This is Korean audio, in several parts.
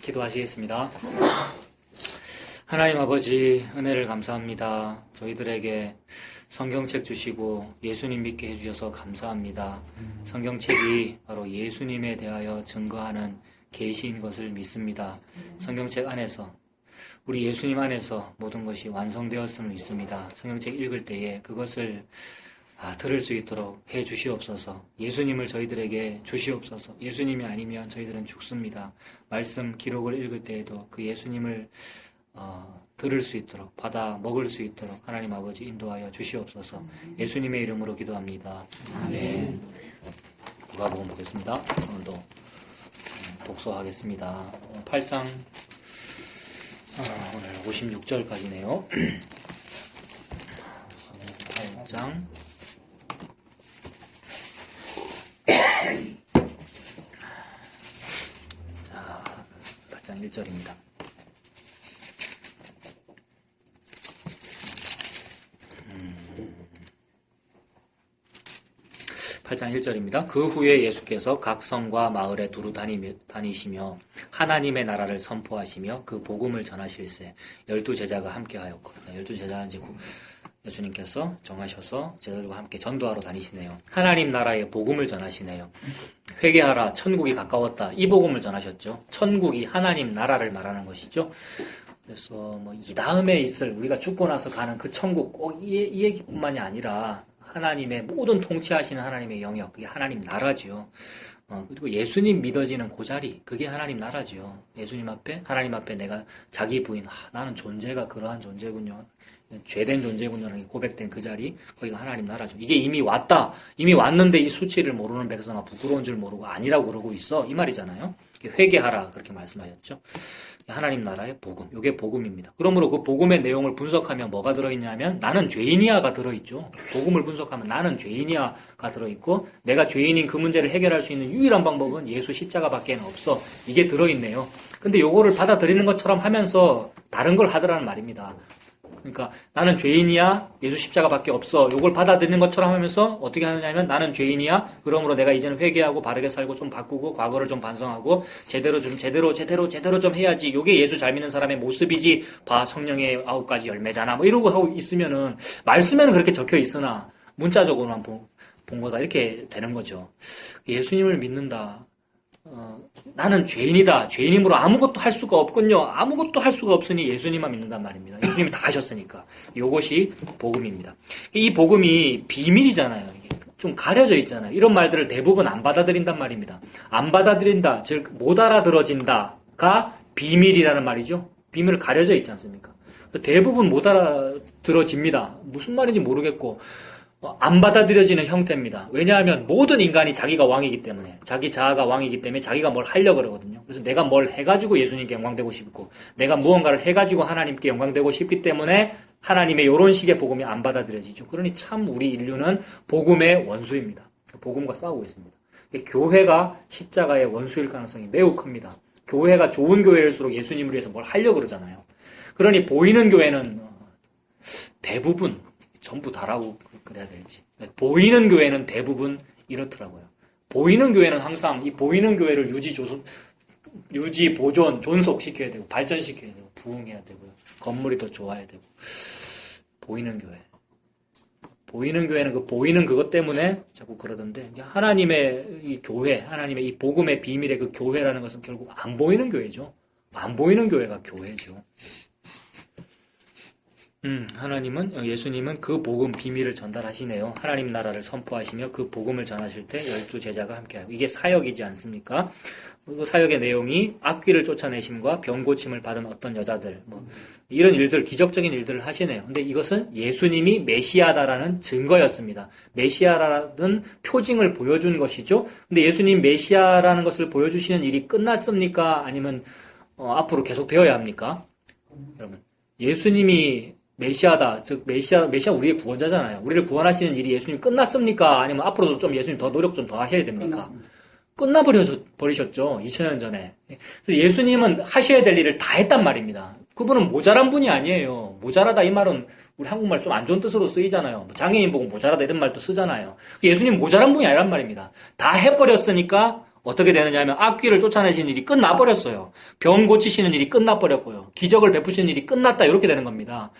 기도하시겠습니다. 하나님 아버지, 은혜를 감사합니다. 저희들에게 성경책 주시고 예수님 믿게 해주셔서 감사합니다. 성경책이 바로 예수님에 대하여 증거하는 계시인 것을 믿습니다. 성경책 안에서, 우리 예수님 안에서 모든 것이 완성되었음을 믿습니다. 성경책 읽을 때에 그것을 들을 수 있도록 해 주시옵소서. 예수님을 저희들에게 주시옵소서. 예수님이 아니면 저희들은 죽습니다. 말씀 기록을 읽을 때에도 그 예수님을 들을 수 있도록, 받아 먹을 수 있도록 하나님 아버지 인도하여 주시옵소서. 예수님의 이름으로 기도합니다. 아멘. 누가복음 보겠습니다. 오늘도 독서하겠습니다. 8장 오늘 56절까지네요. 8장 자, 8장 1절입니다. 8장 1절입니다. 그 후에 예수께서 각 성과 마을에 두루 다니시며 하나님의 나라를 선포하시며 그 복음을 전하실세 12제자가 함께하였거든요. 12제자는 이제 예수님께서 정하셔서 제자들과 함께 전도하러 다니시네요. 하나님 나라의 복음을 전하시네요. 회개하라, 천국이 가까웠다. 이 복음을 전하셨죠. 천국이 하나님 나라를 말하는 것이죠. 그래서 이 다음에 있을, 우리가 죽고 나서 가는 그 천국, 꼭 이 얘기뿐만이 아니라 하나님의 모든 통치하시는 하나님의 영역, 그게 하나님 나라지요. 그리고 예수님 믿어지는 그 자리, 그게 하나님 나라지요. 예수님 앞에, 하나님 앞에 내가 자기 부인, 나는 존재가 그러한 존재군요. 죄된 존재군요라는 고백된 그 자리, 거기가 하나님 나라죠. 이게 이미 왔다. 이미 왔는데 이 수치를 모르는 백성아 부끄러운 줄 모르고 아니라고 그러고 있어. 이 말이잖아요. 회개하라 그렇게 말씀하셨죠. 하나님 나라의 복음, 이게 복음입니다. 그러므로 그 복음의 내용을 분석하면 뭐가 들어있냐면 나는 죄인이야가 들어있죠. 복음을 분석하면 나는 죄인이야가 들어있고 내가 죄인인 그 문제를 해결할 수 있는 유일한 방법은 예수 십자가밖에 없어. 이게 들어있네요. 근데 요거를 받아들이는 것처럼 하면서 다른 걸 하더라는 말입니다. 그러니까 나는 죄인이야, 예수 십자가밖에 없어. 요걸 받아들이는 것처럼 하면서 어떻게 하느냐면 나는 죄인이야. 그러므로 내가 이제는 회개하고 바르게 살고 좀 바꾸고 과거를 좀 반성하고 제대로 좀 해야지. 요게 예수 잘 믿는 사람의 모습이지. 봐, 성령의 9가지 열매잖아. 이러고 하고 있으면은 말씀에는 그렇게 적혀 있으나 문자적으로만 본 거다. 이렇게 되는 거죠. 예수님을 믿는다. 나는 죄인이다. 죄인이므로 아무것도 할 수가 없군요. 아무것도 할 수가 없으니 예수님만 믿는단 말입니다. 예수님이 다 하셨으니까. 이것이 복음입니다. 이 복음이 비밀이잖아요. 좀 가려져 있잖아요. 이런 말들을 대부분 안 받아들인단 말입니다. 안 받아들인다, 즉 못 알아들어진다가 비밀이라는 말이죠. 비밀을 가려져 있지 않습니까? 대부분 못 알아들어집니다. 무슨 말인지 모르겠고 안 받아들여지는 형태입니다. 왜냐하면 모든 인간이 자기가 왕이기 때문에, 자기 자아가 왕이기 때문에 자기가 뭘 하려고 그러거든요. 그래서 내가 뭘 해가지고 예수님께 영광되고 싶고 내가 무언가를 해가지고 하나님께 영광되고 싶기 때문에 하나님의 이런 식의 복음이 안 받아들여지죠. 그러니 참 우리 인류는 복음의 원수입니다. 복음과 싸우고 있습니다. 교회가 십자가의 원수일 가능성이 매우 큽니다. 교회가 좋은 교회일수록 예수님을 위해서 뭘 하려고 그러잖아요. 그러니 보이는 교회는 대부분, 전부 다라고 그래야 될지. 보이는 교회는 대부분 이렇더라고요. 보이는 교회는 항상 이 보이는 교회를 유지, 보존, 존속시켜야 되고, 발전시켜야 되고, 부흥해야 되고요. 건물이 더 좋아야 되고. 보이는 교회. 보이는 교회는 그 보이는 그것 때문에 자꾸 그러던데, 하나님의 이 교회, 하나님의 이 복음의 비밀의 그 교회라는 것은 결국 안 보이는 교회죠. 안 보이는 교회가 교회죠. 예수님은 그 복음 비밀을 전달하시네요. 하나님 나라를 선포하시며 그 복음을 전하실 때 12제자가 함께하고, 이게 사역이지 않습니까? 그 사역의 내용이 악귀를 쫓아내심과 병 고침을 받은 어떤 여자들, 이런 일들, 기적적인 일들을 하시네요. 근데 이것은 예수님이 메시아다라는 증거였습니다. 메시아라는 표징을 보여준 것이죠. 근데 예수님 메시아라는 것을 보여주시는 일이 끝났습니까? 아니면 앞으로 계속 되어야 합니까? 여러분, 예수님이 메시아다. 즉 메시아 우리의 구원자잖아요. 우리를 구원하시는 일이 예수님 끝났습니까? 아니면 앞으로도 좀 예수님 더 노력 좀 더 하셔야 됩니까? 끝나버리셨죠. 2000년 전에. 예수님은 하셔야 될 일을 다 했단 말입니다. 그분은 모자란 분이 아니에요. 모자라다 이 말은 우리 한국말 좀 안 좋은 뜻으로 쓰이잖아요. 장애인 보고 모자라다 이런 말도 쓰잖아요. 예수님 모자란 분이 아니란 말입니다. 다 해버렸으니까 어떻게 되느냐 하면 악귀를 쫓아내시는 일이 끝나버렸어요. 병 고치시는 일이 끝나버렸고요. 기적을 베푸시는 일이 끝났다. 이렇게 되는 겁니다.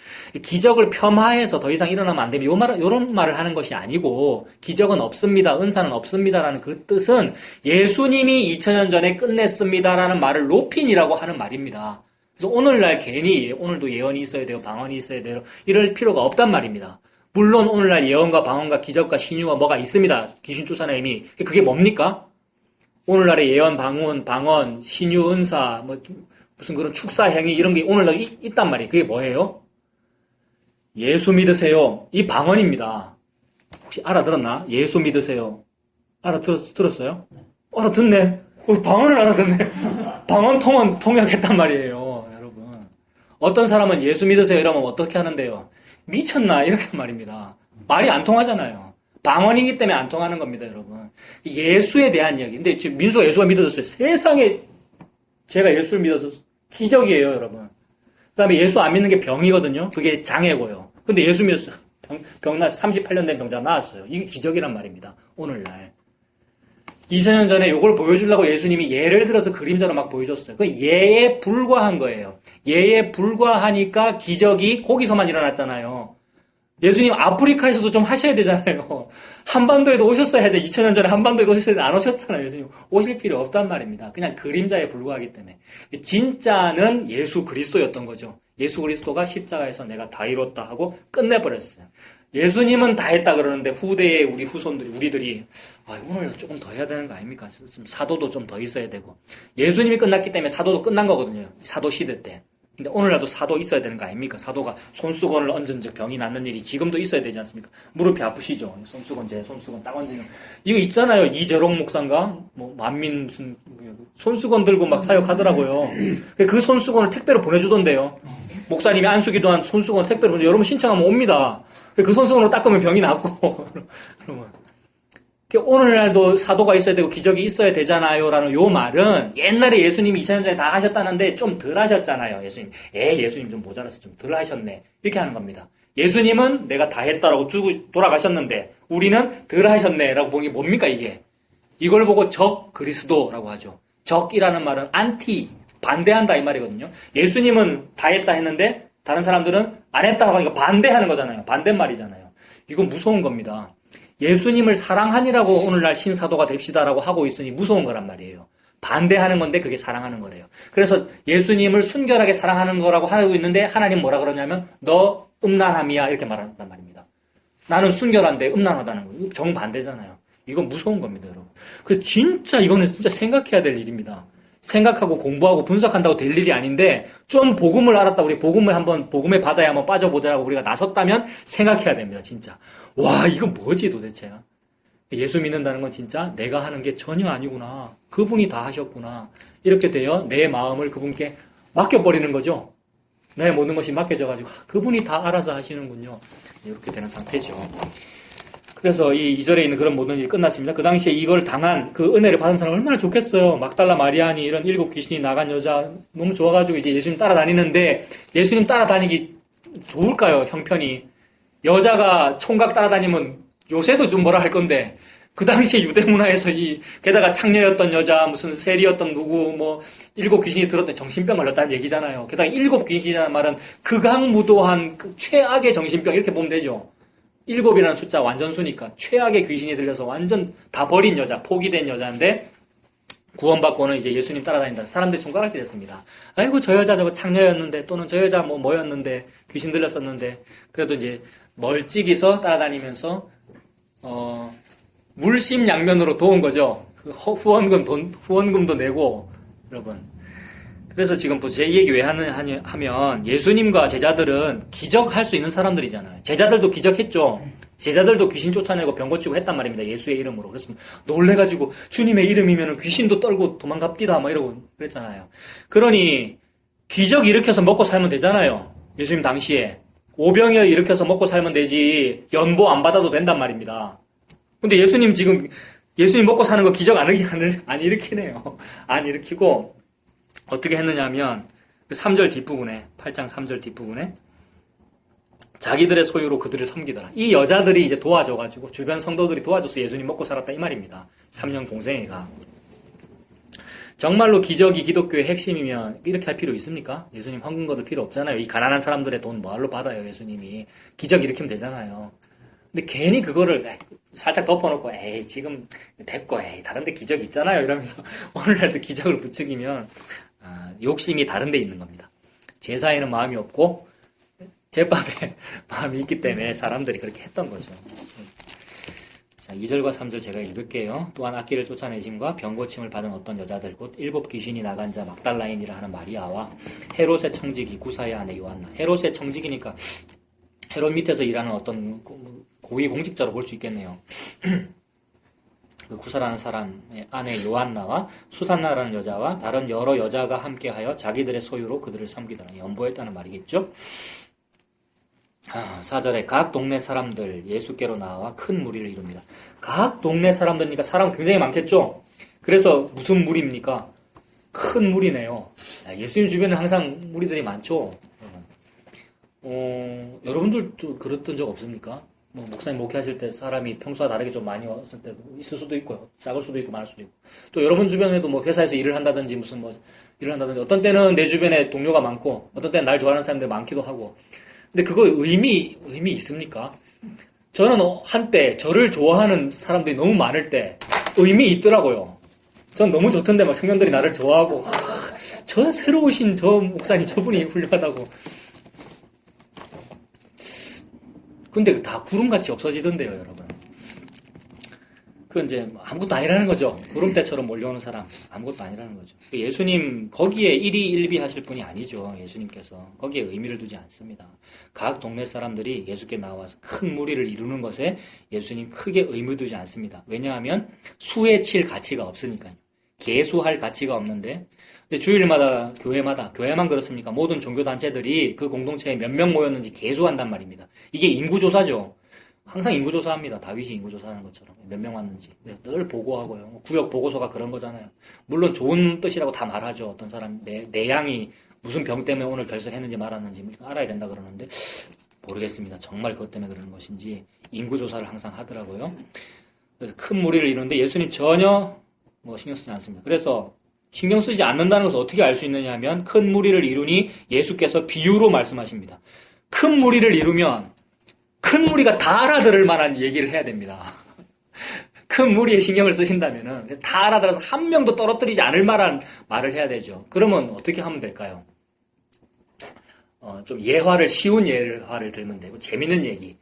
기적을 폄하해서 더 이상 일어나면 안 되면 요런 말을 하는 것이 아니고 기적은 없습니다. 은사는 없습니다라는 그 뜻은 예수님이 2000년 전에 끝냈습니다라는 말을 높인이라고 하는 말입니다. 그래서 오늘날 괜히 오늘도 예언이 있어야 돼요. 방언이 있어야 돼요. 이럴 필요가 없단 말입니다. 물론 오늘날 예언과 방언과 기적과 신유가 뭐가 있습니다. 귀신 쫓아내는 힘이. 그게 뭡니까? 오늘날의 예언, 방언, 신유, 은사, 무슨 그런 축사 행위 이런 게 오늘날 있단 말이에요. 그게 뭐예요? 예수 믿으세요. 이 방언입니다. 혹시 알아들었나? 예수 믿으세요. 알아들었어요? 알아듣네. 방언을 알아듣네. 방언 통역했단 말이에요, 여러분. 어떤 사람은 예수 믿으세요 이러면 어떻게 하는데요? 미쳤나? 이렇게 말입니다. 말이 안 통하잖아요. 방언이기 때문에 안 통하는 겁니다, 여러분. 예수에 대한 이야기. 근데 지금 민수가 예수가 믿어졌어요. 세상에 제가 예수를 믿어서 기적이에요, 여러분. 그 다음에 예수 안 믿는 게 병이거든요. 그게 장애고요. 근데 예수 믿었어요. 병 38년 된 병자가 나왔어요. 이게 기적이란 말입니다. 오늘날. 2000년 전에 이걸 보여주려고 예수님이 예를 들어서 그림자로 막 보여줬어요. 그 예에 불과한 거예요. 예에 불과하니까 기적이 거기서만 일어났잖아요. 예수님 아프리카에서도 좀 하셔야 되잖아요. 한반도에도 오셨어야 돼. 2000년 전에 한반도에도 오셨어야 돼. 안 오셨잖아요. 예수님 오실 필요 없단 말입니다. 그냥 그림자에 불과하기 때문에. 진짜는 예수 그리스도였던 거죠. 예수 그리스도가 십자가에서 내가 다 이뤘다 하고 끝내버렸어요. 예수님은 다 했다 그러는데 후대의 우리 후손들이 우리들이 오늘 조금 더 해야 되는 거 아닙니까? 사도도 좀 더 있어야 되고. 예수님이 끝났기 때문에 사도도 끝난 거거든요. 사도 시대 때. 근데 오늘날도 사도 있어야 되는 거 아닙니까? 사도가 손수건을 얹은 즉 병이 낫는 일이 지금도 있어야 되지 않습니까? 무릎이 아프시죠? 손수건 딱 얹으면. 이거 있잖아요. 이재롱 목사인가? 만민 무슨, 손수건 들고 막 사역하더라고요. 그 손수건을 택배로 보내주던데요. 목사님이 안수기도 한 손수건 택배로 보내주던데 여러분 신청하면 옵니다. 그 손수건으로 닦으면 병이 낫고. 오늘날도 사도가 있어야 되고 기적이 있어야 되잖아요 라는 요 말은 옛날에 예수님이 2000년 전에 다 하셨다는데 좀 덜 하셨잖아요. 예수님 좀 모자라서 좀 덜 하셨네. 이렇게 하는 겁니다. 예수님은 내가 다 했다라고 주고 돌아가셨는데 우리는 덜 하셨네 라고 보는 게 뭡니까 이게? 이걸 보고 적 그리스도라고 하죠. 적이라는 말은 안티, 반대한다 이 말이거든요. 예수님은 다 했다 했는데 다른 사람들은 안 했다고 하니까 반대하는 거잖아요. 반대말이잖아요. 이건 무서운 겁니다. 예수님을 사랑하니라고 오늘날 신사도가 됩시다라고 하고 있으니 무서운 거란 말이에요. 반대하는 건데 그게 사랑하는 거래요. 그래서 예수님을 순결하게 사랑하는 거라고 하고 있는데 하나님 뭐라 그러냐면 너 음란함이야 이렇게 말한단 말입니다. 나는 순결한데 음란하다는 거예요. 정반대잖아요. 이건 무서운 겁니다, 여러분. 그래서 이거는 진짜 생각해야 될 일입니다. 생각하고 공부하고 분석한다고 될 일이 아닌데 좀 복음을 알았다. 우리 복음의 바다에 한번 빠져보자고 우리가 나섰다면 생각해야 됩니다, 진짜. 와, 이건 뭐지 도대체? 예수 믿는다는 건 진짜 내가 하는 게 전혀 아니구나. 그분이 다 하셨구나. 이렇게 되어 내 마음을 그분께 맡겨버리는 거죠. 내 모든 것이 맡겨져가지고 그분이 다 알아서 하시는군요. 이렇게 되는 상태죠. 그래서 이 2절에 있는 그런 모든 일이 끝났습니다. 그 당시에 이걸 당한 그 은혜를 받은 사람 얼마나 좋겠어요. 막달라 마리아니 이런 7 귀신이 나간 여자 너무 좋아가지고 이제 예수님 따라다니는데 예수님 따라다니기 좋을까요? 형편이. 여자가 총각 따라다니면 요새도 좀 뭐라 할 건데 그 당시에 유대 문화에서 게다가 창녀였던 여자 무슨 세리였던 누구 7 귀신이 들었더니 정신병 걸렸다는 얘기잖아요. 게다가 7 귀신이라는 말은 극악무도한 최악의 정신병 이렇게 보면 되죠. 7이라는 숫자 완전수니까 최악의 귀신이 들려서 완전 다 버린 여자, 포기된 여자인데 구원받고는 이제 예수님 따라다닌다. 사람들이 손가락질했습니다. 아이고 저 여자 저거 창녀였는데 또는 저 여자 뭐였는데 귀신 들렸었는데 그래도 이제 멀찍이서 따라다니면서 물심양면으로 도운 거죠. 후원금도 내고 여러분. 그래서 지금 제 얘기 왜 하면 예수님과 제자들은 기적할 수 있는 사람들이잖아요. 제자들도 기적했죠. 제자들도 귀신 쫓아내고 병 고치고 했단 말입니다. 예수의 이름으로. 그래서 놀래가지고 주님의 이름이면 귀신도 떨고 도망갑디다 이러고 그랬잖아요. 그러니 기적 일으켜서 먹고 살면 되잖아요. 예수님 당시에. 오병이어 일으켜서 먹고 살면 되지 연보 안 받아도 된단 말입니다. 근데 예수님 먹고 사는 거 기적 안 일으키네요. 안 일으키고 어떻게 했느냐 하면 3절 뒷부분에 8장 3절 뒷부분에 자기들의 소유로 그들을 섬기더라. 이 여자들이 이제 도와줘가지고 주변 성도들이 도와줘서 예수님 먹고 살았다 이 말입니다. 3년 동생애가. 정말로 기적이 기독교의 핵심이면 이렇게 할 필요 있습니까? 예수님 헌금 거둘 필요 없잖아요. 이 가난한 사람들의 돈 뭐할로 받아요, 예수님이. 기적 일으키면 되잖아요. 근데 괜히 그거를 살짝 덮어놓고, 에이, 지금 됐고, 에이, 다른데 기적 있잖아요. 이러면서 오늘날도 기적을 부추기면, 욕심이 다른데 있는 겁니다. 제사에는 마음이 없고, 제밥에 마음이 있기 때문에 사람들이 그렇게 했던 거죠. 자, 2절과 3절 제가 읽을게요. 또한 악기를 쫓아내심과 병고침을 받은 어떤 여자들 곧 7 귀신이 나간 자 막달라인이라 하는 마리아와 헤롯의 청지기 구사의 아내 요한나. 헤롯의 청지기니까 헤롯 밑에서 일하는 어떤 고위 공직자로 볼 수 있겠네요. 그 구사라는 사람의 아내 요한나와 수산나라는 여자와 다른 여러 여자가 함께하여 자기들의 소유로 그들을 섬기더라. 연보했다는 말이겠죠. 4절에 각 동네 사람들 예수께로 나와 큰 무리를 이룹니다. 각 동네 사람들이니까 사람 굉장히 많겠죠? 그래서 무슨 무리입니까? 큰 무리네요. 예수님 주변에 항상 무리들이 많죠? 여러분들도 그랬던 적 없습니까? 목사님 목회하실 때 사람이 평소와 다르게 좀 많이 왔을 때도 있을 수도 있고요. 작을 수도 있고 많을 수도 있고. 또 여러분 주변에도 회사에서 일을 한다든지 일을 한다든지 어떤 때는 내 주변에 동료가 많고 어떤 때는 날 좋아하는 사람들이 많기도 하고. 근데 그거 의미 있습니까? 저는 한때 저를 좋아하는 사람들이 너무 많을 때 의미 있더라고요. 전 너무 좋던데 청년들이 나를 좋아하고 저 새로 오신 저 목사님 저분이 훌륭하다고. 근데 다 구름같이 없어지던데요, 여러분. 그건 이제 아무것도 아니라는 거죠. 구름대처럼 몰려오는 사람 아무것도 아니라는 거죠. 예수님 거기에 일희일비하실 분이 아니죠. 예수님께서 거기에 의미를 두지 않습니다. 각 동네 사람들이 예수께 나와서 큰 무리를 이루는 것에 예수님 크게 의미 두지 않습니다. 왜냐하면 수에 칠 가치가 없으니까요. 계수할 가치가 없는데 근데 주일마다 교회만 그렇습니까? 모든 종교단체들이 그 공동체에 몇 명 모였는지 계수한단 말입니다. 이게 인구조사죠. 항상 인구조사합니다. 다윗이 인구조사하는 것처럼 몇 명 왔는지 늘 보고하고요. 구역 보고서가 그런 거잖아요. 물론 좋은 뜻이라고 다 말하죠. 어떤 사람 내 양이 무슨 병 때문에 오늘 결석했는지 말았는지 알아야 된다 그러는데 모르겠습니다. 정말 그것 때문에 그러는 것인지 인구조사를 항상 하더라고요. 그래서 큰 무리를 이루는데 예수님 전혀 신경 쓰지 않습니다. 그래서 신경 쓰지 않는다는 것을 어떻게 알 수 있느냐 하면 큰 무리를 이루니 예수께서 비유로 말씀하십니다. 큰 무리를 이루면 큰 무리가 다 알아들을 만한 얘기를 해야 됩니다. 큰 무리에 신경을 쓰신다면은 다 알아들어서 한 명도 떨어뜨리지 않을 만한 말을 해야 되죠. 그러면 어떻게 하면 될까요? 좀 쉬운 예화를 들면 되고, 재밌는 얘기.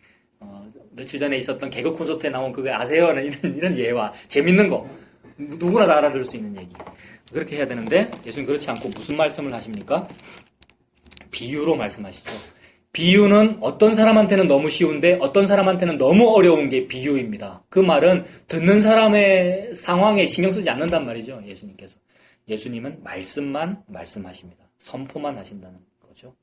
며칠 전에 있었던 개그 콘서트에 나온 그거 아세요? 이런 예화. 재밌는 거. 누구나 다 알아들을 수 있는 얘기. 그렇게 해야 되는데, 예수님 그렇지 않고 무슨 말씀을 하십니까? 비유로 말씀하시죠. 비유는 어떤 사람한테는 너무 쉬운데 어떤 사람한테는 너무 어려운 게 비유입니다. 그 말은 듣는 사람의 상황에 신경 쓰지 않는단 말이죠. 예수님께서. 예수님은 말씀만 말씀하십니다. 선포만 하신다는 거죠.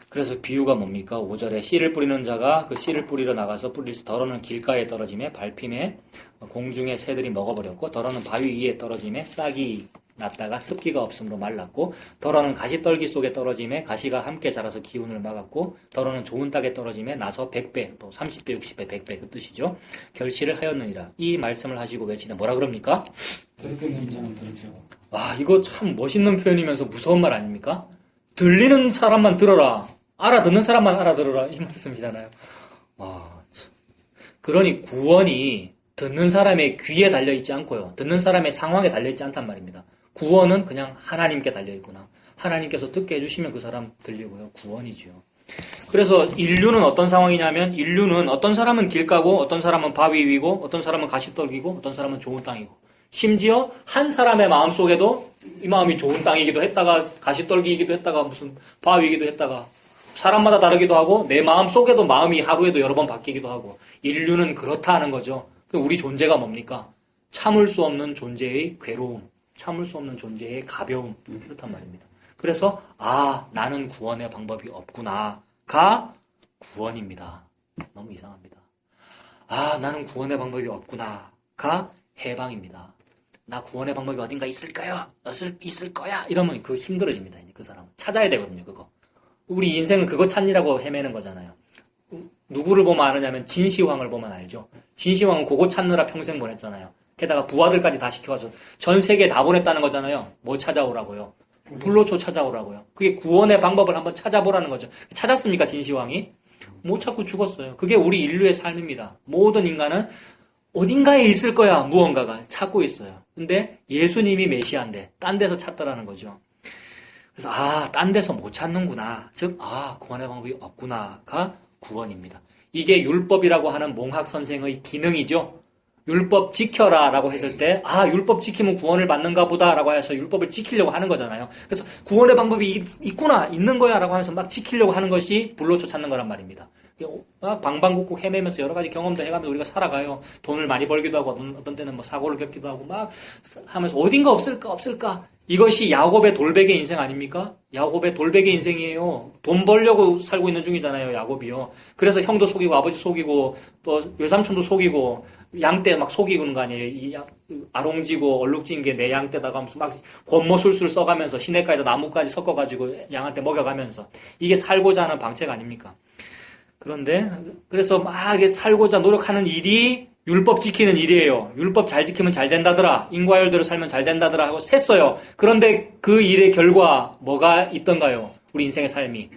그래서 비유가 뭡니까? 5절에 씨를 뿌리는 자가 그 씨를 뿌리러 나가서 뿌리서 더러는 길가에 떨어짐에 밟힘에 공중에 새들이 먹어버렸고 더러는 바위 위에 떨어짐에 싹이 났다가 습기가 없으므로 말랐고 더러는 가시떨기 속에 떨어짐에 가시가 함께 자라서 기운을 막았고 더러는 좋은 땅에 떨어짐에 나서 100배 또 30배 60배 100배 그 뜻이죠. 결실을 하였느니라. 이 말씀을 하시고 외치다 뭐라 그럽니까? 들은 자는 들으시고. 와 이거 참 멋있는 표현이면서 무서운 말 아닙니까? 들리는 사람만 들어라. 알아듣는 사람만 알아들어라. 이 말씀이잖아요. 와 참. 그러니 구원이 듣는 사람의 귀에 달려있지 않고요. 듣는 사람의 상황에 달려있지 않단 말입니다. 구원은 그냥 하나님께 달려있구나. 하나님께서 듣게 해주시면 그 사람 들리고요. 구원이죠. 그래서 인류는 어떤 상황이냐면 인류는 어떤 사람은 길가고 어떤 사람은 바위 위고 어떤 사람은 가시떨기고 어떤 사람은 좋은 땅이고 심지어 한 사람의 마음속에도 이 마음이 좋은 땅이기도 했다가 가시떨기이기도 했다가 무슨 바위이기도 했다가 사람마다 다르기도 하고 내 마음속에도 마음이 하루에도 여러 번 바뀌기도 하고 인류는 그렇다 하는 거죠. 우리 존재가 뭡니까? 참을 수 없는 존재의 괴로움, 참을 수 없는 존재의 가벼움, 그렇단 말입니다. 그래서 나는 구원의 방법이 없구나가 구원입니다. 너무 이상합니다. 나는 구원의 방법이 없구나가 해방입니다. 나 구원의 방법이 어딘가 있을까요? 있을 거야? 이러면 그거 힘들어집니다. 이제 그 사람은 찾아야 되거든요. 그거. 우리 인생은 그거 찾느라고 헤매는 거잖아요. 누구를 보면 아느냐면 진시황을 보면 알죠. 진시황은 그거 찾느라 평생 보냈잖아요. 게다가 부하들까지 다 시켜가지고 전 세계에 다 보냈다는 거잖아요. 뭐 찾아오라고요? 불로초 찾아오라고요. 그게 구원의 방법을 한번 찾아보라는 거죠. 찾았습니까, 진시황이? 못 찾고 죽었어요. 그게 우리 인류의 삶입니다. 모든 인간은 어딘가에 있을 거야, 무언가가 찾고 있어요. 근데 예수님이 메시아인데 딴 데서 찾더라는 거죠. 그래서 딴 데서 못 찾는구나. 즉, 구원의 방법이 없구나가 구원입니다. 이게 율법이라고 하는 몽학 선생의 기능이죠. 율법 지켜라 라고 했을 때 율법 지키면 구원을 받는가 보다 라고 해서 율법을 지키려고 하는 거잖아요. 그래서 구원의 방법이 있구나, 있는 거야 라고 하면서 막 지키려고 하는 것이 불로초 찾는 거란 말입니다. 막 방방곡곡 헤매면서 여러 가지 경험도 해가면서 우리가 살아가요. 돈을 많이 벌기도 하고 어떤 때는 뭐 사고를 겪기도 하고 막 하면서 어딘가 없을까. 이것이 야곱의 돌베개 인생 아닙니까? 야곱의 돌베개 인생이에요. 돈 벌려고 살고 있는 중이잖아요, 야곱이요. 그래서 형도 속이고 아버지 속이고 또 외삼촌도 속이고 양떼 막 속이는 거 아니에요. 아롱지고 얼룩진 게 내 양떼다가 하면서 막 권모술술 써가면서 시냇가에다 나무까지 섞어가지고 양한테 먹여가면서 이게 살고자 하는 방책 아닙니까? 그런데 그래서 막 이게 살고자 노력하는 일이 율법 지키는 일이에요. 율법 잘 지키면 잘 된다더라. 인과율대로 살면 잘 된다더라 하고 셌어요. 그런데 그 일의 결과 뭐가 있던가요? 우리 인생의 삶이.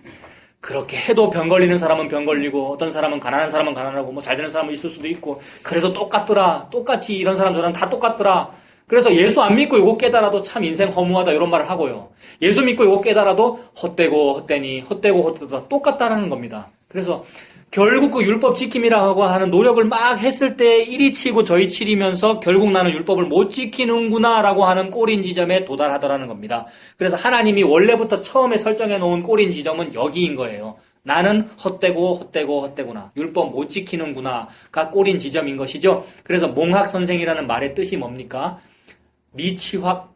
그렇게 해도 병 걸리는 사람은 병 걸리고 어떤 사람은 가난한 사람은 가난하고 뭐 잘 되는 사람은 있을 수도 있고 그래도 똑같더라. 똑같이 이런 사람 저런 다 똑같더라. 그래서 예수 안 믿고 이거 깨달아도 참 인생 허무하다 이런 말을 하고요. 예수 믿고 이거 깨달아도 헛되고 헛되니 헛되고 헛되다 똑같다라는 겁니다. 그래서 결국 그 율법 지킴이라고 하는 노력을 막 했을 때 이리 치고 저리 치리면서 결국 나는 율법을 못 지키는구나라고 하는 꼬린 지점에 도달하더라는 겁니다. 그래서 하나님이 원래부터 처음에 설정해 놓은 꼬린 지점은 여기인 거예요. 나는 헛되구나. 율법 못 지키는구나가 꼬린 지점인 것이죠. 그래서 몽학 선생이라는 말의 뜻이 뭡니까? 미취학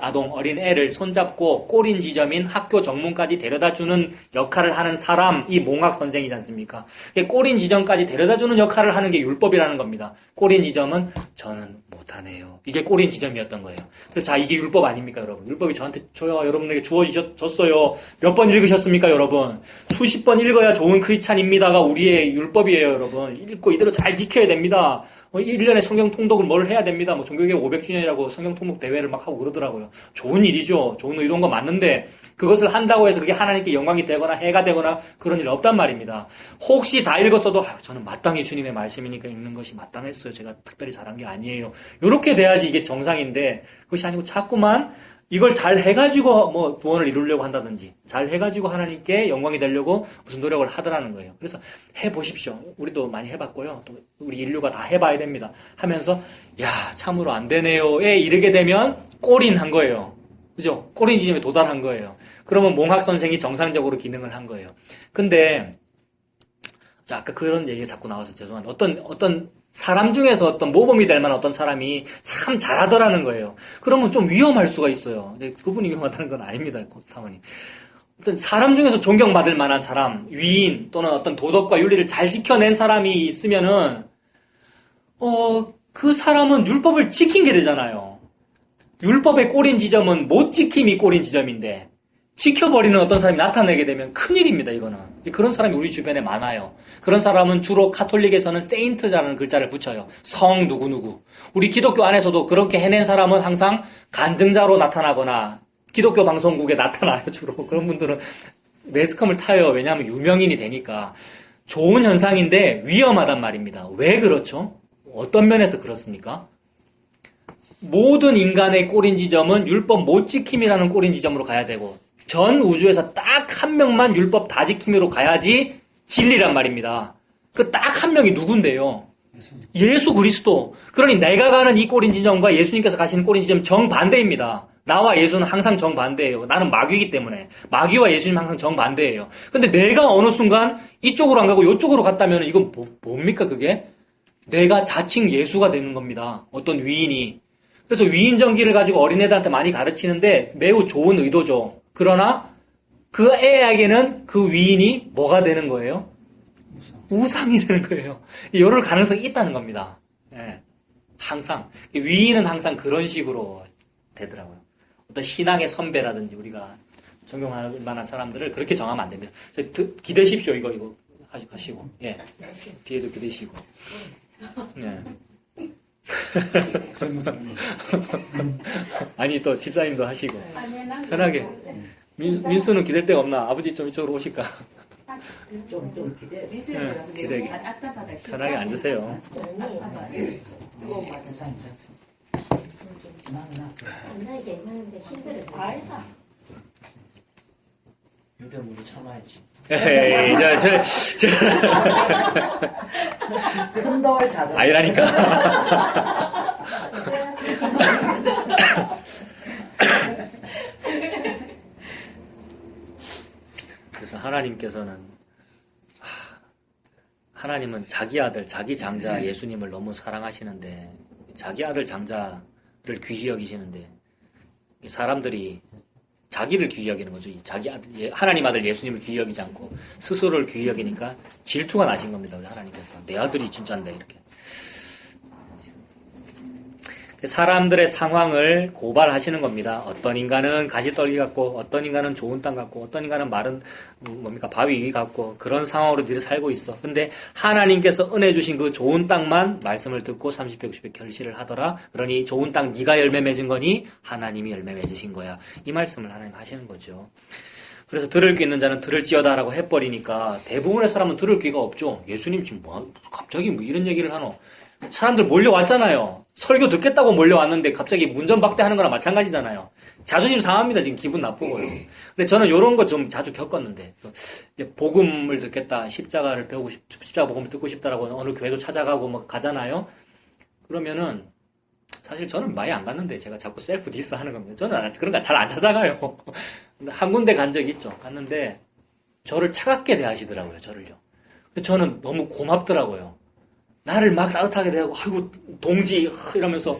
아동 어린 애를 손잡고 꼬린 지점인 학교 정문까지 데려다주는 역할을 하는 사람이 몽학 선생이지 않습니까? 꼬린 지점까지 데려다주는 역할을 하는 게 율법이라는 겁니다. 꼬린 지점은 저는 못하네요. 이게 꼬린 지점이었던 거예요. 그래서 이게 율법 아닙니까, 여러분? 율법이 저한테 줘요. 여러분에게 주어졌어요. 몇 번 읽으셨습니까, 여러분? 수십 번 읽어야 좋은 크리스찬입니다가 우리의 율법이에요, 여러분. 읽고 이대로 잘 지켜야 됩니다. 1년에 성경 통독을 뭘 해야 됩니다. 종교개혁 500주년이라고 성경 통독 대회를 막 하고 그러더라고요. 좋은 일이죠. 좋은 의도인 거 맞는데 그것을 한다고 해서 그게 하나님께 영광이 되거나 해가 되거나 그런 일 없단 말입니다. 혹시 다 읽었어도 저는 마땅히 주님의 말씀이니까 읽는 것이 마땅했어요. 제가 특별히 잘한 게 아니에요. 이렇게 돼야지 이게 정상인데 그것이 아니고 자꾸만 이걸 잘 해가지고 뭐 구원을 이루려고 한다든지 잘 해가지고 하나님께 영광이 되려고 무슨 노력을 하더라는 거예요. 그래서 해보십시오. 우리도 많이 해봤고요. 또 우리 인류가 다 해봐야 됩니다. 하면서 참으로 안 되네요에 이르게 되면 꼬린한 거예요. 그죠? 꼬린 지점에 도달한 거예요. 그러면 몽학 선생이 정상적으로 기능을 한 거예요. 근데 아까 그런 얘기가 자꾸 나와서 죄송한데 어떤 사람 중에서 어떤 모범이 될 만한 어떤 사람이 참 잘하더라는 거예요. 그러면 좀 위험할 수가 있어요. 근데 그분이 위험하다는 건 아닙니다, 사모님. 어떤 사람 중에서 존경받을 만한 사람, 위인 또는 어떤 도덕과 윤리를 잘 지켜낸 사람이 있으면은 그 사람은 율법을 지킨 게 되잖아요. 율법의 꼬린 지점은 못 지킴이 꼬린 지점인데 지켜버리는 어떤 사람이 나타나게 되면 큰일입니다, 이거는. 그런 사람이 우리 주변에 많아요. 그런 사람은 주로 카톨릭에서는 세인트라는 글자를 붙여요. 성 누구누구. 우리 기독교 안에서도 그렇게 해낸 사람은 항상 간증자로 나타나거나 기독교 방송국에 나타나요, 주로. 그런 분들은 매스컴을 타요. 왜냐하면 유명인이 되니까. 좋은 현상인데 위험하단 말입니다. 왜 그렇죠? 어떤 면에서 그렇습니까? 모든 인간의 꼬린 지점은 율법 못 지킴이라는 꼬린 지점으로 가야 되고 전 우주에서 딱 한 명만 율법 다 지킴이로 가야지 진리란 말입니다. 그 딱 한 명이 누군데요? 예수 그리스도. 그러니 내가 가는 이 꼬린 지점과 예수님께서 가시는 꼬린 지점 정반대입니다. 나와 예수는 항상 정반대예요. 나는 마귀이기 때문에. 마귀와 예수님 항상 정반대예요. 근데 내가 어느 순간 이쪽으로 안 가고 이쪽으로 갔다면 이건 뭡니까 그게? 내가 자칭 예수가 되는 겁니다. 어떤 위인이. 그래서 위인전기를 가지고 어린애들한테 많이 가르치는데 매우 좋은 의도죠. 그러나 그 애에게는 그 위인이 뭐가 되는 거예요? 우상이 되는 거예요. 이럴 가능성이 있다는 겁니다. 예. 항상. 위인은 항상 그런 식으로 되더라고요. 어떤 신앙의 선배라든지 우리가 존경할 만한 사람들을 그렇게 정하면 안 됩니다. 기대십시오. 이거 하시고. 예. 뒤에도 기대시고. 예. 젊은 사람이. 아니, 또 집사님도 하시고. 편하게. 민수는 기댈 데가 없나? 아버지 좀 이쪽으로 오실까? 좀 기대. 미수야, 근데 기대기. 여기 답답하다. 편하게 앉으세요. 답답하다. 뜨거운 맛 좀 사. 만나기 괜찮은데 힘들어. 알다. 요새 우리 참아야지. 에이, 큰 돌 작은 돌. 아이라니까. 그래서 하나님께서는, 하나님은 자기 아들, 자기 장자 예수님을 너무 사랑하시는데, 자기 아들 장자를 귀히 여기시는데, 사람들이 자기를 귀히 여기는 거죠. 자기 아들, 하나님 아들 예수님을 귀히 여기지 않고 스스로를 귀히 여기니까 질투가 나신 겁니다. 우리 하나님께서. 내 아들이 진짜인데, 이렇게. 사람들의 상황을 고발하시는 겁니다. 어떤 인간은 가시떨기 같고, 어떤 인간은 좋은 땅 같고, 어떤 인간은 마른, 바위 위 같고, 그런 상황으로 너희 살고 있어. 근데 하나님께서 은혜 주신 그 좋은 땅만 말씀을 듣고 30배, 60배 결실을 하더라. 그러니 좋은 땅 네가 열매 맺은 거니 하나님이 열매 맺으신 거야. 이 말씀을 하나님 하시는 거죠. 그래서 들을 귀 있는 자는 들을지어다라고 해버리니까 대부분의 사람은 들을 귀가 없죠. 예수님 지금 갑자기 이런 얘기를 하노? 사람들 몰려왔잖아요. 설교 듣겠다고 몰려왔는데 갑자기 문전박대하는 거나 마찬가지잖아요. 자존심 상합니다. 지금 기분 나쁘고요. 근데 저는 이런 거 좀 자주 겪었는데, 복음을 듣겠다, 십자가를 배우고 십자가 복음을 듣고 싶다라고 어느 교회도 찾아가고 막 가잖아요. 그러면은 사실 저는 많이 안 갔는데 제가 자꾸 셀프 디스 하는 겁니다. 저는 그런 거 잘 안 찾아가요. 근데 한 군데 간 적이 있죠. 갔는데 저를 차갑게 대하시더라고요. 저를요. 근데 저는 너무 고맙더라고요. 나를 막 따뜻하게 대하고, 아이고, 동지, 이러면서,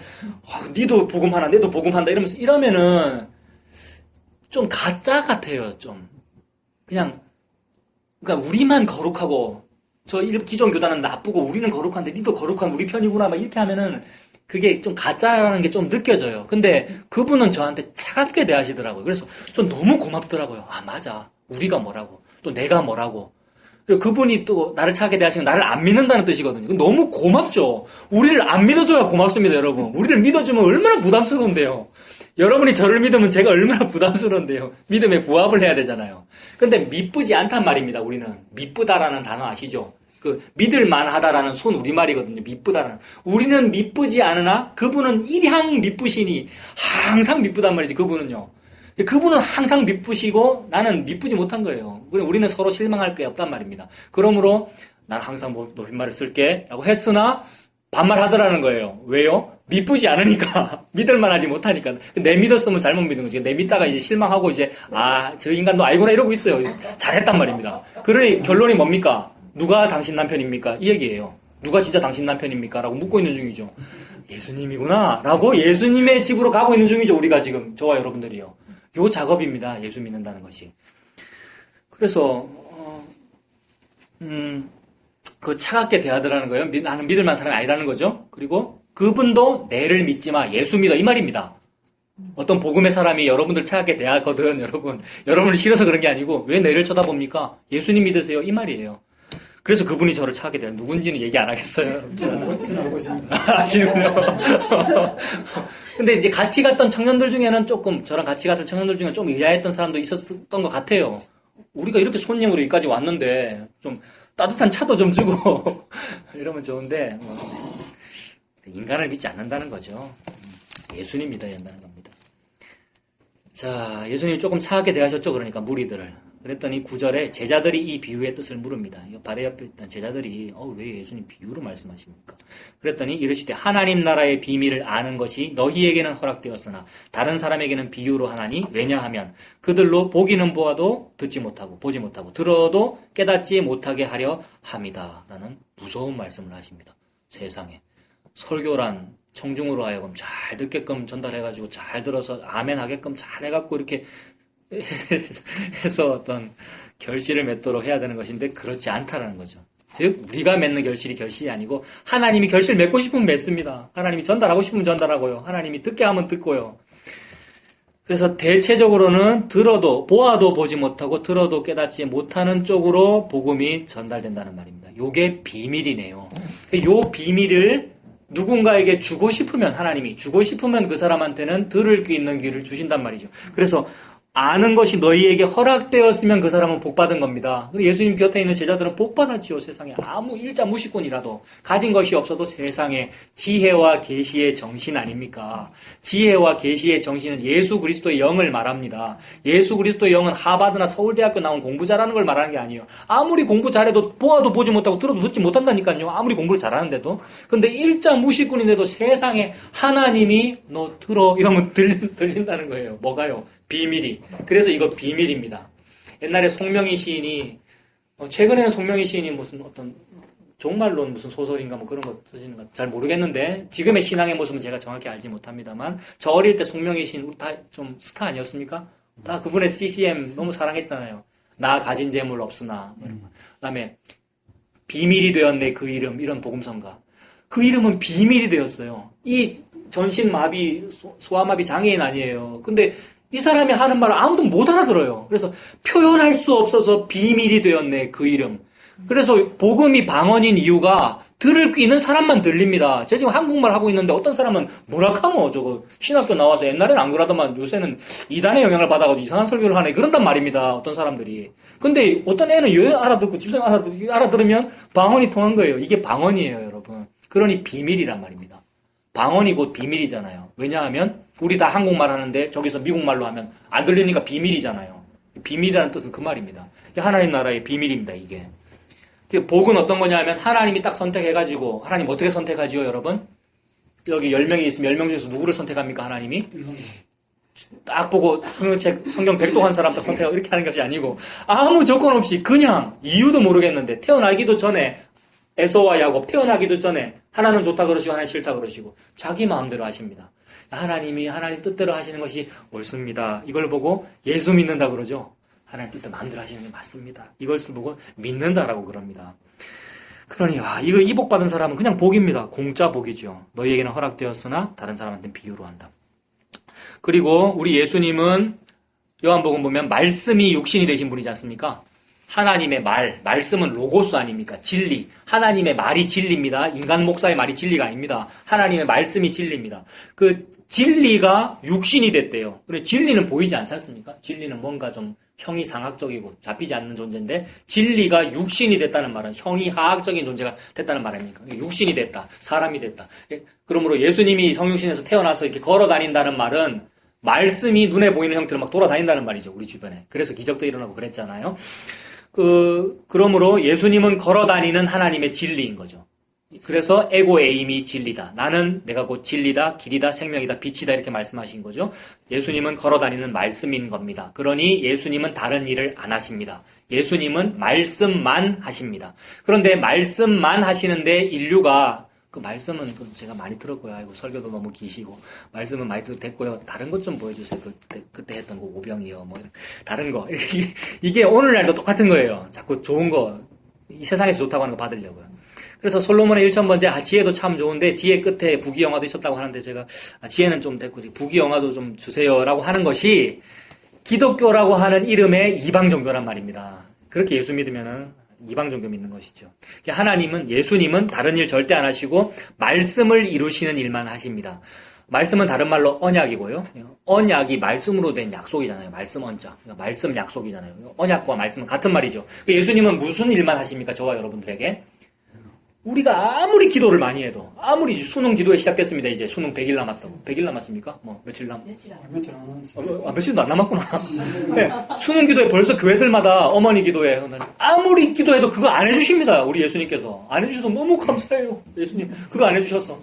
니도 복음하나, 내도 복음한다, 이러면서, 이러면은, 좀 가짜 같아요, 좀. 그러니까 우리만 거룩하고, 기존 교단은 나쁘고, 우리는 거룩한데, 니도 거룩한 우리 편이구나, 막 이렇게 하면은, 그게 좀 가짜라는 게 좀 느껴져요. 근데 그분은 저한테 차갑게 대하시더라고요. 그래서 전 너무 고맙더라고요. 아, 맞아. 우리가 뭐라고. 또 내가 뭐라고. 그분이 또 나를 차갑게 대하시면 나를 안 믿는다는 뜻이거든요. 너무 고맙죠. 우리를 안 믿어줘야 고맙습니다, 여러분. 우리를 믿어주면 얼마나 부담스러운데요. 여러분이 저를 믿으면 제가 얼마나 부담스러운데요. 믿음에 부합을 해야 되잖아요. 근데 미쁘지 않단 말입니다, 우리는. 미쁘다라는 단어 아시죠? 믿을만하다라는 순 우리말이거든요. 미쁘다라는. 우리는 미쁘지 않으나 그분은 일향 미쁘시니 항상 미쁘단 말이지, 그분은요. 그분은 항상 미쁘시고 나는 미쁘지 못한 거예요. 우리는 서로 실망할 게 없단 말입니다. 그러므로 난 항상 높임말을 쓸게 라고 했으나 반말하더라는 거예요. 왜요? 미쁘지 않으니까. 믿을만하지 못하니까. 내 믿었으면 잘못 믿은 거지. 내 믿다가 이제 실망하고 이제 저 인간도 알구나 이러고 있어요. 잘했단 말입니다. 그러니 결론이 뭡니까? 누가 당신 남편입니까? 이 얘기예요. 누가 진짜 당신 남편입니까? 라고 묻고 있는 중이죠. 예수님이구나 라고 예수님의 집으로 가고 있는 중이죠. 우리가 지금 저와 여러분들이요. 요 작업입니다. 예수 믿는다는 것이. 그래서 그 차갑게 대하더라는 거예요. 나는 믿을 만한 사람이 아니라는 거죠. 그리고 그분도 내를 믿지 마. 예수 믿어. 이 말입니다. 어떤 복음의 사람이 여러분들 차갑게 대하거든. 여러분을 싫어서 그런 게 아니고 왜 내를 쳐다봅니까? 예수님 믿으세요. 이 말이에요. 그래서 그분이 저를 차갑게 대하. 누군지는 얘기 안 하겠어요. 저는 알고 있습니다. 아시는군요. 근데 이제 같이 갔던 청년들 중에는 조금, 저랑 같이 갔던 청년들 중에 좀 의아했던 사람도 있었던 것 같아요. 우리가 이렇게 손님으로 여기까지 왔는데, 좀 따뜻한 차도 좀 주고, 이러면 좋은데, 인간을 믿지 않는다는 거죠. 예수님 믿어야 한다는 겁니다. 자, 예수님이 조금 차갑게 대하셨죠. 그러니까 무리들을. 그랬더니 9절에 제자들이 이 비유의 뜻을 물읍니다. 바로 옆에 있던 제자들이 왜 예수님 비유로 말씀하십니까? 그랬더니 이르시되 하나님 나라의 비밀을 아는 것이 너희에게는 허락되었으나 다른 사람에게는 비유로 하나니 왜냐하면 그들로 보기는 보아도 듣지 못하고 보지 못하고 들어도 깨닫지 못하게 하려 함이다. 라는 무서운 말씀을 하십니다. 세상에. 설교란 청중으로 하여금 잘 듣게끔 전달해가지고 잘 들어서 아멘 하게끔 잘 해갖고 이렇게 해서 어떤 결실을 맺도록 해야 되는 것인데 그렇지 않다라는 거죠. 즉 우리가 맺는 결실이 아니고 하나님이 결실 맺고 싶으면 맺습니다. 하나님이 전달하고 싶으면 전달하고요. 하나님이 듣게 하면 듣고요. 그래서 대체적으로는 들어도 보아도 보지 못하고 들어도 깨닫지 못하는 쪽으로 복음이 전달된다는 말입니다. 요게 비밀이네요. 요 비밀을 누군가에게 주고 싶으면 하나님이 주고 싶으면 그 사람한테는 들을 수 있는 귀를 주신단 말이죠. 그래서 아는 것이 너희에게 허락되었으면 그 사람은 복받은 겁니다. 예수님 곁에 있는 제자들은 복받았지요. 세상에 아무 일자 무식꾼이라도 가진 것이 없어도 세상에 지혜와 계시의 정신 아닙니까? 지혜와 계시의 정신은 예수 그리스도의 영을 말합니다. 예수 그리스도의 영은 하버드나 서울대학교 나온 공부 잘하는 걸 말하는 게 아니에요. 아무리 공부 잘해도 보아도 보지 못하고 들어도 듣지 못한다니까요. 아무리 공부를 잘하는데도. 근데 일자 무식꾼인데도 세상에 하나님이 너 들어 이러면 들린다는 거예요. 뭐가요? 비밀이. 그래서 이거 비밀입니다. 옛날에 송명희 시인이 최근에는 송명희 시인이 무슨 어떤 종말론 무슨 소설인가 뭐 그런 거 쓰시는 거 잘 모르겠는데 지금의 신앙의 모습은 제가 정확히 알지 못합니다만 저 어릴 때 송명희 시인 우리 다 좀 스타 아니었습니까? 다 그분의 CCM 너무 사랑했잖아요. 나 가진 재물 없으나 그다음에 비밀이 되었네 그 이름 이런 복음성가. 그 이름은 비밀이 되었어요. 이 전신마비 소아마비 장애인 아니에요. 근데 이 사람이 하는 말을 아무도 못 알아들어요. 그래서 표현할 수 없어서 비밀이 되었네, 그 이름. 그래서 복음이 방언인 이유가 들을 귀는 사람만 들립니다. 제가 지금 한국말 하고 있는데 어떤 사람은 뭐라카노 저거 신학교 나와서 옛날에는 안 그러더만 요새는 이단의 영향을 받아가지고 이상한 설교를 하네 그런단 말입니다. 어떤 사람들이. 근데 어떤 애는 왜 알아듣고 집사님 알아들으면 방언이 통한 거예요. 이게 방언이에요, 여러분. 그러니 비밀이란 말입니다. 방언이 곧 비밀이잖아요. 왜냐하면 우리 다 한국말 하는데 저기서 미국말로 하면 안 들리니까 비밀이잖아요. 비밀이라는 뜻은 그 말입니다. 하나님 나라의 비밀입니다, 이게. 복은 어떤 거냐 하면 하나님이 딱 선택해가지고 하나님 어떻게 선택하지요, 여러분? 여기 10명이 있으면 10명 중에서 누구를 선택합니까, 하나님이? 딱 보고 성경 100독한 사람 딱 선택하고 이렇게 하는 것이 아니고 아무 조건 없이 그냥 이유도 모르겠는데 태어나기도 전에 에서와 야곱 태어나기도 전에 하나는 좋다 그러시고 하나는 싫다 그러시고 자기 마음대로 하십니다. 하나님이 하나님 뜻대로 하시는 것이 옳습니다. 이걸 보고 예수 믿는다 그러죠. 하나님 뜻대로 마음대로 하시는 게 맞습니다. 이것을 보고 믿는다라고 그럽니다. 그러니 이거 이복받은 사람은 그냥 복입니다. 공짜 복이죠. 너희에게는 허락되었으나 다른 사람한테는 비유로 한다. 그리고 우리 예수님은 요한복음 보면 말씀이 육신이 되신 분이지 않습니까? 하나님의 말씀은 로고스 아닙니까? 진리. 하나님의 말이 진리입니다. 인간 목사의 말이 진리가 아닙니다. 하나님의 말씀이 진리입니다. 그 진리가 육신이 됐대요. 그래 진리는 보이지 않지 않습니까? 진리는 뭔가 좀 형이상학적이고 잡히지 않는 존재인데 진리가 육신이 됐다는 말은 형이하학적인 존재가 됐다는 말 아닙니까? 육신이 됐다. 사람이 됐다. 그러므로 예수님이 성육신에서 태어나서 이렇게 걸어 다닌다는 말은 말씀이 눈에 보이는 형태로 막 돌아다닌다는 말이죠. 우리 주변에. 그래서 기적도 일어나고 그랬잖아요. 그러므로 예수님은 걸어다니는 하나님의 진리인 거죠. 그래서 에고 에임이 진리다. 나는 내가 곧 진리다, 길이다, 생명이다, 빛이다 이렇게 말씀하신 거죠. 예수님은 걸어다니는 말씀인 겁니다. 그러니 예수님은 다른 일을 안 하십니다. 예수님은 말씀만 하십니다. 그런데 말씀만 하시는데 인류가 그 말씀은 제가 많이 들었고요. 아이고 설교도 너무 기시고 말씀은 많이 됐고요. 다른 것 좀 보여주세요. 그때 했던 거 오병이요. 뭐 다른 거 이게 오늘날도 똑같은 거예요. 자꾸 좋은 거 이 세상에서 좋다고 하는 거 받으려고요. 그래서 솔로몬의 1000번째 지혜도 참 좋은데 지혜 끝에 부귀영화도 있었다고 하는데 제가 지혜는 좀 됐고 부귀영화도 좀 주세요라고 하는 것이 기독교라고 하는 이름의 이방 종교란 말입니다. 그렇게 예수 믿으면은 이방 종교 믿는 것이죠. 하나님은 예수님은 다른 일 절대 안 하시고 말씀을 이루시는 일만 하십니다. 말씀은 다른 말로 언약이고요. 언약이 말씀으로 된 약속이잖아요. 말씀 언자. 그러니까 말씀 약속이잖아요. 언약과 말씀은 같은 말이죠. 예수님은 무슨 일만 하십니까? 저와 여러분들에게. 우리가 아무리 기도를 많이 해도 아무리 수능 기도에 시작됐습니다. 이제 수능 100일 남았다고. 100일 남았습니까? 뭐 며칠 며칠도 안 남았구나. 네. 수능 기도에 벌써 교회들마다 어머니 기도에 아무리 기도해도 그거 안 해주십니다. 우리 예수님께서. 안 해주셔서 너무 감사해요. 예수님 그거 안 해주셔서.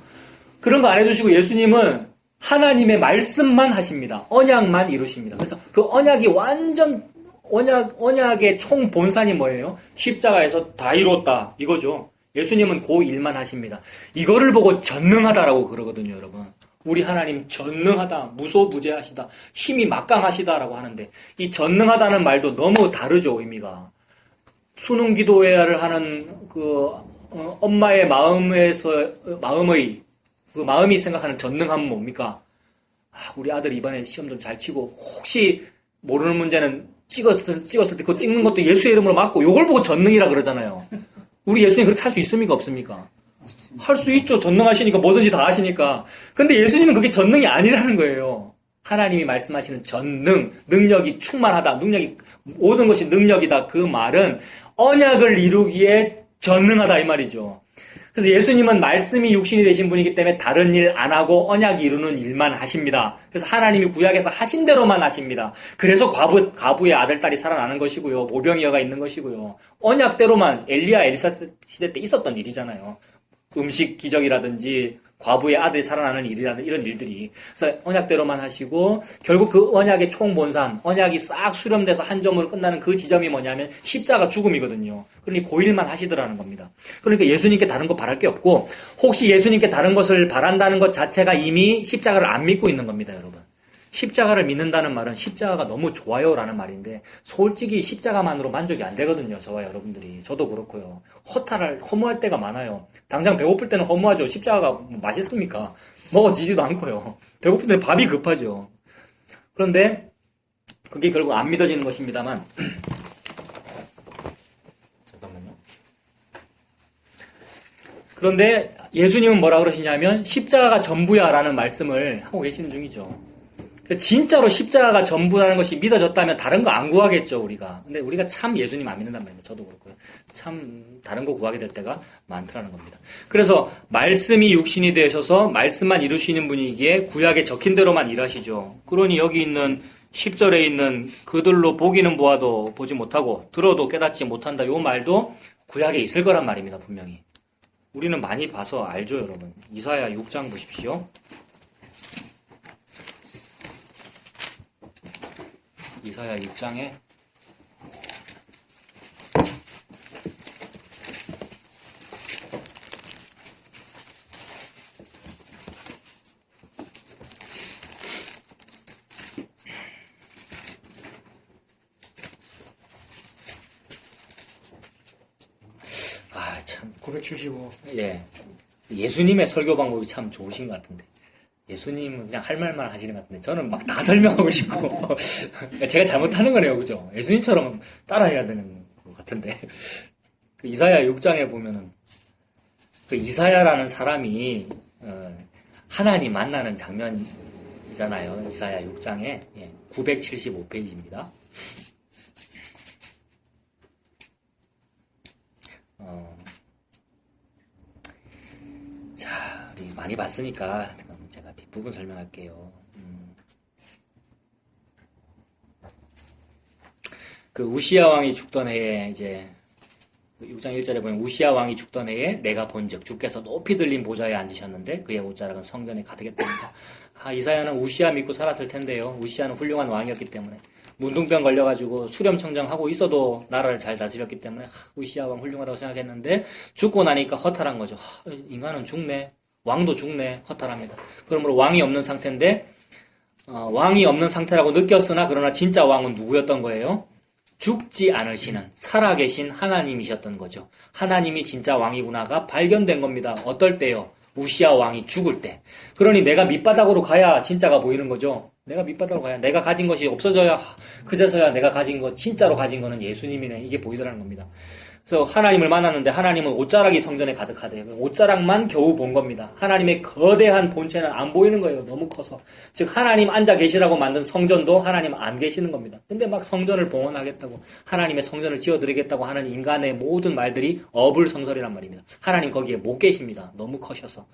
그런 거 안 해주시고 예수님은 하나님의 말씀만 하십니다. 언약만 이루십니다. 그래서 그 언약이 완전 언약의 총 본산이 뭐예요? 십자가에서 다 이뤘다 이거죠. 예수님은 그 일만 하십니다. 이거를 보고 전능하다라고 그러거든요, 여러분. 우리 하나님 전능하다, 무소부재하시다, 힘이 막강하시다라고 하는데 이 전능하다는 말도 너무 다르죠, 의미가. 수능 기도회를 하는 엄마의 마음이 생각하는 전능함은 뭡니까? 우리 아들 이번에 시험 좀 잘 치고 혹시 모르는 문제는 찍었을 때 그거 찍는 것도 예수의 이름으로 맞고 요걸 보고 전능이라 그러잖아요. 우리 예수님 그렇게 할 수 있습니까? 없습니까? 할 수 있죠. 전능하시니까 뭐든지 다 하시니까. 근데 예수님은 그게 전능이 아니라는 거예요. 하나님이 말씀하시는 전능, 능력이 충만하다, 능력이, 모든 것이 능력이다. 그 말은 언약을 이루기에 전능하다 이 말이죠. 그래서 예수님은 말씀이 육신이 되신 분이기 때문에 다른 일 안 하고 언약 이루는 일만 하십니다. 그래서 하나님이 구약에서 하신 대로만 하십니다. 그래서 과부의 아들, 딸이 살아나는 것이고요. 모병이어가 있는 것이고요. 언약대로만 엘리야, 엘리사 시대 때 있었던 일이잖아요. 음식 기적이라든지 과부의 아들이 살아나는 일이라든지 이런 일들이. 그래서 언약대로만 하시고 결국 그 언약의 총본산, 언약이 싹 수렴돼서 한 점으로 끝나는 그 지점이 뭐냐면 십자가 죽음이거든요. 그러니 그 일만 하시더라는 겁니다. 그러니까 예수님께 다른 거 바랄 게 없고 혹시 예수님께 다른 것을 바란다는 것 자체가 이미 십자가를 안 믿고 있는 겁니다, 여러분. 십자가를 믿는다는 말은 십자가가 너무 좋아요라는 말인데 솔직히 십자가만으로 만족이 안 되거든요. 저와 여러분들이. 저도 그렇고요. 허무할 때가 많아요. 당장 배고플 때는 허무하죠. 십자가가 맛있습니까? 먹어지지도 않고요. 배고플 때는 밥이 급하죠. 그런데 그게 결국 안 믿어지는 것입니다만 잠깐만요. 그런데 예수님은 뭐라 그러시냐면 십자가가 전부야라는 말씀을 하고 계시는 중이죠. 진짜로 십자가가 전부라는 것이 믿어졌다면 다른 거 안 구하겠죠, 우리가. 근데 우리가 참 예수님 안 믿는단 말입니다. 저도 그렇고요. 참 다른 거 구하게 될 때가 많더라는 겁니다. 그래서 말씀이 육신이 되셔서 말씀만 이루시는 분이기에 구약에 적힌 대로만 일하시죠. 그러니 여기 있는 10절에 있는 그들로 보기는 보아도 보지 못하고 들어도 깨닫지 못한다. 요 말도 구약에 있을 거란 말입니다, 분명히. 우리는 많이 봐서 알죠, 여러분. 이사야 6장 보십시오. 이사야 6장에 참 975. 예. 예수님의 설교 방법이 참 좋으신 것 같은데. 예수님은 그냥 할 말만 하시는 것 같은데 저는 막 다 설명하고 싶고 제가 잘못하는 거네요, 그죠? 예수님처럼 따라해야 되는 것 같은데 그 이사야 6장에 보면은 그 이사야라는 사람이 하나님 만나는 장면이잖아요. 이사야 6장에 975페이지입니다. 자, 우리 많이 봤으니까 제가 뒷부분 설명할게요. 그 우시야 왕이 죽던 해에 이제 6장 1절에 보면 우시야 왕이 죽던 해에 내가 본즉 주께서 높이 들린 보좌에 앉으셨는데 그의 옷자락은 성전에 가득했답니다. 이사야는 우시야 믿고 살았을 텐데요. 우시야는 훌륭한 왕이었기 때문에 문둥병 걸려가지고 수렴청정하고 있어도 나라를 잘 다스렸기 때문에 우시야 왕 훌륭하다고 생각했는데 죽고 나니까 허탈한 거죠. 인간은 죽네. 왕도 죽네. 허탈합니다. 그러므로 왕이 없는 상태인데 왕이 없는 상태라고 느꼈으나 그러나 진짜 왕은 누구였던 거예요? 죽지 않으시는 살아계신 하나님이셨던 거죠. 하나님이 진짜 왕이구나가 발견된 겁니다. 어떨 때요? 우시야 왕이 죽을 때. 그러니 내가 밑바닥으로 가야 진짜가 보이는 거죠. 내가 밑바닥으로 가야 내가 가진 것이 없어져야 그제서야 내가 가진 것 진짜로 가진 거는 예수님이네. 이게 보이더라는 겁니다. 그래서 하나님을 만났는데 하나님은 옷자락이 성전에 가득하대요. 옷자락만 겨우 본 겁니다. 하나님의 거대한 본체는 안 보이는 거예요. 너무 커서. 즉 하나님 앉아 계시라고 만든 성전도 하나님 안 계시는 겁니다. 근데 막 성전을 봉헌하겠다고 하나님의 성전을 지어드리겠다고 하는 인간의 모든 말들이 어불성설이란 말입니다. 하나님 거기에 못 계십니다. 너무 커셔서.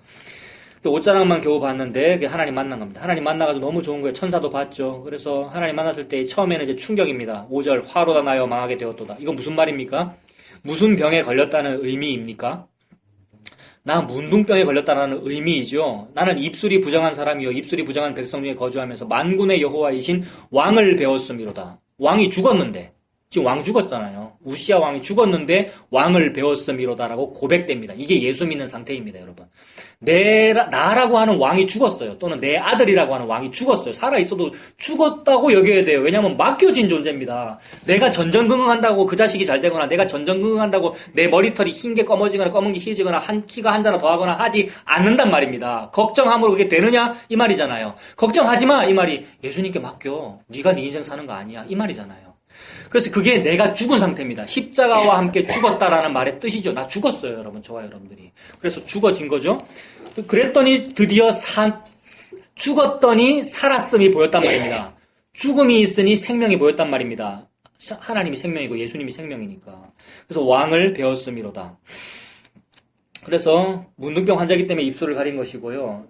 옷자락만 겨우 봤는데 하나님 만난 겁니다. 하나님 만나가지고 너무 좋은 거예요. 천사도 봤죠. 그래서 하나님 만났을 때 처음에는 이제 충격입니다. 5절 화로다 나여 망하게 되었도다. 이건 무슨 말입니까? 무슨 병에 걸렸다는 의미입니까? 나 문둥병에 걸렸다는 의미이죠. 나는 입술이 부정한 사람이요 입술이 부정한 백성 중에 거주하면서 만군의 여호와이신 왕을 배웠음이로다. 왕이 죽었는데 지금 왕 죽었잖아요. 우시야 왕이 죽었는데 왕을 배웠음이로다라고 고백됩니다. 이게 예수 믿는 상태입니다, 여러분. 나라고 하는 왕이 죽었어요. 또는 내 아들이라고 하는 왕이 죽었어요. 살아있어도 죽었다고 여겨야 돼요. 왜냐하면 맡겨진 존재입니다. 내가 전전긍긍한다고 그 자식이 잘 되거나 내가 전전긍긍한다고 내 머리털이 흰 게 검어지거나 검은 게 희지거나 키가 한 자나 더 하거나 하지 않는단 말입니다. 걱정함으로 그게 되느냐? 이 말이잖아요. 걱정하지 마! 이 말이 예수님께 맡겨. 네가 네 인생 사는 거 아니야. 이 말이잖아요. 그래서 그게 내가 죽은 상태입니다. 십자가와 함께 죽었다라는 말의 뜻이죠. 나 죽었어요, 여러분. 저와 여러분들이. 그래서 죽어진 거죠. 그랬더니 드디어 죽었더니 살았음이 보였단 말입니다. 죽음이 있으니 생명이 보였단 말입니다. 하나님이 생명이고 예수님이 생명이니까. 그래서 왕을 배웠음이로다. 그래서 문둥병 환자이기 때문에 입술을 가린 것이고요.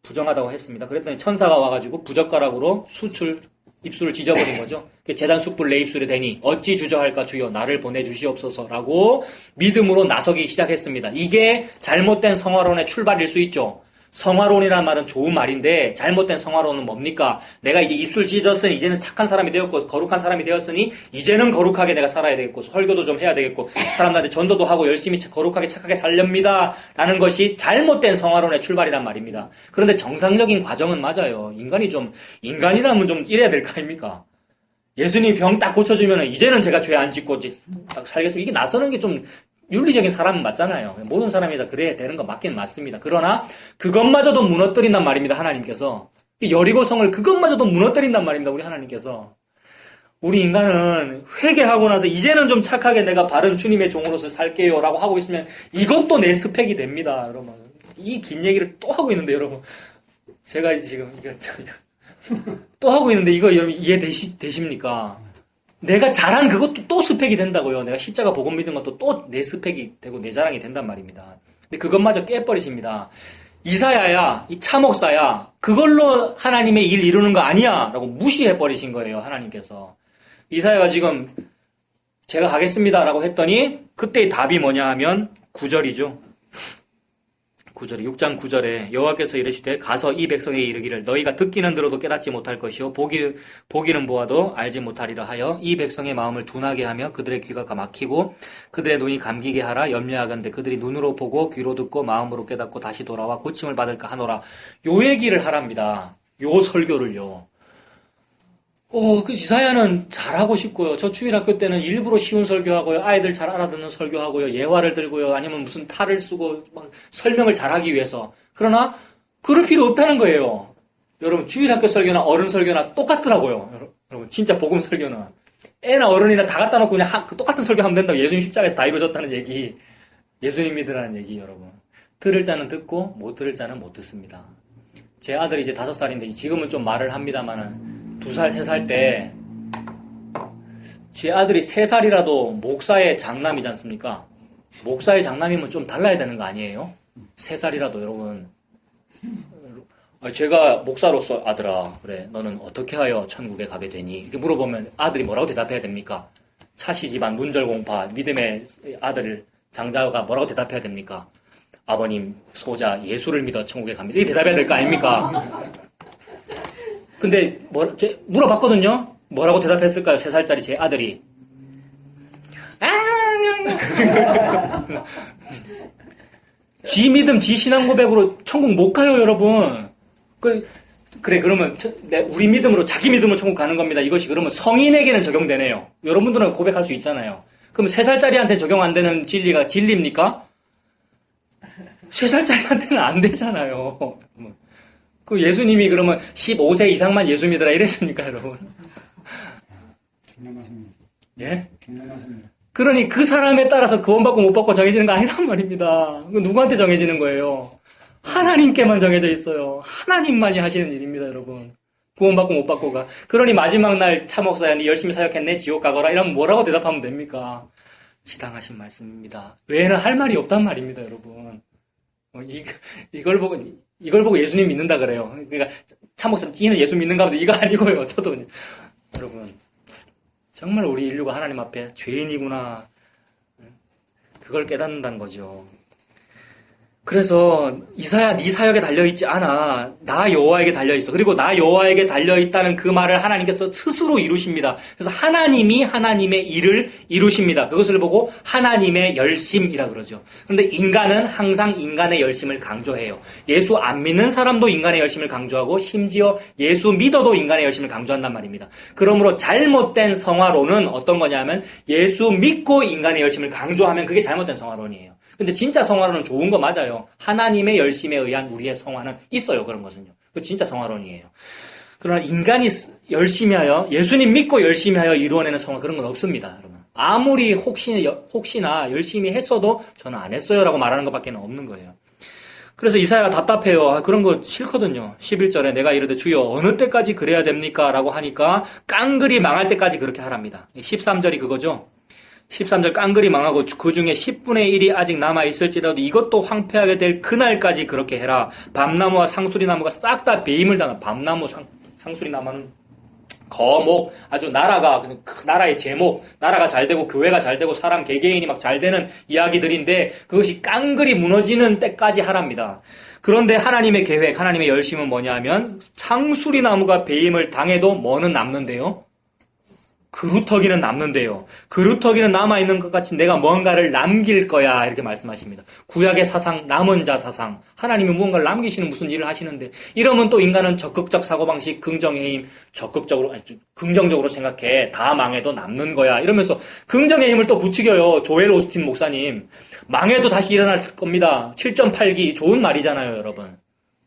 부정하다고 했습니다. 그랬더니 천사가 와가지고 부젓가락으로 입술을 찢어버린 거죠. 제단 숯불 내 입술에 대니 어찌 주저할까 주여 나를 보내주시옵소서라고 믿음으로 나서기 시작했습니다. 이게 잘못된 성화론의 출발일 수 있죠. 성화론이라는 말은 좋은 말인데 잘못된 성화론은 뭡니까? 내가 이제 입술 찢었으니 이제는 착한 사람이 되었고 거룩한 사람이 되었으니 이제는 거룩하게 내가 살아야 되겠고 설교도 좀 해야 되겠고 사람들한테 전도도 하고 열심히 거룩하게 착하게 살렵니다 라는 것이 잘못된 성화론의 출발이란 말입니다. 그런데 정상적인 과정은 맞아요. 인간이라면 좀 이래야 될 거 아닙니까? 예수님이 병 딱 고쳐주면 이제는 제가 죄 안 짓고 딱 살겠습니다. 이게 나서는 게 좀 윤리적인 사람은 맞잖아요. 모든 사람이 다 그래야 되는 거 맞긴 맞습니다. 그러나 그것마저도 무너뜨린단 말입니다. 하나님께서. 여리고성을 그것마저도 무너뜨린단 말입니다. 우리 하나님께서. 우리 인간은 회개하고 나서 이제는 좀 착하게 내가 바른 주님의 종으로서 살게요 라고 하고 있으면 이것도 내 스펙이 됩니다. 여러분. 이 긴 얘기를 또 하고 있는데 여러분. 제가 지금 또 하고 있는데 이거 여러분 이해되십니까? 내가 잘한 그것도 또 스펙이 된다고요. 내가 십자가 복음 믿은 것도 또 내 스펙이 되고 내 자랑이 된단 말입니다. 근데 그것마저 깨버리십니다. 이사야야, 이 차목사야, 그걸로 하나님의 일 이루는 거 아니야 라고 무시해버리신 거예요. 하나님께서. 이사야가 지금 제가 가겠습니다 라고 했더니 그때의 답이 뭐냐 하면 9절이죠. 9절에 6장 9절에 여호와께서 이르시되 가서 이 백성에게 이르기를 너희가 듣기는 들어도 깨닫지 못할 것이요 보기는 보아도 알지 못하리라 하여 이 백성의 마음을 둔하게 하며 그들의 귀가 막히고 그들의 눈이 감기게 하라 염려하건대 그들이 눈으로 보고 귀로 듣고 마음으로 깨닫고 다시 돌아와 고침을 받을까 하노라. 요 얘기를 하랍니다. 요 설교를요. 그 이사야는 잘하고 싶고요. 저 주일학교 때는 일부러 쉬운 설교하고요. 아이들 잘 알아듣는 설교하고요. 예화를 들고요. 아니면 무슨 탈을 쓰고 막 설명을 잘하기 위해서. 그러나 그럴 필요 없다는 거예요. 여러분 주일학교 설교나 어른 설교나 똑같더라고요. 여러분 진짜 복음 설교는. 애나 어른이나 다 갖다 놓고 그냥 똑같은 설교하면 된다고 예수님 십자가에서 다 이루어졌다는 얘기. 예수님 믿으라는 얘기 여러분. 들을 자는 듣고 못 들을 자는 못 듣습니다. 제 아들이 이제 5살인데 지금은 좀 말을 합니다만은 2살, 3살 때, 제 아들이 3살이라도 목사의 장남이지 않습니까? 목사의 장남이면 좀 달라야 되는 거 아니에요? 3살이라도 여러분. 제가 목사로서 아들아, 그래, 너는 어떻게 하여 천국에 가게 되니? 이렇게 물어보면 아들이 뭐라고 대답해야 됩니까? 차시 집안 문절공파, 믿음의 아들, 장자가 뭐라고 대답해야 됩니까? 아버님, 소자, 예수를 믿어 천국에 갑니다. 이렇게 대답해야 될 거 아닙니까? 근데 물어봤거든요. 뭐라고 대답했을까요? 3살짜리 제 아들이. 지 믿음, 지 신앙 고백으로 천국 못 가요, 여러분. 그래, 그러면 우리 믿음으로 자기 믿음으로 천국 가는 겁니다. 이것이 그러면 성인에게는 적용되네요. 여러분들은 고백할 수 있잖아요. 그럼 3살짜리한테 적용 안 되는 진리가 진리입니까? 3살짜리한테는 안 되잖아요. 그 예수님이 그러면 15세 이상만 예수 믿으라 이랬습니까, 여러분? 중요하십니다. 예? 중요하십니다. 그러니 그 사람에 따라서 구원받고 못 받고 정해지는 거 아니란 말입니다. 누구한테 정해지는 거예요? 하나님께만 정해져 있어요. 하나님만이 하시는 일입니다, 여러분. 구원받고 못 받고가. 그러니 마지막 날 차목사야, 니 열심히 사역했네, 지옥 가거라. 이러면 뭐라고 대답하면 됩니까? 지당하신 말씀입니다. 외에는 할 말이 없단 말입니다, 여러분. 이걸 보고 예수님 믿는다 그래요. 그러니까 참목사님 찌는 예수 믿는가 보다 이거 아니고요. 저도 여러분 정말 우리 인류가 하나님 앞에 죄인이구나. 그걸 깨닫는다는 거죠. 그래서 이사야 네 사역에 달려있지 않아. 나 여호와에게 달려있어. 그리고 나 여호와에게 달려있다는 그 말을 하나님께서 스스로 이루십니다. 그래서 하나님이 하나님의 일을 이루십니다. 그것을 보고 하나님의 열심이라 그러죠. 그런데 인간은 항상 인간의 열심을 강조해요. 예수 안 믿는 사람도 인간의 열심을 강조하고 심지어 예수 믿어도 인간의 열심을 강조한단 말입니다. 그러므로 잘못된 성화론은 어떤 거냐면 예수 믿고 인간의 열심을 강조하면 그게 잘못된 성화론이에요. 근데 진짜 성화론은 좋은 거 맞아요. 하나님의 열심에 의한 우리의 성화는 있어요. 그런 것은요. 그 진짜 성화론이에요. 그러나 인간이 열심히 하여, 예수님 믿고 열심히 하여 이루어내는 성화 그런 건 없습니다, 여러분. 아무리 혹시나 열심히 했어도 저는 안 했어요 라고 말하는 것밖에 없는 거예요. 그래서 이사야가 답답해요. 그런 거 싫거든요. 11절에 내가 이르되 주여 어느 때까지 그래야 됩니까? 라고 하니까 깡그리 망할 때까지 그렇게 하랍니다. 13절이 그거죠. 13절 깡그리 망하고 그 중에 10분의 1이 아직 남아있을지라도 이것도 황폐하게 될 그날까지 그렇게 해라. 밤나무와 상수리나무가 싹 다 배임을 당한 밤나무, 상수리나무는 거목, 아주 나라의 제목, 나라가 잘 되고 교회가 잘 되고 사람 개개인이 막 잘 되는 이야기들인데 그것이 깡그리 무너지는 때까지 하랍니다. 그런데 하나님의 계획, 하나님의 열심은 뭐냐 하면 상수리나무가 배임을 당해도 뭐는 남는데요? 그루터기는 남는데요. 그루터기는 남아있는 것 같이 내가 뭔가를 남길 거야 이렇게 말씀하십니다. 구약의 사상, 남은 자 사상. 하나님이 무언가를 남기시는 무슨 일을 하시는데 이러면 또 인간은 적극적 사고방식, 긍정의 힘, 긍정적으로 생각해. 다 망해도 남는 거야 이러면서 긍정의 힘을 또 부추겨요. 조엘 오스틴 목사님. 망해도 다시 일어날 겁니다. 7.8기 좋은 말이잖아요 여러분.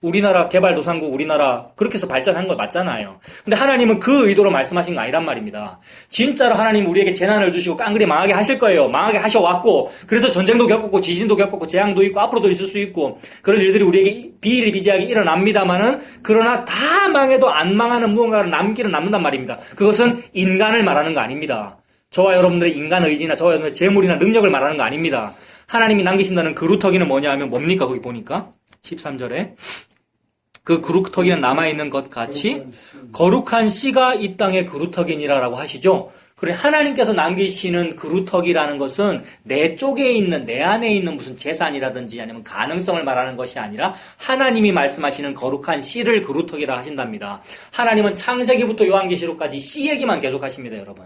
우리나라 개발도상국 우리나라 그렇게 해서 발전한 거 맞잖아요. 근데 하나님은 그 의도로 말씀하신 거 아니란 말입니다. 진짜로 하나님 우리에게 재난을 주시고 깡그리 망하게 하실 거예요. 망하게 하셔왔고 그래서 전쟁도 겪었고 지진도 겪었고 재앙도 있고 앞으로도 있을 수 있고 그런 일들이 우리에게 비일비재하게 일어납니다만은 그러나 다 망해도 안 망하는 무언가를 남기는 남는단 말입니다. 그것은 인간을 말하는 거 아닙니다. 저와 여러분들의 인간 의지나 저와 여러분들의 재물이나 능력을 말하는 거 아닙니다. 하나님이 남기신다는 그루터기는 뭐냐 하면 뭡니까 거기 보니까 13절에 그 그루터기는 남아있는 것 같이 거룩한 씨가 이 땅의 그루터기니라라고 하시죠. 그래 하나님께서 남기시는 그루터기라는 것은 내 쪽에 있는 내 안에 있는 무슨 재산이라든지 아니면 가능성을 말하는 것이 아니라 하나님이 말씀하시는 거룩한 씨를 그루터기라 하신답니다. 하나님은 창세기부터 요한계시록까지 씨 얘기만 계속 하십니다, 여러분.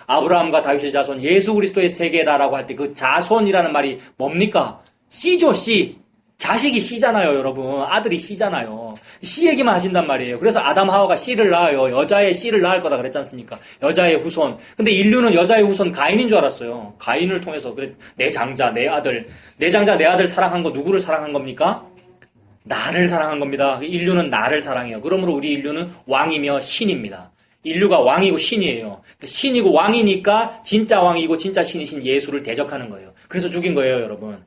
아브라함과 다윗의 자손 예수 그리스도의 세계다라고 할 때 그 자손이라는 말이 뭡니까? 씨죠, 씨. 자식이 씨잖아요, 여러분. 아들이 씨잖아요. 씨 얘기만 하신단 말이에요. 그래서 아담 하와가 씨를 낳아요. 여자의 씨를 낳을 거다 그랬지 않습니까? 여자의 후손. 근데 인류는 여자의 후손 가인인 줄 알았어요. 가인을 통해서 그래 내 장자, 내 아들. 내 장자, 내 아들 사랑한 거 누구를 사랑한 겁니까? 나를 사랑한 겁니다. 인류는 나를 사랑해요. 그러므로 우리 인류는 왕이며 신입니다. 인류가 왕이고 신이에요. 신이고 왕이니까 진짜 왕이고 진짜 신이신 예수를 대적하는 거예요. 그래서 죽인 거예요, 여러분.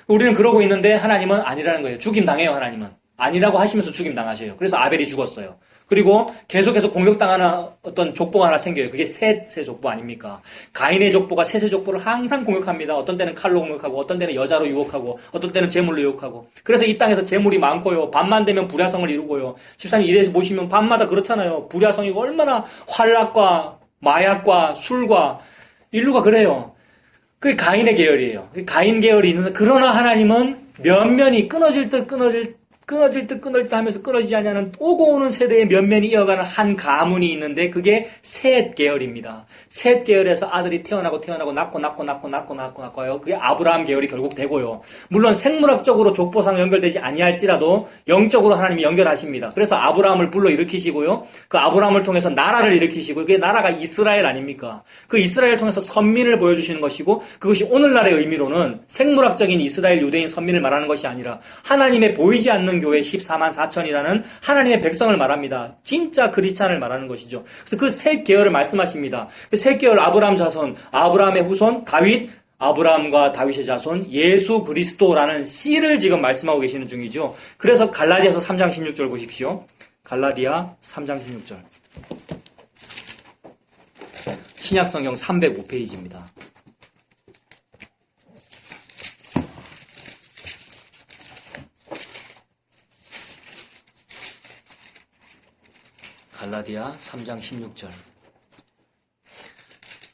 우리는 그러고 있는데 하나님은 아니라는 거예요. 죽임 당해요, 하나님은. 아니라고 하시면서 죽임 당하셔요. 그래서 아벨이 죽었어요. 그리고 계속해서 공격당하는 어떤 족보가 하나 생겨요. 그게 셋의 족보 아닙니까? 가인의 족보가 셋의 족보를 항상 공격합니다. 어떤 때는 칼로 공격하고, 어떤 때는 여자로 유혹하고, 어떤 때는 재물로 유혹하고. 그래서 이 땅에서 재물이 많고요. 밤만 되면 불야성을 이루고요. 13일 이래서 보시면 밤마다 그렇잖아요. 불야성이고 얼마나 환락과 마약과 술과 인류가 그래요. 그게 가인의 계열이에요. 가인 계열이 있는데 그러나 하나님은 면면이 끊어질 듯 하면서 끊어지지 않냐는 오고 오는 세대의 면면이 이어가는 한 가문이 있는데 그게 셋 계열입니다. 셋 계열에서 아들이 태어나고 낳고요. 그게 아브라함 계열이 결국 되고요. 물론 생물학적으로 족보상 연결되지 아니할지라도 영적으로 하나님이 연결하십니다. 그래서 아브라함을 불러일으키시고요. 그 아브라함을 통해서 나라를 일으키시고 그게 나라가 이스라엘 아닙니까? 그 이스라엘을 통해서 선민을 보여주시는 것이고 그것이 오늘날의 의미로는 생물학적인 이스라엘 유대인 선민을 말하는 것이 아니라 하나님의 보이지 않는 교회 14만 4천이라는 하나님의 백성을 말합니다. 진짜 크리스찬을 말하는 것이죠. 그래서 그 세 계열을 말씀하십니다. 그 세 계열 아브라함 자손, 아브라함의 후손, 다윗, 아브라함과 다윗의 자손, 예수 그리스도라는 씨를 지금 말씀하고 계시는 중이죠. 그래서 갈라디아서 3장 16절 보십시오. 갈라디아 3장 16절. 신약성경 305페이지입니다. 갈라디아 3장 16절.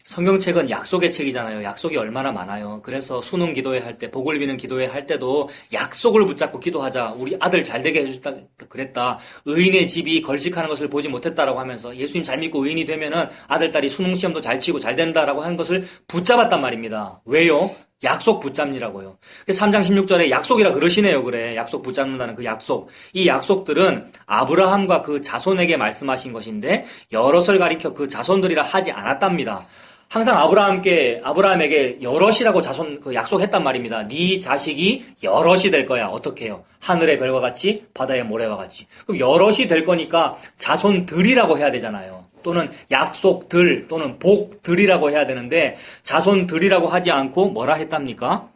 성경책은 약속의 책이잖아요. 약속이 얼마나 많아요. 그래서 수능 기도회 할 때, 복을 비는 기도회 할 때도 약속을 붙잡고 기도하자. 우리 아들 잘 되게 해주셨다 그랬다. 의인의 집이 걸식하는 것을 보지 못했다라고 하면서 예수님 잘 믿고 의인이 되면은 아들, 딸이 수능 시험도 잘 치고 잘 된다라고 하는 것을 붙잡았단 말입니다. 왜요? 약속 붙잡니라고요. 3장 16절에 약속이라 그러시네요. 그래. 약속 붙잡는다는 그 약속. 이 약속들은 아브라함과 그 자손에게 말씀하신 것인데 여럿을 가리켜 그 자손들이라 하지 않았답니다. 항상 아브라함에게 여럿이라고 약속했단 말입니다. 네 자식이 여럿이 될 거야. 어떻게 해요? 하늘의 별과 같이 바다의 모래와 같이. 그럼 여럿이 될 거니까 자손들이라고 해야 되잖아요. 또는 약속들 또는 복들이라고 해야 되는데 자손들이라고 하지 않고 뭐라 했답니까?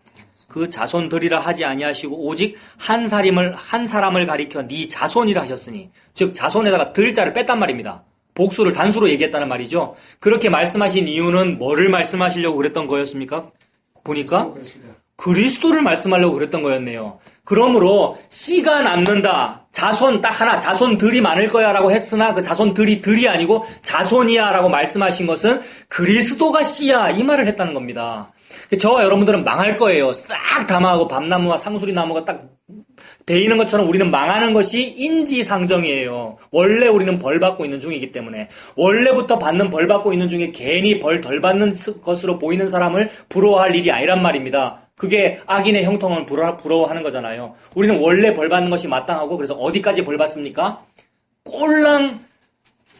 그 자손들이라 하지 아니하시고 오직 한 사람을 가리켜 네 자손이라 하셨으니 즉 자손에다가 들자를 뺐단 말입니다. 복수를 단수로 얘기했다는 말이죠. 그렇게 말씀하신 이유는 뭐를 말씀하시려고 그랬던 거였습니까? 보니까 그리스도를 말씀하려고 그랬던 거였네요. 그러므로 씨가 남는다. 자손 딱 하나, 자손들이 많을 거야 라고 했으나 그 자손들이 들이 아니고 자손이야 라고 말씀하신 것은 그리스도가 씨야 이 말을 했다는 겁니다. 저와 여러분들은 망할 거예요. 싹 담아하고 밤나무와 상수리 나무가 딱 베이는 것처럼 우리는 망하는 것이 인지상정이에요. 원래 우리는 벌 받고 있는 중이기 때문에 원래부터 받는 벌 받고 있는 중에 괜히 벌 덜 받는 것으로 보이는 사람을 부러워할 일이 아니란 말입니다. 그게 악인의 형통을 부러워하는 거잖아요. 우리는 원래 벌 받는 것이 마땅하고 그래서 어디까지 벌 받습니까? 꼴랑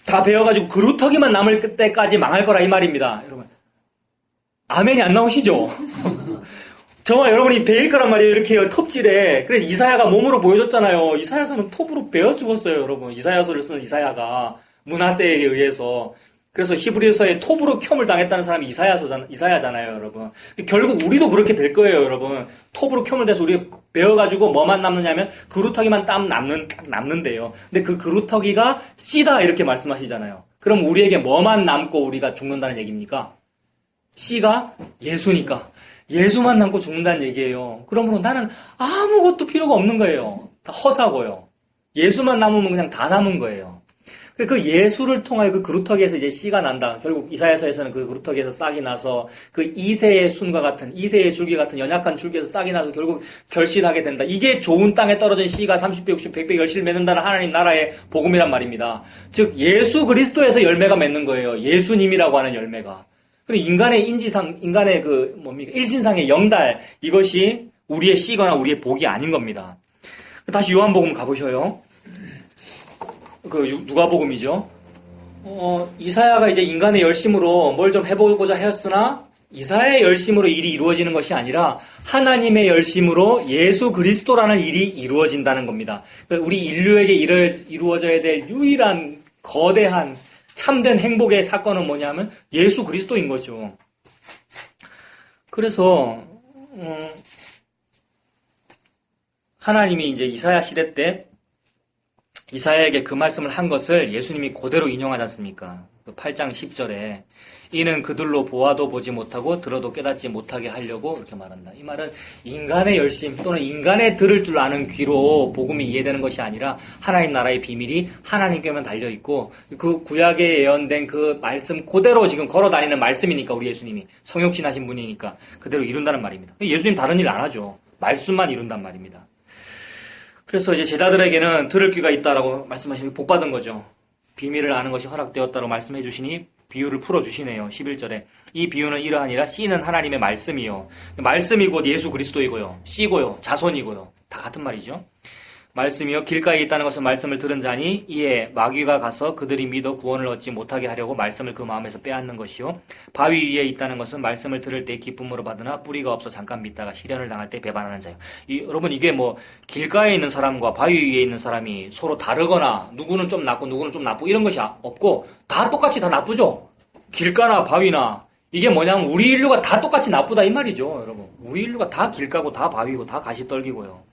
다 베어가지고 그루터기만 남을 때까지 망할 거라 이 말입니다. 여러분 아멘이 안 나오시죠? 저와 여러분이 베일 거란 말이에요. 이렇게 톱질에. 그래서 이사야가 몸으로 보여줬잖아요. 이사야서는 톱으로 베어 죽었어요, 여러분. 이사야서를 쓰는 이사야가 므낫세에게 의해서. 그래서 히브리서에 톱으로 켬을 당했다는 사람이 이사야잖아요, 여러분. 결국 우리도 그렇게 될 거예요, 여러분. 톱으로 켬을 대서 우리 베어가지고 뭐만 남느냐면 그루터기만 딱 남는데요. 근데 그 그루터기가 씨다 이렇게 말씀하시잖아요. 그럼 우리에게 뭐만 남고 우리가 죽는다는 얘기입니까? 씨가 예수니까. 예수만 남고 죽는다는 얘기예요. 그러므로 나는 아무것도 필요가 없는 거예요. 다 허사고요. 예수만 남으면 그냥 다 남은 거예요. 그 예수를 통하여 그 그루터기에서 이제 씨가 난다. 결국 이사야서에서는 그 그루터기에서 싹이 나서 그 이새의 순과 같은, 이새의 줄기 같은 연약한 줄기에서 싹이 나서 결국 결실하게 된다. 이게 좋은 땅에 떨어진 씨가 30배, 60배, 100배 열실 맺는다는 하나님 나라의 복음이란 말입니다. 즉 예수 그리스도에서 열매가 맺는 거예요. 예수님이라고 하는 열매가. 그리고 인간의 일신상의 영달, 이것이 우리의 씨거나 우리의 복이 아닌 겁니다. 다시 요한복음 가보셔요. 누가복음이죠. 이사야가 이제 인간의 열심으로 뭘 좀 해보고자 하였으나, 이사야의 열심으로 일이 이루어지는 것이 아니라, 하나님의 열심으로 예수 그리스도라는 일이 이루어진다는 겁니다. 우리 인류에게 이루어져야 될 유일한 거대한 참된 행복의 사건은 뭐냐면 예수 그리스도인 거죠. 그래서 하나님이 이제 이사야 시대 때 이사야에게 그 말씀을 한 것을 예수님이 그대로 인용하지 않습니까? 8장 10절에 이는 그들로 보아도 보지 못하고 들어도 깨닫지 못하게 하려고 이렇게 말한다. 이 말은 인간의 열심 또는 인간의 들을 줄 아는 귀로 복음이 이해되는 것이 아니라 하나님 나라의 비밀이 하나님께만 달려있고 그 구약에 예언된 그 말씀 그대로 지금 걸어다니는 말씀이니까 우리 예수님이 성육신하신 분이니까 그대로 이룬다는 말입니다. 예수님 다른 일 안 하죠. 말씀만 이룬단 말입니다. 그래서 이제 제자들에게는 들을 귀가 있다라고 말씀하시니 복 받은 거죠. 비밀을 아는 것이 허락되었다고 말씀해 주시니 비유를 풀어주시네요. 11절에 이 비유는 이러하니라 씨는 하나님의 말씀이요. 말씀이 곧 예수 그리스도이고요. 씨고요. 자손이고요. 다 같은 말이죠. 말씀이요. 길가에 있다는 것은 말씀을 들은 자니 이에 마귀가 가서 그들이 믿어 구원을 얻지 못하게 하려고 말씀을 그 마음에서 빼앗는 것이요. 바위 위에 있다는 것은 말씀을 들을 때 기쁨으로 받으나 뿌리가 없어 잠깐 믿다가 시련을 당할 때 배반하는 자요. 여러분 이게 뭐 길가에 있는 사람과 바위 위에 있는 사람이 서로 다르거나 누구는 좀 낫고 누구는 좀 나쁘고 이런 것이 없고 다 똑같이 다 나쁘죠. 길가나 바위나 이게 뭐냐면 우리 인류가 다 똑같이 나쁘다 이 말이죠. 여러분 우리 인류가 다 길가고 다 바위고 다 가시떨기고요.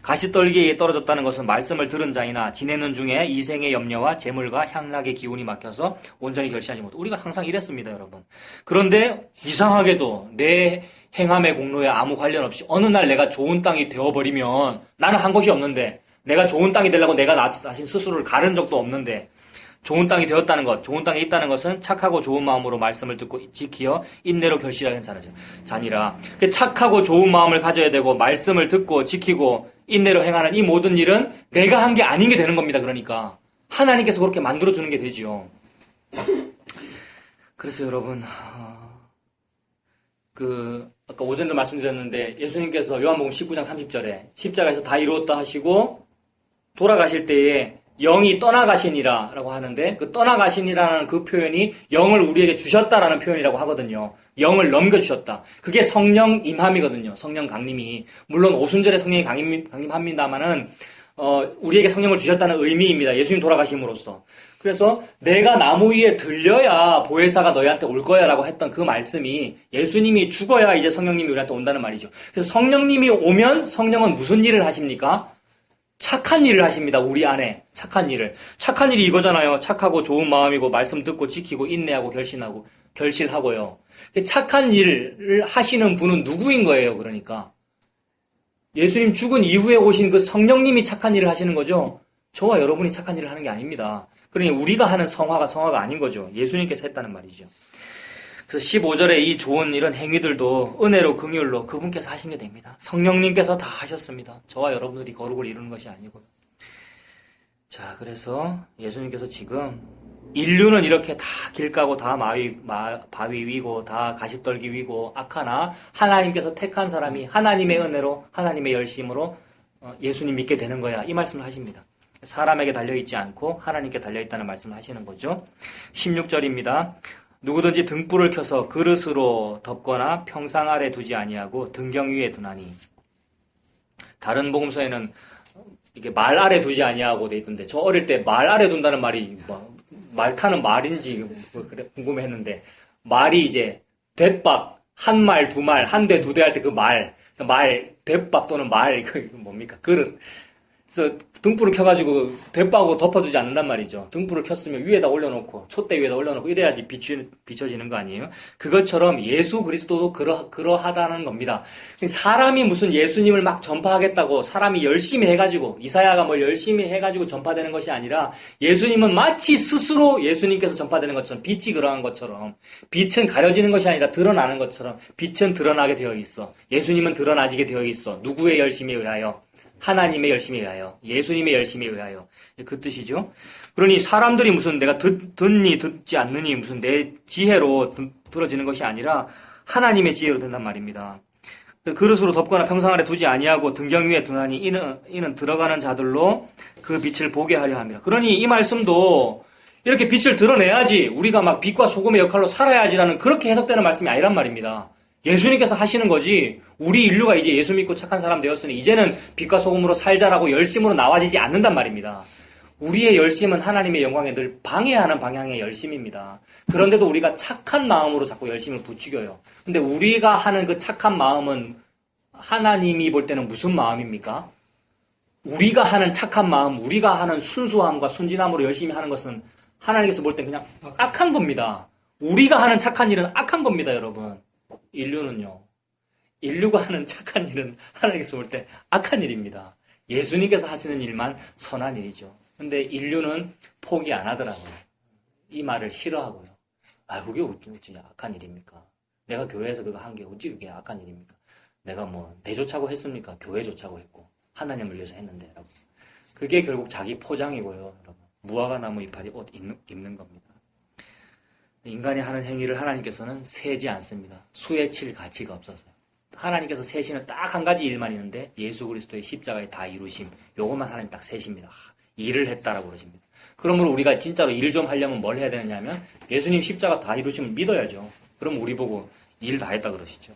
가시떨기에 떨어졌다는 것은 말씀을 들은 자이나 지내는 중에 이생의 염려와 재물과 향락의 기운이 막혀서 온전히 결시하지 못하고 우리가 항상 이랬습니다, 여러분. 그런데 이상하게도 내 행함의 공로에 아무 관련 없이 어느 날 내가 좋은 땅이 되어버리면 나는 한 것이 없는데 내가 좋은 땅이 되려고 내가 나 자신 스스로를 가른 적도 없는데 좋은 땅이 되었다는 것, 좋은 땅에 있다는 것은 착하고 좋은 마음으로 말씀을 듣고 지키어 인내로 결실하는 자니라. 착하고 좋은 마음을 가져야 되고 말씀을 듣고 지키고 인내로 행하는 이 모든 일은 내가 한 게 아닌 게 되는 겁니다. 그러니까 하나님께서 그렇게 만들어주는 게 되지요. 그래서 여러분 아까 오전도 말씀드렸는데 예수님께서 요한복음 19장 30절에 십자가에서 다 이루었다 하시고 돌아가실 때에 영이 떠나가시니라라고 하는데 그 떠나가시니라는 그 표현이 영을 우리에게 주셨다라는 표현이라고 하거든요. 영을 넘겨주셨다. 그게 성령 임함이거든요. 성령 강림이. 물론 오순절에 성령이 강림합니다만은 우리에게 성령을 주셨다는 의미입니다. 예수님 돌아가심으로써. 그래서 내가 나무 위에 들려야 보혜사가 너희한테 올 거야 라고 했던 그 말씀이 예수님이 죽어야 이제 성령님이 우리한테 온다는 말이죠. 그래서 성령님이 오면 성령은 무슨 일을 하십니까? 착한 일을 하십니다. 우리 안에 착한 일을. 착한 일이 이거잖아요. 착하고 좋은 마음이고 말씀 듣고 지키고 인내하고 결실하고요. 착한 일을 하시는 분은 누구인 거예요? 그러니까 예수님 죽은 이후에 오신 그 성령님이 착한 일을 하시는 거죠. 저와 여러분이 착한 일을 하는 게 아닙니다. 그러니 우리가 하는 성화가 아닌 거죠. 예수님께서 했다는 말이죠. 그래서 15절에 이 좋은 이런 행위들도 은혜로 긍휼로 그분께서 하신 게 됩니다. 성령님께서 다 하셨습니다. 저와 여러분들이 거룩을 이루는 것이 아니고요. 자, 그래서 예수님께서 지금 인류는 이렇게 다 길 까고 다 바위 위고 다 가시떨기 위고 악하나 하나님께서 택한 사람이 하나님의 은혜로 하나님의 열심으로 예수님 믿게 되는 거야. 이 말씀을 하십니다. 사람에게 달려있지 않고 하나님께 달려있다는 말씀을 하시는 거죠. 16절입니다. 누구든지 등불을 켜서 그릇으로 덮거나 평상 아래 두지 아니하고 등경 위에 두나니. 다른 복음서에는 이게 말 아래 두지 아니하고 돼 있던데 저 어릴 때 말 아래 둔다는 말이 말 타는 말인지 그래 궁금했는데 말이 이제 대박 한 말 두 말 한 대 두 대 할 때 그 말 대박 또는 말 이거 뭡니까 그릇. 그래서 등불을 켜가지고 대빠고 덮어주지 않는단 말이죠. 등불을 켰으면 위에다 올려놓고 촛대 위에다 올려놓고 이래야지 비춰지는 거 아니에요? 그것처럼 예수 그리스도도 그러하다는 겁니다. 사람이 무슨 예수님을 막 전파하겠다고 사람이 열심히 해가지고 이사야가 뭘 열심히 해가지고 전파되는 것이 아니라 예수님은 마치 스스로 예수님께서 전파되는 것처럼 빛이 그러한 것처럼 빛은 가려지는 것이 아니라 드러나는 것처럼 빛은 드러나게 되어 있어. 예수님은 드러나지게 되어 있어. 누구의 열심에 의하여? 하나님의 열심에 의하여, 예수님의 열심에 의하여. 그 뜻이죠. 그러니 사람들이 무슨 내가 듣니 듣지 않느니 무슨 내 지혜로 들어지는 것이 아니라 하나님의 지혜로 된단 말입니다. 그릇으로 덮거나 평상 아래 두지 아니하고 등경 위에 두나니 이는 들어가는 자들로 그 빛을 보게 하려 함이라. 그러니 이 말씀도 이렇게 빛을 드러내야지 우리가 막 빛과 소금의 역할로 살아야지라는 그렇게 해석되는 말씀이 아니란 말입니다. 예수님께서 하시는 거지 우리 인류가 이제 예수 믿고 착한 사람 되었으니 이제는 빛과 소금으로 살자라고 열심으로 나와지지 않는단 말입니다. 우리의 열심은 하나님의 영광에 늘 방해하는 방향의 열심입니다. 그런데도 우리가 착한 마음으로 자꾸 열심을 부추겨요. 근데 우리가 하는 그 착한 마음은 하나님이 볼 때는 무슨 마음입니까? 우리가 하는 착한 마음, 우리가 하는 순수함과 순진함으로 열심히 하는 것은 하나님께서 볼 때 그냥 악한 겁니다. 우리가 하는 착한 일은 악한 겁니다, 여러분. 인류가 하는 착한 일은 하나님께서 볼 때 악한 일입니다. 예수님께서 하시는 일만 선한 일이죠. 근데 인류는 포기 안 하더라고요. 이 말을 싫어하고요. 그게 어찌 악한 일입니까? 내가 교회에서 그거 한 게 어찌 그게 악한 일입니까? 내가 뭐 대조차고 했습니까? 교회 조차고 했고 하나님을 위해서 했는데 라고. 그게 결국 자기 포장이고요. 여러분. 무화과 나무 이파리 옷 입는 겁니다. 인간이 하는 행위를 하나님께서는 세지 않습니다. 수에 칠 가치가 없어서요. 하나님께서 세시는 딱 한 가지 일만 있는데 예수 그리스도의 십자가의 다 이루심. 요것만 하나님 딱 세십니다. 일을 했다라고 그러십니다. 그러므로 우리가 진짜로 일 좀 하려면 뭘 해야 되느냐 하면 예수님 십자가 다 이루심을 믿어야죠. 그럼 우리 보고 일 다 했다 그러시죠.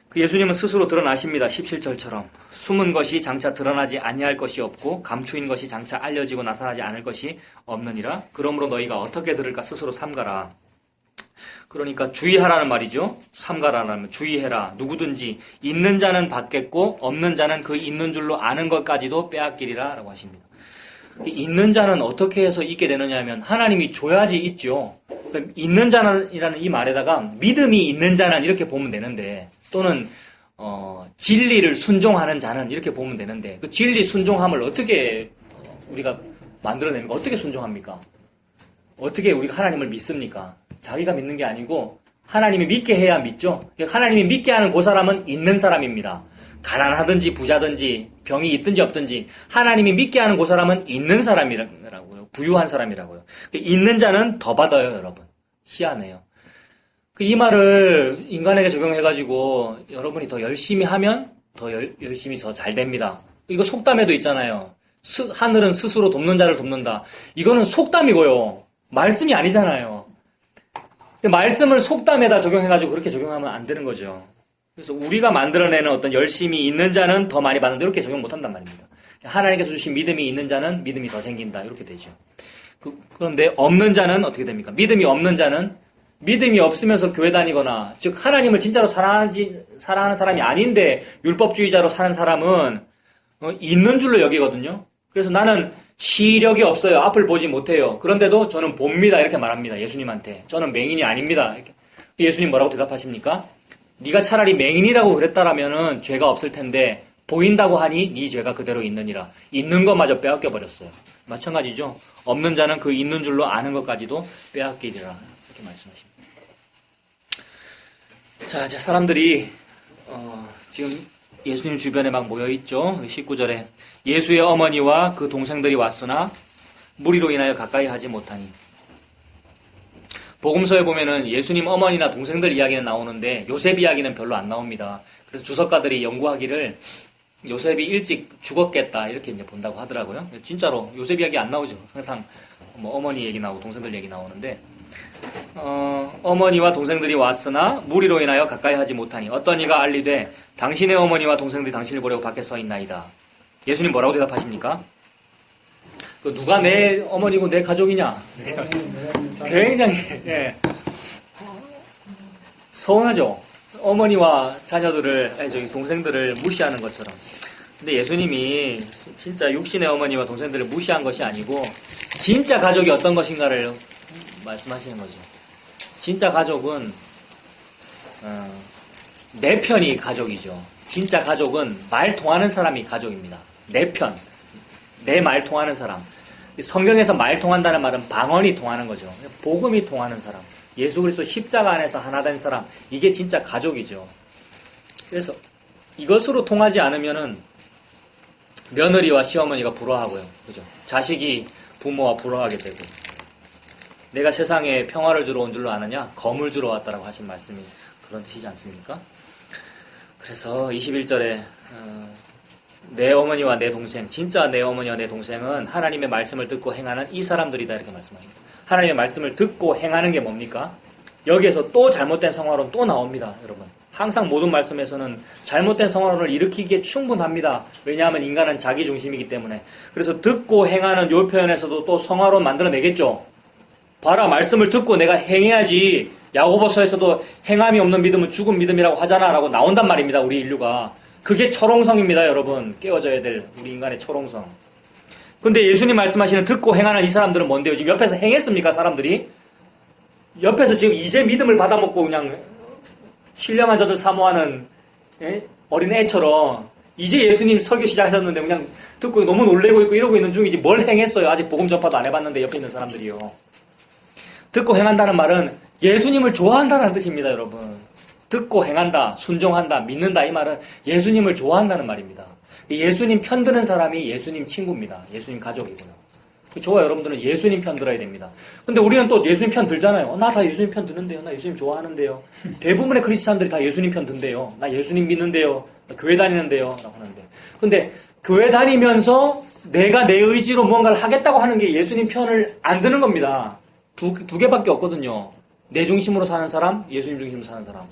그 예수님은 스스로 드러나십니다. 17절처럼. 숨은 것이 장차 드러나지 아니할 것이 없고 감추인 것이 장차 알려지고 나타나지 않을 것이 없느니라. 그러므로 너희가 어떻게 들을까 스스로 삼가라. 그러니까 주의하라는 말이죠. 삼가라는 주의해라. 누구든지 있는 자는 받겠고 없는 자는 그 있는 줄로 아는 것까지도 빼앗기리라 라고 하십니다. 있는 자는 어떻게 해서 있게 되느냐 하면 하나님이 줘야지 있죠. 있는 자는이라는 이 말에다가 믿음이 있는 자는 이렇게 보면 되는데 또는 진리를 순종하는 자는 이렇게 보면 되는데 그 진리 순종함을 어떻게 우리가 만들어냅니까? 어떻게 순종합니까? 어떻게 우리가 하나님을 믿습니까? 자기가 믿는 게 아니고 하나님이 믿게 해야 믿죠. 하나님이 믿게 하는 그 사람은 있는 사람입니다. 가난하든지 부자든지 병이 있든지 없든지 하나님이 믿게 하는 그 사람은 있는 사람이라고요. 부유한 사람이라고요. 있는 자는 더 받아요, 여러분. 희한해요. 이 말을 인간에게 적용해가지고 여러분이 더 열심히 하면 더 열심히 더 잘 됩니다. 이거 속담에도 있잖아요. 하늘은 스스로 돕는 자를 돕는다. 이거는 속담이고요. 말씀이 아니잖아요. 근데 말씀을 속담에다 적용해가지고 그렇게 적용하면 안 되는 거죠. 그래서 우리가 만들어내는 어떤 열심이 있는 자는 더 많이 받는데 이렇게 적용 못한단 말입니다. 하나님께서 주신 믿음이 있는 자는 믿음이 더 생긴다. 이렇게 되죠. 그런데 없는 자는 어떻게 됩니까? 믿음이 없는 자는 믿음이 없으면서 교회 다니거나, 즉 하나님을 진짜로 사랑하는 사람이 아닌데 율법주의자로 사는 사람은 있는 줄로 여기거든요. 그래서 나는 시력이 없어요. 앞을 보지 못해요. 그런데도 저는 봅니다. 이렇게 말합니다. 예수님한테. 저는 맹인이 아닙니다. 이렇게. 예수님 뭐라고 대답하십니까? 네가 차라리 맹인이라고 그랬다라면은 죄가 없을 텐데 보인다고 하니 네 죄가 그대로 있느니라. 있는 것마저 빼앗겨 버렸어요. 마찬가지죠. 없는 자는 그 있는 줄로 아는 것까지도 빼앗기리라. 이렇게 말씀하십니다. 자, 이제 사람들이 지금 예수님 주변에 막 모여있죠. 19절에 예수의 어머니와 그 동생들이 왔으나 무리로 인하여 가까이 하지 못하니. 복음서에 보면은 예수님 어머니나 동생들 이야기는 나오는데 요셉 이야기는 별로 안 나옵니다. 그래서 주석가들이 연구하기를 요셉이 일찍 죽었겠다 이렇게 이제 본다고 하더라고요. 진짜로 요셉 이야기 안 나오죠. 항상 뭐 어머니 얘기 나오고 동생들 얘기 나오는데 어머니와 동생들이 왔으나 무리로 인하여 가까이 하지 못하니 어떤 이가 알리되 당신의 어머니와 동생들이 당신을 보려고 밖에 서 있나이다. 예수님 뭐라고 대답하십니까? 누가 내 어머니고 내 가족이냐? 굉장히 서운하죠. 어머니와 자녀들을 동생들을 무시하는 것처럼. 근데 예수님이 진짜 육신의 어머니와 동생들을 무시한 것이 아니고 진짜 가족이 어떤 것인가를 말씀하시는 거죠. 진짜 가족은 내 편이 가족이죠. 진짜 가족은 말 통하는 사람이 가족입니다. 내 편, 내 말 통하는 사람. 성경에서 말 통한다는 말은 방언이 통하는 거죠. 복음이 통하는 사람, 예수 그리스도 십자가 안에서 하나 된 사람, 이게 진짜 가족이죠. 그래서 이것으로 통하지 않으면은 며느리와 시어머니가 불화하고요, 그죠? 자식이 부모와 불화하게 되고. 내가 세상에 평화를 주러 온 줄로 아느냐? 검을 주러 왔다라고 하신 말씀이 그런 뜻이지 않습니까? 그래서 21절에 내 어머니와 내 동생, 진짜 내 어머니와 내 동생은 하나님의 말씀을 듣고 행하는 이 사람들이다 이렇게 말씀합니다. 하나님의 말씀을 듣고 행하는 게 뭡니까? 여기에서 또 잘못된 성화론 또 나옵니다, 여러분. 항상 모든 말씀에서는 잘못된 성화론을 일으키기에 충분합니다. 왜냐하면 인간은 자기 중심이기 때문에. 그래서 듣고 행하는 요 표현에서도 또 성화론 만들어내겠죠. 봐라, 말씀을 듣고 내가 행해야지. 야고보서에서도 행함이 없는 믿음은 죽은 믿음이라고 하잖아 라고 나온단 말입니다, 우리 인류가. 그게 철옹성입니다, 여러분. 깨워져야 될 우리 인간의 철옹성. 근데 예수님 말씀하시는 듣고 행하는 이 사람들은 뭔데요? 지금 옆에서 행했습니까, 사람들이? 옆에서 지금 이제 믿음을 받아먹고 그냥 신령한 저들 사모하는 어린 애처럼 이제 예수님 설교 시작하셨는데 그냥 듣고 너무 놀래고 있고 이러고 있는 중이지 뭘 행했어요? 아직 복음 전파도 안 해봤는데 옆에 있는 사람들이요. 듣고 행한다는 말은 예수님을 좋아한다는 뜻입니다, 여러분. 듣고 행한다, 순종한다, 믿는다 이 말은 예수님을 좋아한다는 말입니다. 예수님 편드는 사람이 예수님 친구입니다. 예수님 가족이고요. 저와 여러분들은 예수님 편 들어야 됩니다. 근데 우리는 또 예수님 편 들잖아요. 나 다 예수님 편 드는데요. 나 예수님 좋아하는데요. 대부분의 크리스찬들이 다 예수님 편 든대요. 나 예수님 믿는데요. 나 교회 다니는데요. 라고 하는데. 근데 교회 다니면서 내가 내 의지로 뭔가를 하겠다고 하는 게 예수님 편을 안 드는 겁니다. 두 개밖에 없거든요. 내 중심으로 사는 사람, 예수님 중심으로 사는 사람.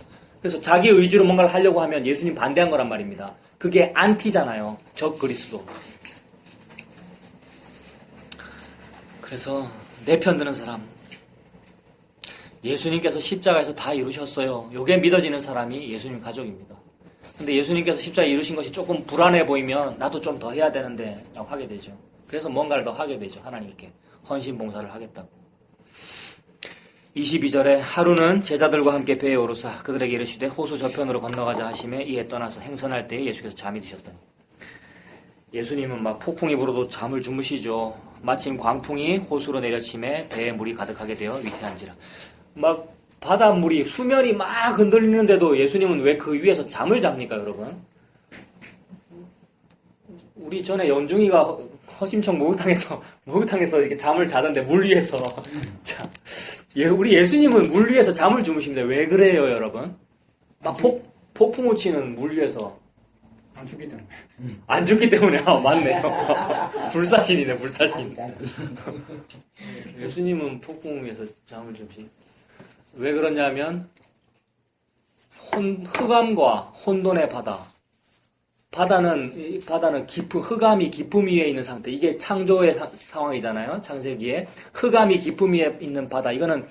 그래서 자기 의지로 뭔가를 하려고 하면 예수님 반대한 거란 말입니다. 그게 안티잖아요. 적 그리스도. 그래서 내 편 드는 사람, 예수님께서 십자가에서 다 이루셨어요. 요게 믿어지는 사람이 예수님 가족입니다. 근데 예수님께서 십자가에 이루신 것이 조금 불안해 보이면 나도 좀 더 해야 되는데 라고 하게 되죠. 그래서 뭔가를 더 하게 되죠. 하나님께 헌신 봉사를 하겠다고. 22절에 하루는 제자들과 함께 배에 오르사 그들에게 이르시되 호수 저편으로 건너가자 하시매 이에 떠나서 행선할 때에 예수께서 잠이 드셨더니. 예수님은 막 폭풍이 불어도 잠을 주무시죠. 마침 광풍이 호수로 내려침에 배에 물이 가득하게 되어 위태한지라. 막 바닷물이 수면이 막 흔들리는데도 예수님은 왜 그 위에서 잠을 잡니까, 여러분? 우리 전에 연중이가 허심청 목욕탕에서 이렇게 잠을 자던데 물 위에서. 자, 우리 예수님은 물 위에서 잠을 주무십니다. 왜 그래요, 여러분? 막 폭풍을 치는 물 위에서. 안 죽기 때문에. 안 죽기 때문에. 맞네요. 불사신이네, 불사신. 예수님은 폭풍에서 잠을 주시. 왜 그러냐면 흑암과 혼돈의 바다. 바다는 깊은, 흑암이 기쁨 위에 있는 상태. 이게 창조의 상황이잖아요. 창세기에. 흑암이 기쁨 위에 있는 바다. 이거는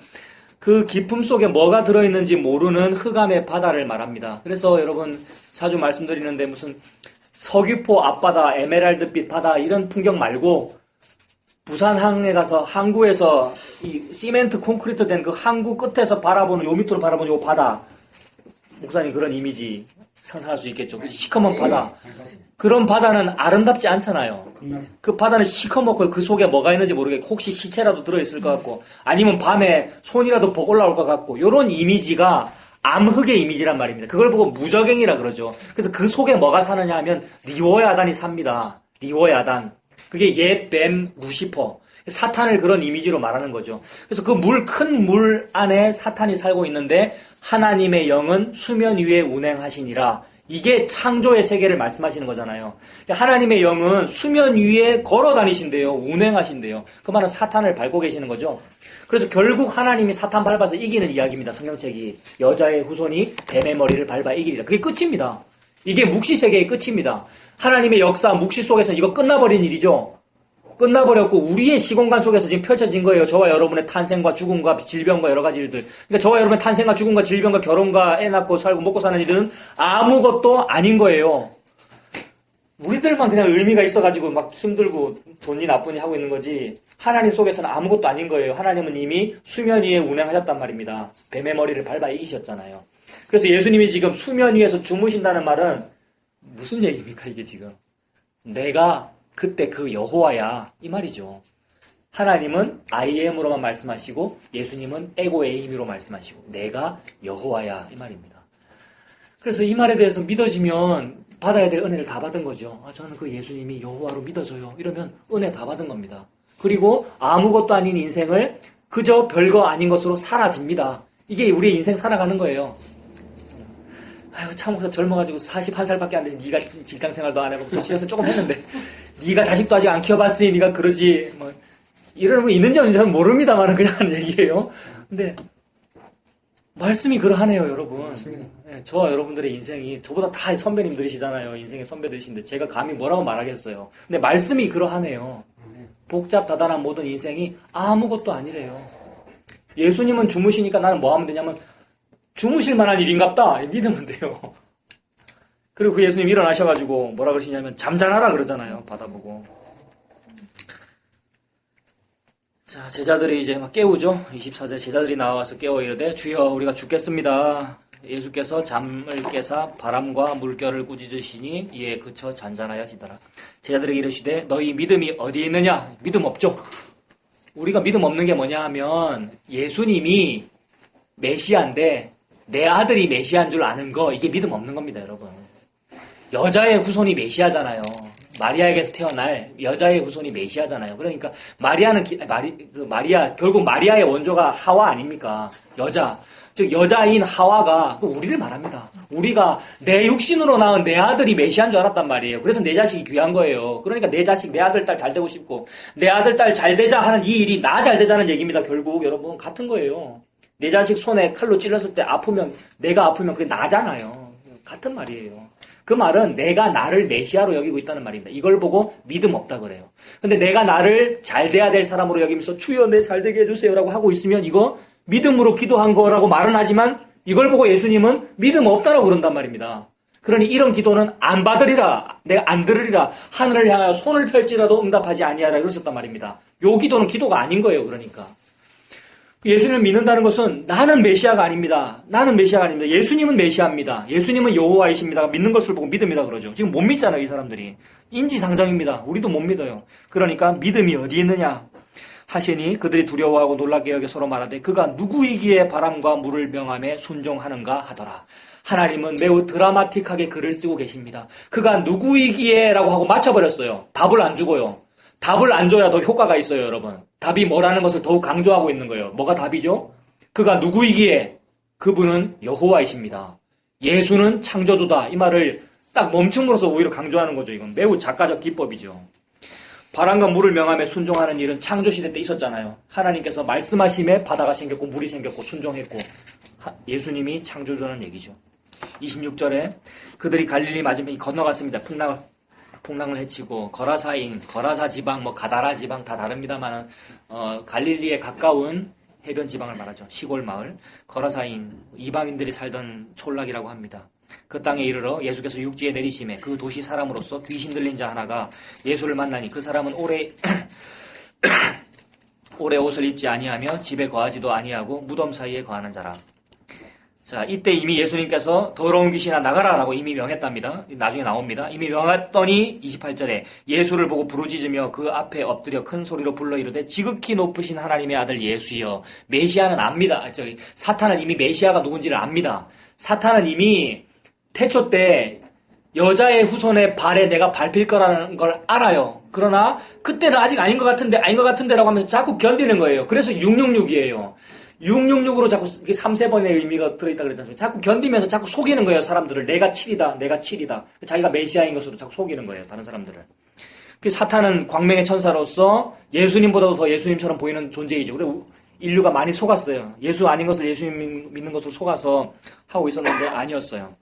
그 기쁨 속에 뭐가 들어있는지 모르는 흑암의 바다를 말합니다. 그래서 여러분 자주 말씀드리는데 무슨 서귀포 앞바다, 에메랄드빛 바다 이런 풍경 말고 부산항에 가서 항구에서 이 시멘트 콘크리트 된 그 항구 끝에서 바라보는 요 밑으로 바라보는 요 바다. 목사님 그런 이미지 상상할 수 있겠죠. 그 시커먼 바다. 그런 바다는 아름답지 않잖아요. 그 바다는 시커멓고 그 속에 뭐가 있는지 모르겠고 혹시 시체라도 들어있을 것 같고 아니면 밤에 손이라도 복 올라올 것 같고 요런 이미지가 암흑의 이미지란 말입니다. 그걸 보고 무적행이라 그러죠. 그래서 그 속에 뭐가 사느냐 하면 리워야단이 삽니다. 리워야단. 그게 옛 뱀 루시퍼. 사탄을 그런 이미지로 말하는 거죠. 그래서 그 큰 물 안에 사탄이 살고 있는데 하나님의 영은 수면 위에 운행하시니라. 이게 창조의 세계를 말씀하시는 거잖아요. 하나님의 영은 수면 위에 걸어 다니신대요. 운행하신대요. 그 말은 사탄을 밟고 계시는 거죠. 그래서 결국 하나님이 사탄 밟아서 이기는 이야기입니다. 성경책이. 여자의 후손이 뱀의 머리를 밟아 이기리라. 그게 끝입니다. 이게 묵시 세계의 끝입니다. 하나님의 역사 묵시 속에서 이거 끝나버린 일이죠. 끝나버렸고 우리의 시공간 속에서 지금 펼쳐진 거예요. 저와 여러분의 탄생과 죽음과 질병과 여러 가지 일들. 그러니까 저와 여러분의 탄생과 죽음과 질병과 결혼과 애 낳고 살고 먹고 사는 일은 아무것도 아닌 거예요. 우리들만 그냥 의미가 있어가지고 막 힘들고 좋니 나쁘니 하고 있는 거지 하나님 속에서는 아무것도 아닌 거예요. 하나님은 이미 수면 위에 운행하셨단 말입니다. 뱀의 머리를 밟아 이기셨잖아요. 그래서 예수님이 지금 수면 위에서 주무신다는 말은 무슨 얘기입니까 이게 지금. 내가 그때 그 여호와야 이 말이죠. 하나님은 I am으로만 말씀하시고 예수님은 에고의 힘으로 말씀하시고 내가 여호와야 이 말입니다. 그래서 이 말에 대해서 믿어지면 받아야 될 은혜를 다 받은 거죠. 저는 그 예수님이 여호와로 믿어져요. 이러면 은혜 다 받은 겁니다. 그리고 아무것도 아닌 인생을 그저 별거 아닌 것으로 사라집니다. 이게 우리의 인생 살아가는 거예요. 아유 참고서 젊어가지고 41살밖에 안 돼서 네가 직장생활도 안 해보고 도시에서 조금 했는데 네가 자식도 아직 안 키워봤으니 네가 그러지 뭐 이런 분 있는지 없는지 저는 모릅니다만 그냥 하는 얘기예요. 근데 말씀이 그러하네요 여러분. 네, 저와 여러분들의 인생이 저보다 다 선배님들이시잖아요. 인생의 선배들이신데 제가 감히 뭐라고 말하겠어요. 근데 말씀이 그러하네요. 복잡다단한 모든 인생이 아무것도 아니래요. 예수님은 주무시니까 나는 뭐 하면 되냐면 주무실 만한 일인갑다 믿으면 돼요. 그리고 그 예수님 일어나셔가지고 뭐라 그러시냐면 잠자나라 그러잖아요. 받아보고. 자 제자들이 이제 막 깨우죠. 24절 제자들이 나와서 깨워 이르되 주여 우리가 죽겠습니다. 예수께서 잠을 깨사 바람과 물결을 꾸짖으시니 이에 그쳐 잔잔하여 지더라. 제자들에게 이르시되 너희 믿음이 어디 있느냐? 믿음 없죠. 우리가 믿음 없는 게 뭐냐 하면 예수님이 메시아인데 내 아들이 메시아인 줄 아는 거 이게 믿음 없는 겁니다 여러분. 여자의 후손이 메시아잖아요. 마리아에게서 태어날 여자의 후손이 메시아잖아요. 그러니까 마리아 결국 마리아의 원조가 하와 아닙니까? 여자. 즉 여자인 하와가 우리를 말합니다. 우리가 내 육신으로 낳은 내 아들이 메시아인 줄 알았단 말이에요. 그래서 내 자식이 귀한 거예요. 그러니까 내 자식, 내 아들, 딸 잘 되고 싶고 내 아들, 딸 잘 되자 하는 이 일이 나 잘 되자는 얘기입니다. 결국 여러분 같은 거예요. 내 자식 손에 칼로 찔렀을 때 아프면 내가 아프면 그게 나잖아요. 같은 말이에요. 그 말은 내가 나를 메시아로 여기고 있다는 말입니다. 이걸 보고 믿음 없다 그래요. 근데 내가 나를 잘 돼야 될 사람으로 여기면서 주여 내 잘 되게 해주세요라고 하고 있으면 이거 믿음으로 기도한 거라고 말은 하지만 이걸 보고 예수님은 믿음 없다라고 그런단 말입니다. 그러니 이런 기도는 안 받으리라, 내가 안 들으리라, 하늘을 향하여 손을 펼지라도 응답하지 아니하라 그러셨단 말입니다. 요 기도는 기도가 아닌 거예요. 그러니까 예수님을 믿는다는 것은 나는 메시아가 아닙니다. 나는 메시아가 아닙니다. 예수님은 메시아입니다. 예수님은 여호와이십니다. 믿는 것을 보고 믿음이라 그러죠. 지금 못 믿잖아요. 이 사람들이. 인지상정입니다. 우리도 못 믿어요. 그러니까 믿음이 어디 있느냐 하시니 그들이 두려워하고 놀랍게 여겨 서로 말하되 그가 누구이기에 바람과 물을 명함에 순종하는가 하더라. 하나님은 매우 드라마틱하게 글을 쓰고 계십니다. 그가 누구이기에 라고 하고 맞춰버렸어요. 답을 안 주고요. 답을 안 줘야 더 효과가 있어요, 여러분. 답이 뭐라는 것을 더욱 강조하고 있는 거예요. 뭐가 답이죠? 그가 누구이기에? 그분은 여호와이십니다. 예수는 창조주다. 이 말을 딱 멈춤으로써 오히려 강조하는 거죠. 이건 매우 작가적 기법이죠. 바람과 물을 명함에 순종하는 일은 창조시대 때 있었잖아요. 하나님께서 말씀하심에 바다가 생겼고 물이 생겼고 순종했고 예수님이 창조주라는 얘기죠. 26절에 그들이 갈릴리 맞은편이 건너갔습니다. 풍랑을 해치고 거라사인, 거라사 지방, 가다라 지방 다 다릅니다만은 갈릴리에 가까운 해변 지방을 말하죠. 시골 마을 거라사인 이방인들이 살던 촌락이라고 합니다. 그 땅에 이르러 예수께서 육지에 내리심에 그 도시 사람으로서 귀신 들린 자 하나가 예수를 만나니 그 사람은 오래 옷을 입지 아니하며 집에 거하지도 아니하고 무덤 사이에 거하는 자라. 자, 이때 이미 예수님께서 더러운 귀신아 나가라라고 이미 명했답니다. 나중에 나옵니다. 이미 명했더니 28절에 예수를 보고 부르짖으며 그 앞에 엎드려 큰 소리로 불러 이르되 지극히 높으신 하나님의 아들 예수여. 메시아는 압니다. 사탄은 이미 메시아가 누군지를 압니다. 사탄은 이미 태초 때 여자의 후손의 발에 내가 밟힐 거라는 걸 알아요. 그러나 그때는 아직 아닌 것 같은데라고 하면서 자꾸 견디는 거예요. 그래서 666이에요. 666으로 자꾸 3-3번의 의미가 들어있다 그랬지 않습니까? 자꾸 견디면서 자꾸 속이는 거예요, 사람들을. 내가 7이다. 자기가 메시아인 것으로 자꾸 속이는 거예요, 다른 사람들을. 사탄은 광명의 천사로서 예수님보다도 더 예수님처럼 보이는 존재이죠. 그리고 인류가 많이 속았어요. 예수 아닌 것을 예수님 믿는 것으로 속아서 하고 있었는데 아니었어요.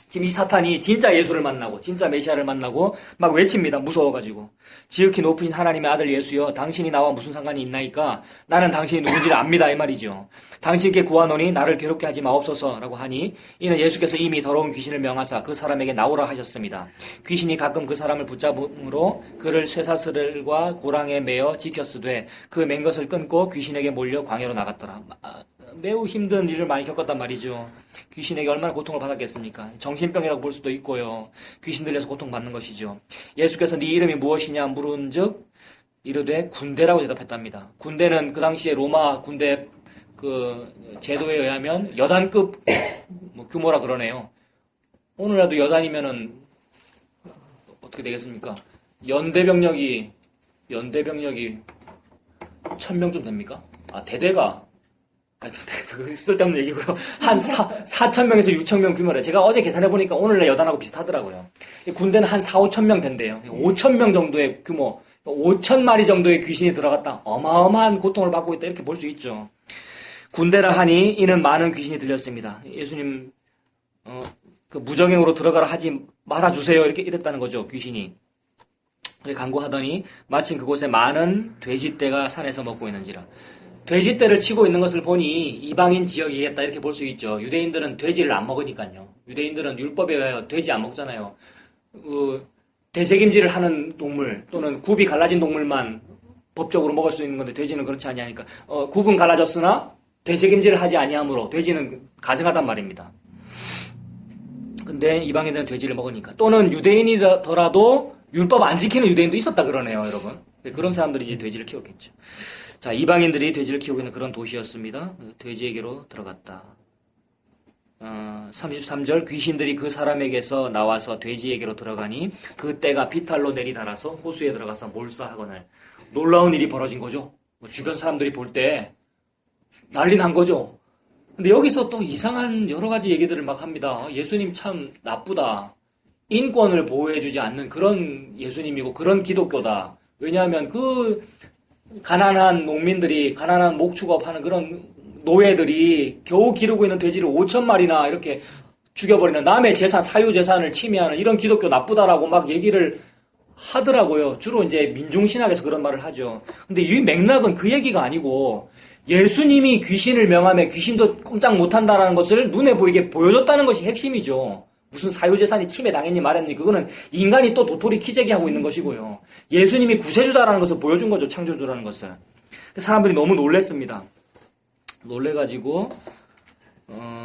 지금 이 사탄이 진짜 예수를 만나고 진짜 메시아를 만나고 막 외칩니다. 무서워가지고. 지극히 높으신 하나님의 아들 예수여 당신이 나와 무슨 상관이 있나이까 나는 당신이 누군지를 압니다 이 말이죠. 당신께 구하노니 나를 괴롭게 하지 마옵소서라고 하니 이는 예수께서 이미 더러운 귀신을 명하사 그 사람에게 나오라 하셨습니다. 귀신이 가끔 그 사람을 붙잡음으로 그를 쇠사슬과 고랑에 매어 지켰으되 그 맨 것을 끊고 귀신에게 몰려 광야로 나갔더라. 매우 힘든 일을 많이 겪었단 말이죠. 귀신에게 얼마나 고통을 받았겠습니까? 정신병이라고 볼 수도 있고요. 귀신 들려서 고통받는 것이죠. 예수께서 네 이름이 무엇이냐 물은즉 이르되 군대라고 대답했답니다. 군대는 그 당시에 로마 군대 그 제도에 의하면 여단급 규모라 그러네요. 오늘날도 여단이면은 어떻게 되겠습니까? 연대병력이 1000명쯤 됩니까? 대대가 쓸데없는 얘기고요. 한 4,000명에서 6,000명 규모래. 제가 어제 계산해보니까 오늘날 여단하고 비슷하더라고요. 군대는 한 4-5,000명 된대요. 5,000명 정도의 규모, 5,000마리 정도의 귀신이 들어갔다. 어마어마한 고통을 받고 있다. 이렇게 볼 수 있죠. 군대라 하니 이는 많은 귀신이 들렸습니다. 예수님, 그 무정행으로 들어가라 하지 말아주세요. 이랬다는 거죠. 귀신이. 간구하더니 마침 그곳에 많은 돼지떼가 산에서 먹고 있는지라. 돼지떼를 치고 있는 것을 보니 이방인 지역이겠다 이렇게 볼 수 있죠. 유대인들은 돼지를 안 먹으니까요. 유대인들은 율법에 의하여 돼지 안 먹잖아요. 대책임질을 하는 동물 또는 굽이 갈라진 동물만 법적으로 먹을 수 있는 건데 돼지는 그렇지 아니하니까 굽은 갈라졌으나 대책임질을 하지 아니하므로 돼지는 가증하단 말입니다. 근데 이방인들은 돼지를 먹으니까 또는 유대인이더라도 율법 안 지키는 유대인도 있었다 그러네요, 여러분. 그런 사람들이 이제 돼지를 키웠겠죠. 자, 이방인들이 돼지를 키우고 있는 그런 도시였습니다. 돼지에게로 들어갔다. 33절 귀신들이 그 사람에게서 나와서 돼지에게로 들어가니 그 떼가 비탈로 내리달아서 호수에 들어가서 몰사하거늘. 놀라운 일이 벌어진 거죠. 주변 사람들이 볼 때 난리 난 거죠. 근데 여기서 또 이상한 여러 가지 얘기들을 막 합니다. 예수님 참 나쁘다. 인권을 보호해주지 않는 그런 예수님이고 그런 기독교다. 왜냐하면 그 가난한 농민들이 가난한 목축업하는 그런 노예들이 겨우 기르고 있는 돼지를 5,000마리나 이렇게 죽여버리는 남의 재산, 사유재산을 침해하는 이런 기독교 나쁘다라고 막 얘기를 하더라고요. 주로 이제 민중신학에서 그런 말을 하죠. 근데 이 맥락은 그 얘기가 아니고 예수님이 귀신을 명함에 귀신도 꼼짝 못한다는 것을 눈에 보이게 보여줬다는 것이 핵심이죠. 무슨 사유재산이 침해당했니 말했니 그거는 인간이 또 도토리 키재기하고 있는 것이고요. 예수님이 구세주다라는 것을 보여준 거죠. 창조주라는 것을. 사람들이 너무 놀랬습니다. 놀래가지고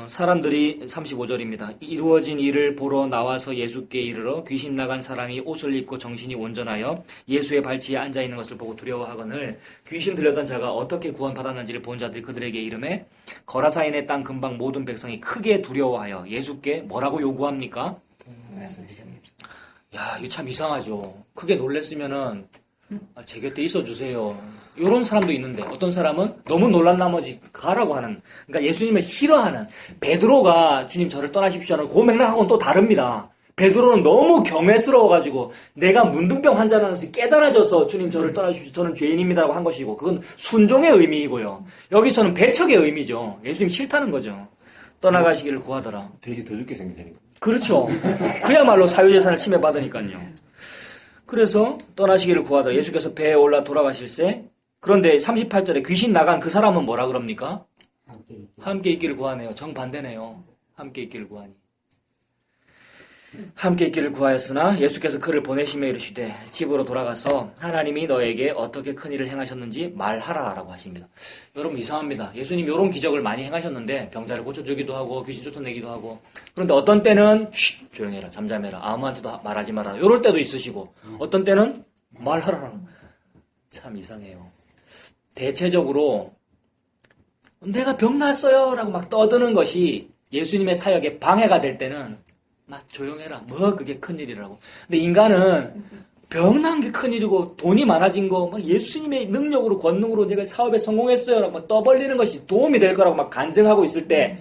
사람들이 35절입니다. 이루어진 일을 보러 나와서 예수께 이르러 귀신 나간 사람이 옷을 입고 정신이 온전하여 예수의 발치에 앉아있는 것을 보고 두려워하거늘 귀신 들렸던 자가 어떻게 구원받았는지를 본 자들이 그들에게 이르매 거라사인의 땅 근방 모든 백성이 크게 두려워하여 예수께 뭐라고 요구합니까? 야, 이거 참 이상하죠. 크게 놀랬으면은 제 곁에 있어주세요. 이런 사람도 있는데 어떤 사람은 너무 놀란 나머지 가라고 하는, 그러니까 예수님을 싫어하는, 베드로가 주님 저를 떠나십시오 하는 그 맥락하고는 또 다릅니다. 베드로는 너무 경외스러워가지고 내가 문둥병 환자라는 것이 깨달아져서 주님 저를 떠나주십시오. 저는 죄인입니다라고 한 것이고 그건 순종의 의미이고요. 여기서는 배척의 의미죠. 예수님 싫다는 거죠. 떠나가시기를 구하더라. 돼지 더 죽게 생기니까. 그렇죠. 그야말로 사유재산을 침해받으니까요. 그래서 떠나시기를 구하더라. 예수께서 배에 올라 돌아가실세. 그런데 38절에 귀신 나간 그 사람은 뭐라 그럽니까? 함께 있기를 구하네요. 정반대네요. 함께 있기를 구하니. 함께 있기를 구하였으나 예수께서 그를 보내시며 이르시되 집으로 돌아가서 하나님이 너에게 어떻게 큰 일을 행하셨는지 말하라라고 하십니다. 여러분 이상합니다. 예수님 이런 기적을 많이 행하셨는데 병자를 고쳐주기도 하고 귀신 쫓아내기도 하고 그런데 어떤 때는 쉿 조용해라 잠잠해라 아무한테도 말하지 마라 이럴 때도 있으시고 어떤 때는 말하라 참 이상해요. 대체적으로 내가 병 났어요 라고 막 떠드는 것이 예수님의 사역에 방해가 될 때는 막 조용해라. 뭐 그게 큰일이라고. 근데 인간은 병난 게 큰일이고 돈이 많아진 거 막 예수님의 능력으로 권능으로 내가 사업에 성공했어요 라고 막 떠벌리는 것이 도움이 될 거라고 막 간증하고 있을 때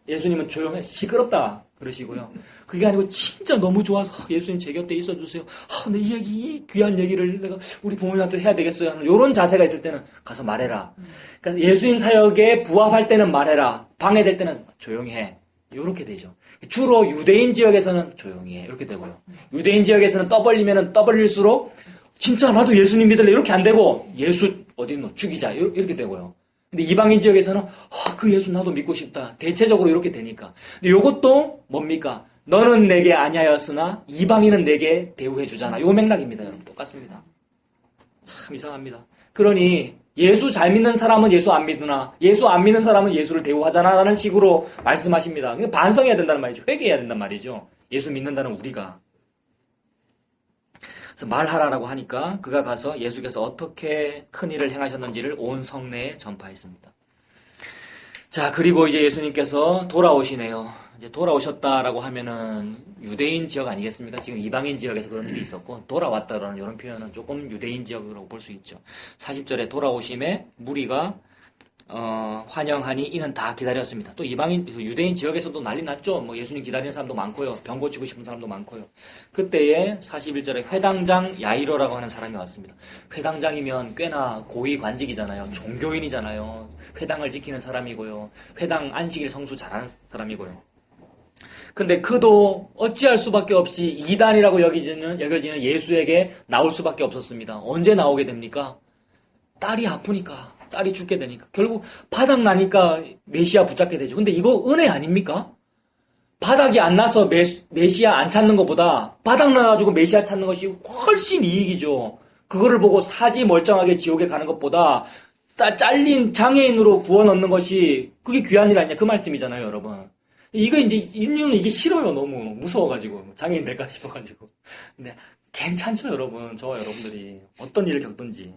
예수님은 조용해 시끄럽다 그러시고요. 그게 아니고 진짜 너무 좋아서 예수님 제 곁에 있어주세요. 내 이 귀한 얘기를 내가 우리 부모님한테 해야 되겠어요 하는 이런 자세가 있을 때는 가서 말해라. 그러니까 예수님 사역에 부합할 때는 말해라. 방해될 때는 조용히 해. 이렇게 되죠. 주로 유대인 지역에서는 조용히 해. 이렇게 되고요. 유대인 지역에서는 떠벌리면 떠벌릴수록 진짜 나도 예수님 믿을래. 이렇게 안 되고 예수 어디 있노? 죽이자. 이렇게 되고요. 근데 이방인 지역에서는 그 예수 나도 믿고 싶다. 대체적으로 이렇게 되니까. 근데 이것도 뭡니까? 너는 내게 아니하였으나 이방인은 내게 대우해 주잖아. 요 맥락입니다. 여러분 똑같습니다. 참 이상합니다. 그러니 예수 잘 믿는 사람은 예수 안 믿으나 예수 안 믿는 사람은 예수를 대우하잖아 라는 식으로 말씀하십니다. 반성해야 된다는 말이죠. 회개해야 된단 말이죠. 예수 믿는다는 우리가. 그래서 말하라라고 하니까 그가 가서 예수께서 어떻게 큰 일을 행하셨는지를 온 성내에 전파했습니다. 자, 그리고 이제 예수님께서 돌아오시네요. 이제 돌아오셨다라고 하면은 유대인 지역 아니겠습니까? 지금 이방인 지역에서 그런 일이 있었고 돌아왔다라는 이런 표현은 조금 유대인 지역이라고 볼 수 있죠. 40절에 돌아오심에 무리가 환영하니 이는 다 기다렸습니다. 또 이방인 유대인 지역에서도 난리 났죠. 뭐 예수님 기다리는 사람도 많고요. 병 고치고 싶은 사람도 많고요. 그때에 41절에 회당장 야이로라고 하는 사람이 왔습니다. 회당장이면 꽤나 고위 관직이잖아요. 종교인이잖아요. 회당을 지키는 사람이고요. 회당 안식일 성수 잘하는 사람이고요. 근데 그도 어찌할 수밖에 없이 이단이라고 여겨지는 예수에게 나올 수밖에 없었습니다. 언제 나오게 됩니까? 딸이 아프니까, 딸이 죽게 되니까. 결국 바닥 나니까 메시아 붙잡게 되죠. 근데 이거 은혜 아닙니까? 바닥이 안 나서 메시아 안 찾는 것보다 바닥 나가지고 메시아 찾는 것이 훨씬 이익이죠. 그거를 보고 사지 멀쩡하게 지옥에 가는 것보다 잘린 장애인으로 구원 얻는 것이 그게 귀한 일 아니냐 그 말씀이잖아요, 여러분. 이거 이제 인류는 이게 싫어요. 너무 무서워가지고 장애인 될까 싶어가지고. 근데 괜찮죠, 여러분. 저와 여러분들이 어떤 일을 겪든지.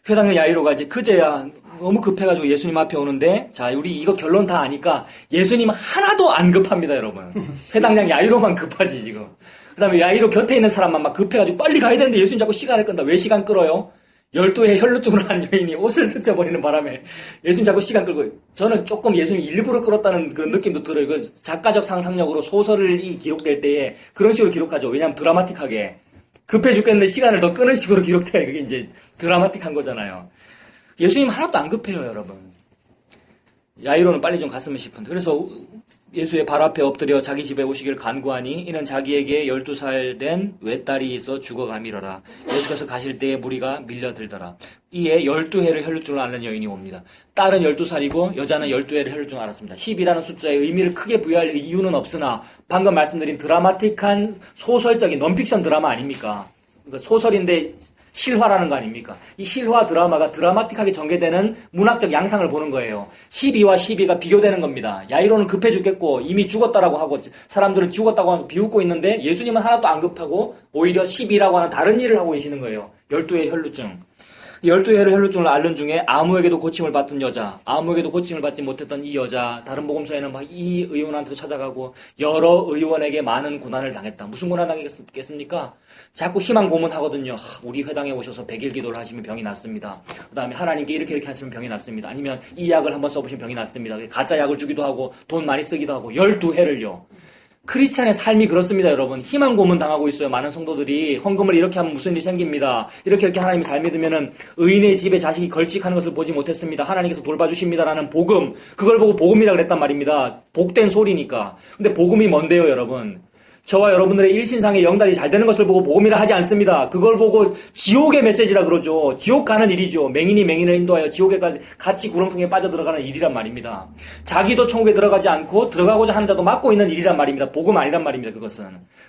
회당의 야이로가 이제 그제야 너무 급해가지고 예수님 앞에 오는데 자 우리 이거 결론 다 아니까 예수님 하나도 안 급합니다, 여러분. 회당장 야이로만 급하지 지금. 그다음에 야이로 곁에 있는 사람만 막 급해가지고 빨리 가야 되는데 예수님 자꾸 시간을 끈다. 왜 시간 끌어요? 12회 혈루증으로 한 여인이 옷을 스쳐버리는 바람에 예수님 자꾸 시간 끌고 저는 조금 예수님 일부러 끌었다는 그런 느낌도 들어요. 그 작가적 상상력으로 소설이 기록될 때에 그런 식으로 기록하죠. 왜냐하면 드라마틱하게 급해 죽겠는데 시간을 더 끄는 식으로 기록돼야 그게 이제 드라마틱한 거잖아요. 예수님 하나도 안 급해요, 여러분. 야이로는 빨리 좀 갔으면 싶은데 그래서 예수의 발 앞에 엎드려 자기 집에 오시길 간구하니 이는 자기에게 12살 된 외딸이 있어 죽어가미러라. 예수께서 가실 때에 무리가 밀려들더라. 이에 12해를 혈루증을 앓는 여인이 옵니다. 딸은 12살이고 여자는 12해를 혈루증을 앓았습니다. 10이라는 숫자에 의미를 크게 부여할 이유는 없으나 방금 말씀드린 드라마틱한 소설적인 넌픽션 드라마 아닙니까? 그러니까 소설인데 실화라는 거 아닙니까? 이 실화 드라마가 드라마틱하게 전개되는 문학적 양상을 보는 거예요. 12와 12가 비교되는 겁니다. 야이로는 급해 죽겠고 이미 죽었다라고 하고 사람들은 죽었다고 하면서 비웃고 있는데 예수님은 하나도 안 급하고 오히려 12라고 하는 다른 일을 하고 계시는 거예요. 12의 혈루증. 12회를 혈루증을 앓는 중에 아무에게도 고침을 받던 여자, 아무에게도 고침을 받지 못했던 이 여자, 다른 복음서에는 막 이 의원한테도 찾아가고 여러 의원에게 많은 고난을 당했다. 무슨 고난 당했겠습니까? 자꾸 희망 고문하거든요. 우리 회당에 오셔서 100일 기도를 하시면 병이 낫습니다. 그 다음에 하나님께 이렇게 하시면 병이 낫습니다. 아니면 이 약을 한번 써보시면 병이 낫습니다. 가짜 약을 주기도 하고 돈 많이 쓰기도 하고 12회를요. 크리스찬의 삶이 그렇습니다, 여러분. 희망 고문 당하고 있어요. 많은 성도들이 헌금을 이렇게 하면 무슨 일이 생깁니다. 이렇게 하나님이 잘 믿으면은 의인의 집에 자식이 걸칙하는 것을 보지 못했습니다. 하나님께서 돌봐주십니다라는 복음, 그걸 보고 복음이라 그랬단 말입니다. 복된 소리니까. 근데 복음이 뭔데요, 여러분? 저와 여러분들의 일신상의 영달이 잘 되는 것을 보고 복음이라 하지 않습니다. 그걸 보고 지옥의 메시지라 그러죠. 지옥 가는 일이죠. 맹인이 맹인을 인도하여 지옥에까지 같이 구렁텅이에 빠져들어가는 일이란 말입니다. 자기도 천국에 들어가지 않고 들어가고자 하는 자도 막고 있는 일이란 말입니다. 복음 아니란 말입니다. 그것은.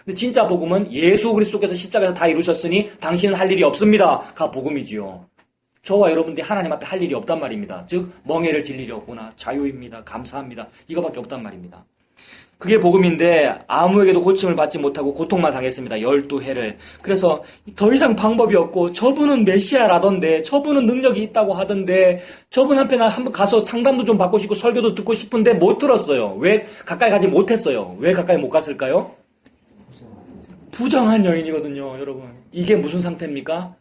근데 진짜 복음은 예수 그리스도께서 십자가에서 다 이루셨으니 당신은 할 일이 없습니다. 가 복음이지요. 저와 여러분들이 하나님 앞에 할 일이 없단 말입니다. 즉 멍에를 질 일이 없구나. 자유입니다. 감사합니다. 이거밖에 없단 말입니다. 그게 복음인데 아무에게도 고침을 받지 못하고 고통만 당했습니다. 12해를. 그래서 더 이상 방법이 없고 저분은 메시아라던데 저분은 능력이 있다고 하던데 저분 한테 나 한번 가서 상담도 좀 받고 싶고 설교도 듣고 싶은데 못 들었어요. 왜 가까이 가지 못했어요? 왜 가까이 못 갔을까요? 부정한 여인이거든요, 여러분. 이게 무슨 상태입니까?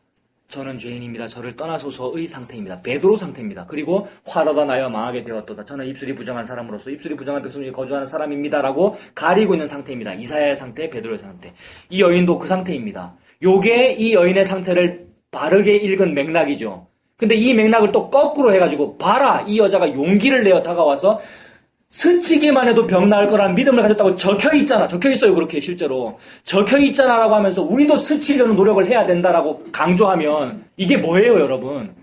저는 죄인입니다. 저를 떠나소서의 상태입니다. 베드로 상태입니다. 그리고 화로다 나여 망하게 되었도다. 저는 입술이 부정한 사람으로서 입술이 부정한 백성 중에 거주하는 사람입니다. 라고 가리고 있는 상태입니다. 이사야의 상태, 베드로의 상태. 이 여인도 그 상태입니다. 요게 이 여인의 상태를 바르게 읽은 맥락이죠. 근데 이 맥락을 또 거꾸로 해가지고 봐라! 이 여자가 용기를 내어 다가와서 스치기만 해도 병 나을 거라는 믿음을 가졌다고 적혀있잖아. 적혀있어요, 그렇게 실제로. 적혀있잖아 라고 하면서 우리도 스치려는 노력을 해야 된다라고 강조하면 이게 뭐예요, 여러분?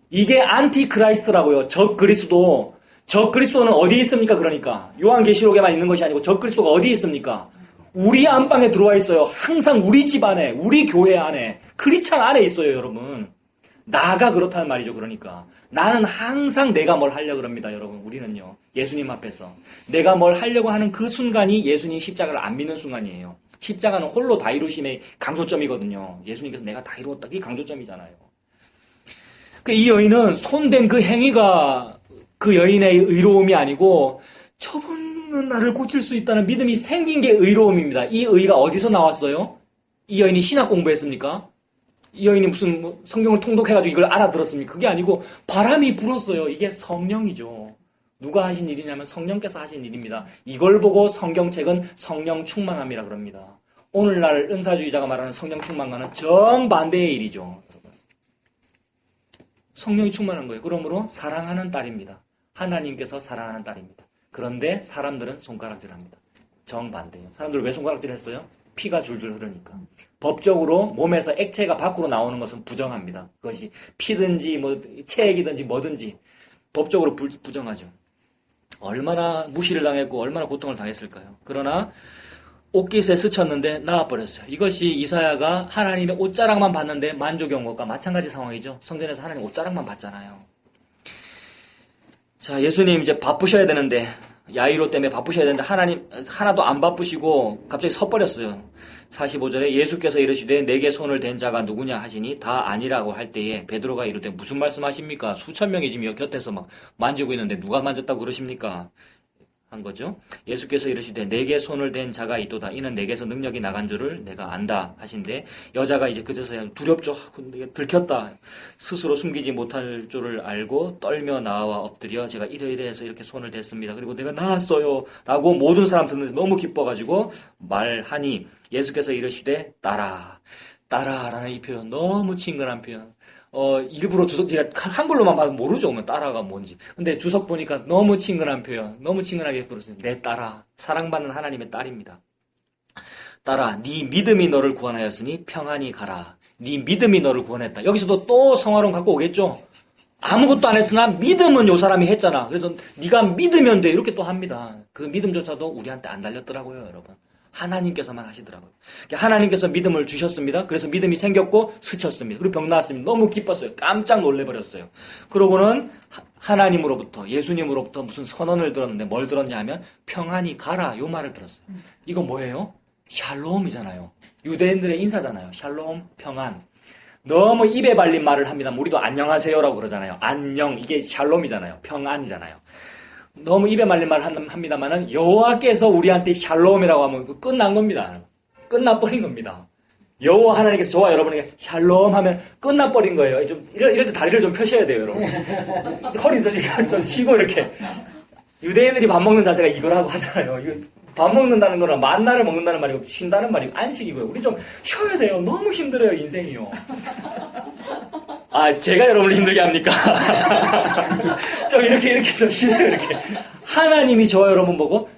이게 안티크라이스트라고요. 적그리스도. 적그리스도는 어디 있습니까, 그러니까? 요한계시록에만 있는 것이 아니고 적그리스도가 어디 있습니까? 우리 안방에 들어와 있어요. 항상 우리 집 안에, 우리 교회 안에, 크리스찬 안에 있어요, 여러분. 나가 그렇다는 말이죠, 그러니까. 나는 항상 내가 뭘 하려고 합니다, 여러분. 우리는요. 예수님 앞에서. 내가 뭘 하려고 하는 그 순간이 예수님 십자가를 안 믿는 순간이에요. 십자가는 홀로 다 이루심의 강조점이거든요. 예수님께서 내가 다 이루었다. 그게 강조점이잖아요. 이 여인은 손댄 그 행위가 그 여인의 의로움이 아니고 저분은 나를 고칠 수 있다는 믿음이 생긴 게 의로움입니다. 이 의가 어디서 나왔어요? 이 여인이 신학 공부했습니까? 이 여인이 무슨 성경을 통독해가지고 이걸 알아들었습니까? 그게 아니고 바람이 불었어요. 이게 성령이죠. 누가 하신 일이냐면 성령께서 하신 일입니다. 이걸 보고 성경책은 성령 충만함이라 그럽니다. 오늘날 은사주의자가 말하는 성령 충만과는 정반대의 일이죠. 성령이 충만한 거예요. 그러므로 사랑하는 딸입니다. 하나님께서 사랑하는 딸입니다. 그런데 사람들은 손가락질합니다. 정반대예요. 사람들 왜 손가락질 했어요? 피가 줄줄 흐르니까. 법적으로 몸에서 액체가 밖으로 나오는 것은 부정합니다. 그것이 피든지 뭐 체액이든지 뭐든지 법적으로 부정하죠. 얼마나 무시를 당했고 얼마나 고통을 당했을까요? 그러나 옷깃에 스쳤는데 나와버렸어요. 이것이 이사야가 하나님의 옷자락만 봤는데 만족이 온 것과 마찬가지 상황이죠. 성전에서 하나님 옷자락만 봤잖아요. 자, 예수님 이제 바쁘셔야 되는데 야이로 때문에 바쁘셔야 되는데 하나님 하나도 안 바쁘시고 갑자기 서버렸어요. 45절에 예수께서 이르시되 내게 손을 댄 자가 누구냐 하시니 다 아니라고 할 때에 베드로가 이르되 무슨 말씀하십니까? 수천 명이 지금 곁에서 막 만지고 있는데 누가 만졌다고 그러십니까? 한 거죠. 예수께서 이르시되 내게 손을 댄 자가 있도다. 이는 내게서 능력이 나간 줄을 내가 안다 하신데 여자가 이제 그제서야 두렵죠. 들켰다. 스스로 숨기지 못할 줄을 알고 떨며 나와 엎드려 제가 이래 해서 이렇게 손을 댔습니다. 그리고 내가 나았어요. 라고 모든 사람 듣는데 너무 기뻐가지고 말하니 예수께서 이르시되 따라. 따라라는 이 표현 너무 친근한 표현. 일부러 주석, 제가 한글로만 봐도 모르죠, 따라가 뭔지. 근데 주석 보니까 너무 친근한 표현, 너무 친근하게 부르세요. 내 딸아, 사랑받는 하나님의 딸입니다. 딸아, 네 믿음이 너를 구원하였으니 평안히 가라. 네 믿음이 너를 구원했다. 여기서도 또 성화론 갖고 오겠죠? 아무것도 안 했으나 믿음은 요 사람이 했잖아. 그래서 네가 믿으면 돼. 이렇게 또 합니다. 그 믿음조차도 우리한테 안 달렸더라고요, 여러분. 하나님께서만 하시더라고요. 하나님께서 믿음을 주셨습니다. 그래서 믿음이 생겼고 스쳤습니다. 그리고 병 나았습니다. 너무 기뻤어요. 깜짝 놀래버렸어요. 그러고는 하나님으로부터 예수님으로부터 무슨 선언을 들었는데 뭘 들었냐 하면 평안히 가라 요 말을 들었어요. 이거 뭐예요? 샬롬이잖아요. 유대인들의 인사잖아요. 샬롬, 평안. 너무 입에 발린 말을 합니다. 우리도 안녕하세요라고 그러잖아요. 안녕, 이게 샬롬이잖아요. 평안이잖아요. 너무 입에 말린 말을 합니다만은 여호와께서 우리한테 샬롬이라고 하면 끝난 겁니다. 끝나버린 겁니다. 여호와 하나님께서 저와 여러분에게 샬롬 하면 끝나버린 거예요. 좀 이럴 때 다리를 좀 펴셔야 돼요, 여러분. 허리 좀 쉬고 이렇게. 유대인들이 밥 먹는 자세가 이거라고 하잖아요. 이거 밥 먹는다는 거는 만나를 먹는다는 말이고 쉰다는 말이고 안식이고요. 우리 좀 쉬어야 돼요. 너무 힘들어요, 인생이요. 아, 제가 여러분을 힘들게 합니까? 좀 이렇게 좀 쉬세요, 이렇게. 하나님이 저와 여러분 보고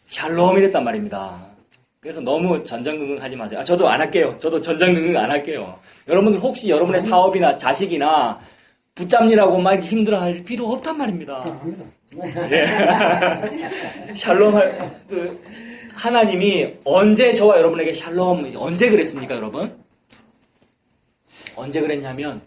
샬롬 이랬단 말입니다. 그래서 너무 전전긍긍하지 마세요. 아, 저도 안 할게요. 저도 전전긍긍 안 할게요. 여러분들 혹시 여러분의 사업이나 자식이나 붙잡느라고 막 힘들어할 필요 없단 말입니다. 네. 샬롬 하나님이 언제 저와 여러분에게 샬롬 언제 그랬습니까, 여러분? 언제 그랬냐면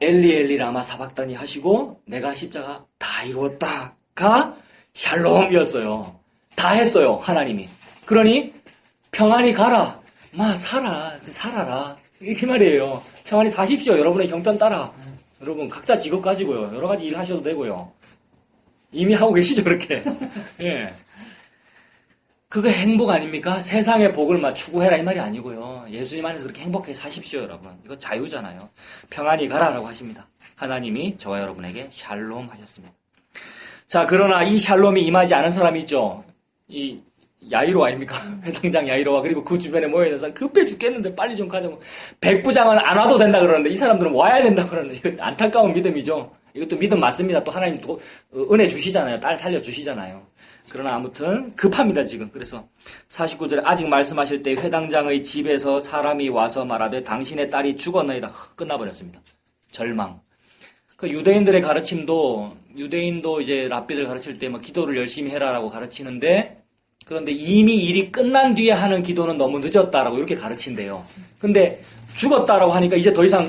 엘리 라마 사박다니 하시고 내가 십자가 다 이루었다가 샬롬이었어요. 다 했어요, 하나님이. 그러니 평안히 가라. 살아라. 이렇게 말이에요. 평안히 사십시오. 여러분의 형편 따라. 여러분 각자 직업 가지고요. 여러 가지 일 하셔도 되고요. 이미 하고 계시죠, 그렇게. 예. 그거 행복 아닙니까? 세상의 복을 추구해라 이 말이 아니고요. 예수님 안에서 그렇게 행복하게 사십시오, 여러분. 이거 자유잖아요. 평안히 가라라고 하십니다. 하나님이 저와 여러분에게 샬롬 하셨습니다. 자, 그러나 이 샬롬이 임하지 않은 사람이 있죠. 이 야이로 아닙니까? 회당장 야이로와 그리고 그 주변에 모여있는 사람 급해 죽겠는데 빨리 좀 가자고. 백부장은 안 와도 된다 그러는데 이 사람들은 와야 된다 그러는데 이거 안타까운 믿음이죠. 이것도 믿음 맞습니다. 또 하나님 또 은혜 주시잖아요. 딸 살려주시잖아요. 그러나 아무튼 급합니다 지금. 그래서 49절에 아직 말씀하실 때 회당장의 집에서 사람이 와서 말하되 당신의 딸이 죽었나이다. 끝나버렸습니다. 절망. 그 유대인들의 가르침도 유대인도 이제 랍비들 가르칠 때 기도를 열심히 해라라고 가르치는데 그런데 이미 일이 끝난 뒤에 하는 기도는 너무 늦었다라고 이렇게 가르친대요. 근데 죽었다라고 하니까 이제 더 이상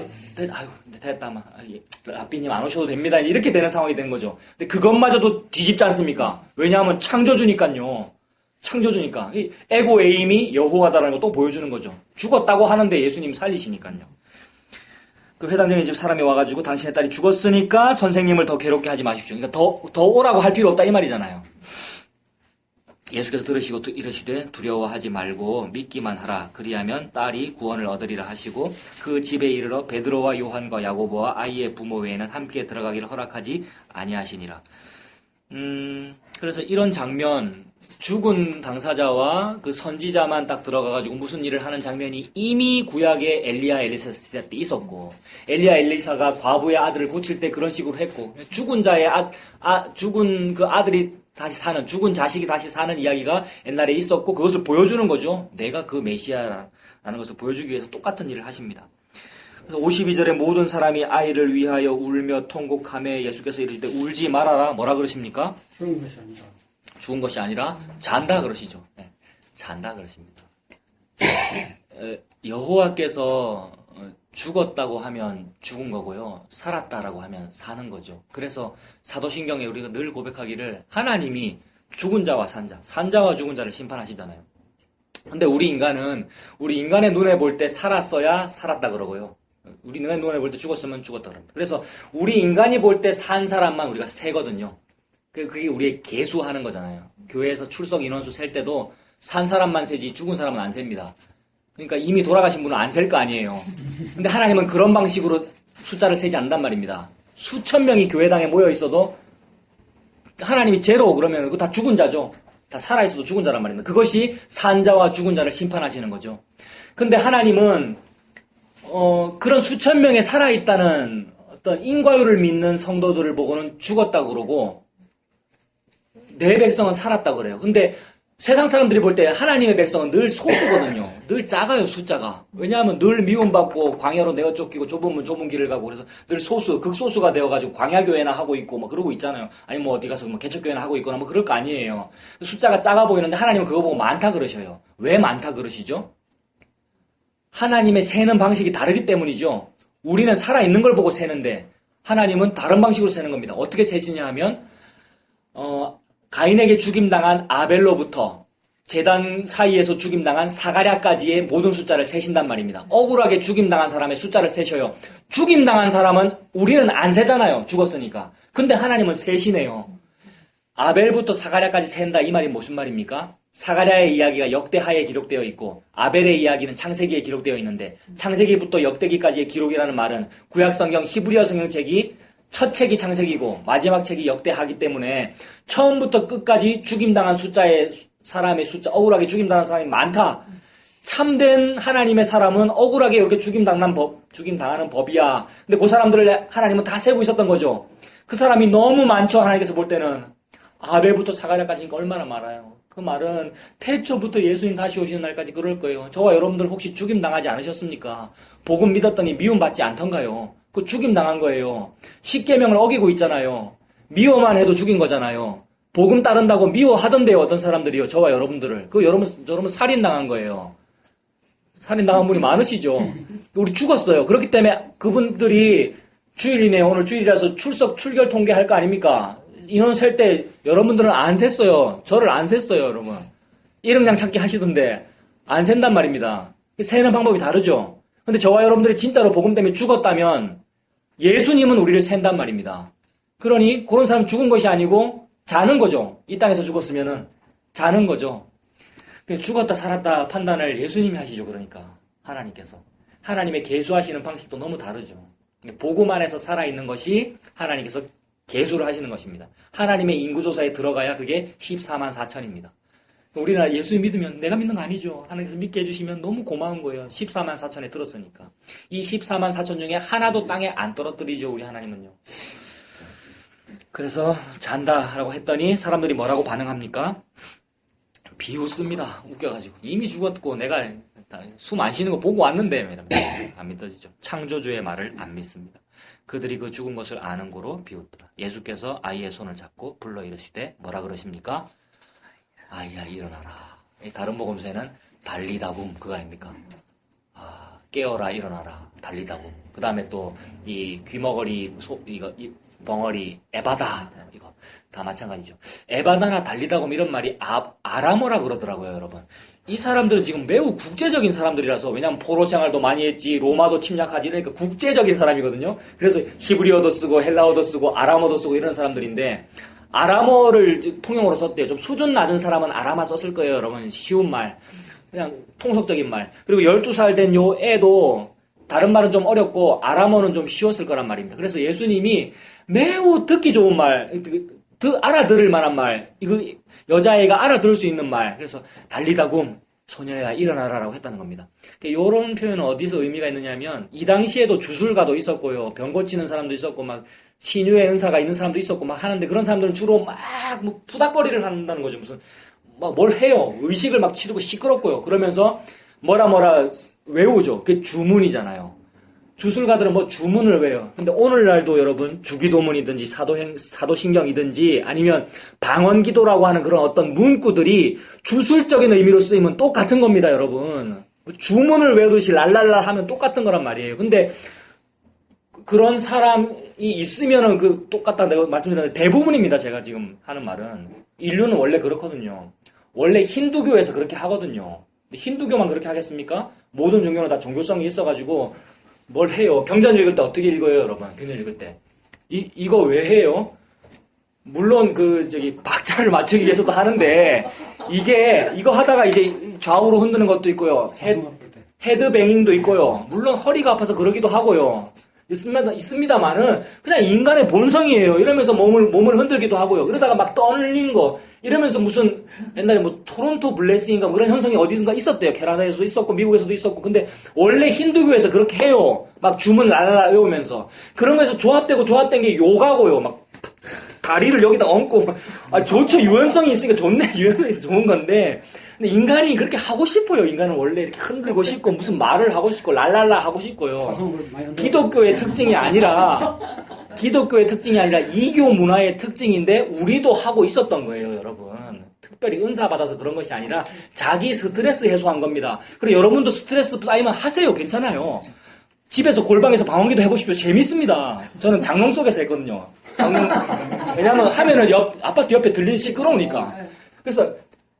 아유 됐다 랍비님 안 오셔도 됩니다. 이렇게 되는 상황이 된 거죠. 근데 그것마저도 뒤집지 않습니까? 왜냐하면 창조주니까요. 창조주니까 에고 에임이 여호와다라는 거 또 보여주는 거죠. 죽었다고 하는데 예수님 살리시니까요. 그 회당장의 집 사람이 와가지고 당신의 딸이 죽었으니까 선생님을 더 괴롭게 하지 마십시오. 그러니까 더 오라고 할 필요 없다 이 말이잖아요. 예수께서 들으시고 이르시되 두려워하지 말고 믿기만 하라. 그리하면 딸이 구원을 얻으리라 하시고 그 집에 이르러 베드로와 요한과 야고보와 아이의 부모 외에는 함께 들어가기를 허락하지 아니하시니라. 그래서 이런 장면, 죽은 당사자와 그 선지자만 딱 들어가가지고 무슨 일을 하는 장면이 이미 구약의 엘리야 엘리사 시대 때 있었고, 엘리야 엘리사가 과부의 아들을 고칠 때 그런 식으로 했고, 죽은 자의 죽은 그 아들이 다시 사는, 죽은 자식이 다시 사는 이야기가 옛날에 있었고, 그것을 보여주는 거죠. 내가 그 메시아라는 것을 보여주기 위해서 똑같은 일을 하십니다. 그래서 52절에 모든 사람이 아이를 위하여 울며 통곡하며 예수께서 이르시되 울지 말아라. 뭐라 그러십니까? 죽은 것이 아니라 잔다 그러시죠. 네, 잔다 그러십니다. 여호와께서 죽었다고 하면 죽은 거고요. 살았다라고 하면 사는 거죠. 그래서 사도신경에 우리가 늘 고백하기를 하나님이 죽은 자와 산자와 죽은 자를 심판하시잖아요. 근데 우리 인간의 눈에 볼 때 살았어야 살았다 그러고요. 우리 눈에 볼 때 죽었으면 죽었다 그럽니다. 그래서 우리 인간이 볼 때 산 사람만 우리가 세거든요. 그게 우리의 계수하는 거잖아요. 교회에서 출석 인원수 셀 때도 산 사람만 세지 죽은 사람은 안 셉니다. 그러니까 이미 돌아가신 분은 안 셀 거 아니에요. 근데 하나님은 그런 방식으로 숫자를 세지 않단 말입니다. 수천 명이 교회당에 모여 있어도 하나님이 제로 그러면 그거 다 죽은 자죠. 다 살아있어도 죽은 자란 말입니다. 그것이 산자와 죽은 자를 심판하시는 거죠. 근데 하나님은 그런 수천 명의 살아있다는 어떤 인과율을 믿는 성도들을 보고는 죽었다고 그러고 내 백성은 살았다고 그래요. 근데 세상 사람들이 볼 때 하나님의 백성은 늘 소수거든요. 늘 작아요, 숫자가. 왜냐하면 늘 미움받고 광야로 내어 쫓기고 좁은 길을 가고 그래서 늘 극소수가 되어가지고 광야교회나 하고 있고 그러고 있잖아요. 아니 어디 가서 개척교회나 하고 있거나 그럴 거 아니에요. 숫자가 작아 보이는데 하나님은 그거 보고 많다 그러셔요. 왜 많다 그러시죠? 하나님의 세는 방식이 다르기 때문이죠. 우리는 살아있는 걸 보고 세는데 하나님은 다른 방식으로 세는 겁니다. 어떻게 세시냐 하면 가인에게 죽임당한 아벨로부터 제단 사이에서 죽임당한 사가랴까지의 모든 숫자를 세신단 말입니다. 억울하게 죽임당한 사람의 숫자를 세셔요. 죽임당한 사람은 우리는 안 세잖아요. 죽었으니까. 근데 하나님은 세시네요. 아벨부터 사가랴까지 센다 이 말이 무슨 말입니까? 사가랴의 이야기가 역대하에 기록되어 있고 아벨의 이야기는 창세기에 기록되어 있는데 창세기부터 역대기까지의 기록이라는 말은 구약성경 히브리어 성경책이 첫 책이 창세기고 마지막 책이 역대하기 때문에 처음부터 끝까지 죽임당한 숫자의 사람의 숫자, 억울하게 죽임당한 사람이 많다. 참된 하나님의 사람은 억울하게 이렇게 죽임당하는 법이야. 근데 그 사람들을 하나님은 다 세고 있었던 거죠. 그 사람이 너무 많죠. 하나님께서 볼 때는. 아벨부터 사가랴까지니까 얼마나 많아요. 그 말은 태초부터 예수님 다시 오시는 날까지 그럴 거예요. 저와 여러분들 혹시 죽임당하지 않으셨습니까? 복음 믿었더니 미움받지 않던가요? 그 죽임당한 거예요. 십계명을 어기고 있잖아요. 미워만 해도 죽인 거잖아요. 복음 따른다고 미워하던데요. 어떤 사람들이요. 저와 여러분들을. 여러분 살인당한 거예요. 살인당한 분이 많으시죠. 우리 죽었어요. 그렇기 때문에 그분들이 주일이네요. 오늘 주일이라서 출결 통계할 거 아닙니까? 인원 셀 때 여러분들은 안 셌어요. 저를 안 셌어요, 여러분. 이름장 찾기 하시던데 안 센단 말입니다. 세는 방법이 다르죠. 근데 저와 여러분들이 진짜로 복음 때문에 죽었다면 예수님은 우리를 센단 말입니다. 그러니 그런 사람 죽은 것이 아니고 자는 거죠. 이 땅에서 죽었으면은 자는 거죠. 죽었다 살았다 판단을 예수님이 하시죠. 그러니까 하나님께서. 하나님의 계수하시는 방식도 너무 다르죠. 복음 안에서 살아있는 것이 하나님께서 계수를 하시는 것입니다. 하나님의 인구조사에 들어가야 그게 14만 4천입니다. 우리나라 예수 믿으면 내가 믿는 거 아니죠. 하나님께서 믿게 해주시면 너무 고마운 거예요. 14만 4천에 들었으니까. 이 14만 4천 중에 하나도 땅에 안 떨어뜨리죠. 우리 하나님은요. 그래서 잔다라고 했더니 사람들이 뭐라고 반응합니까? 비웃습니다. 웃겨가지고. 이미 죽었고 내가 숨 안 쉬는 거 보고 왔는데 안 믿어지죠. 창조주의 말을 안 믿습니다. 그들이 그 죽은 것을 아는 고로 비웃더라. 예수께서 아이의 손을 잡고 불러 이르시되 뭐라 그러십니까? 아이야 일어나라. 다른 복음서에는 달리다굼 그거 아닙니까? 깨어라 일어나라 달리다굼. 그 다음에 또 이 귀머거리 이 벙어리 에바다 이거 다 마찬가지죠. 에바다나 달리다굼 이런 말이 아람어라 그러더라고요, 여러분. 이 사람들은 지금 매우 국제적인 사람들이라서, 왜냐면 포로 생활도 많이 했지, 로마도 침략하지, 그러니까 국제적인 사람이거든요. 그래서 히브리어도 쓰고 헬라어도 쓰고 아람어도 쓰고 이런 사람들인데, 아람어를 통용으로 썼대요. 좀 수준 낮은 사람은 아람어 썼을 거예요, 여러분. 쉬운 말. 그냥 통속적인 말. 그리고 12살 된 요 애도 다른 말은 좀 어렵고 아람어는 좀 쉬웠을 거란 말입니다. 그래서 예수님이 매우 듣기 좋은 말, 알아들을 만한 말, 이거 여자애가 알아들을 수 있는 말, 그래서 달리다굼 소녀야 일어나라라고 했다는 겁니다. 이런 표현은 어디서 의미가 있느냐면 이 당시에도 주술가도 있었고요, 병 고치는 사람도 있었고 막 신유의 은사가 있는 사람도 있었고 막 하는데, 그런 사람들은 주로 막 뭐 푸닥거리를 한다는 거죠. 무슨 막 뭘 해요. 의식을 막 치르고 시끄럽고요. 그러면서 뭐라 외우죠. 그게 주문이잖아요. 주술가들은 뭐 주문을 외요. 근데 오늘날도 여러분 주기도문이든지 사도신경이든지 아니면 방언기도라고 하는 그런 어떤 문구들이 주술적인 의미로 쓰이면 똑같은 겁니다, 여러분. 주문을 외우듯이 랄랄랄 하면 똑같은 거란 말이에요. 근데 그런 사람이 있으면은 그 똑같다 내가 말씀드렸는데, 대부분입니다. 제가 지금 하는 말은 인류는 원래 그렇거든요. 원래 힌두교에서 그렇게 하거든요. 근데 힌두교만 그렇게 하겠습니까? 모든 종교는 다 종교성이 있어가지고 뭘 해요? 경전 읽을 때 어떻게 읽어요, 여러분? 경전 읽을 때. 이거 왜 해요? 물론 박자를 맞추기 위해서도 하는데, 이거 하다가 이제 좌우로 흔드는 것도 있고요. 헤드뱅잉도 있고요. 물론 허리가 아파서 그러기도 하고요. 있습니다만은, 그냥 인간의 본성이에요. 이러면서 몸을 흔들기도 하고요. 그러다가 막 떠올린 거. 이러면서 무슨 옛날에 뭐 토론토 블레싱인가 뭐 그런 현상이 어디든가 있었대요. 캐나다에서도 있었고 미국에서도 있었고. 근데 원래 힌두교에서 그렇게 해요. 막 주문 랄랄라 외우면서. 그런 거에서 조합된 게 요가고요. 막 다리를 여기다 얹고. 좋죠. 유연성이 있으니까 좋네. 유연성이 있어 좋은 건데. 근데 인간이 그렇게 하고 싶어요. 인간은 원래 이렇게 흔들고 싶고 무슨 말을 하고 싶고 랄랄라 하고 싶고요. 기독교의 특징이 아니라 이교 문화의 특징인데 우리도 하고 있었던 거예요, 여러분. 특별히 은사 받아서 그런 것이 아니라 자기 스트레스 해소한 겁니다. 그리고 여러분도 스트레스 쌓이면 하세요. 괜찮아요. 집에서 골방에서 방언기도 해보십시오. 재밌습니다. 저는 장롱 속에서 했거든요. 왜냐하면 하면은 아파트 옆에 들리는 시끄러우니까. 그래서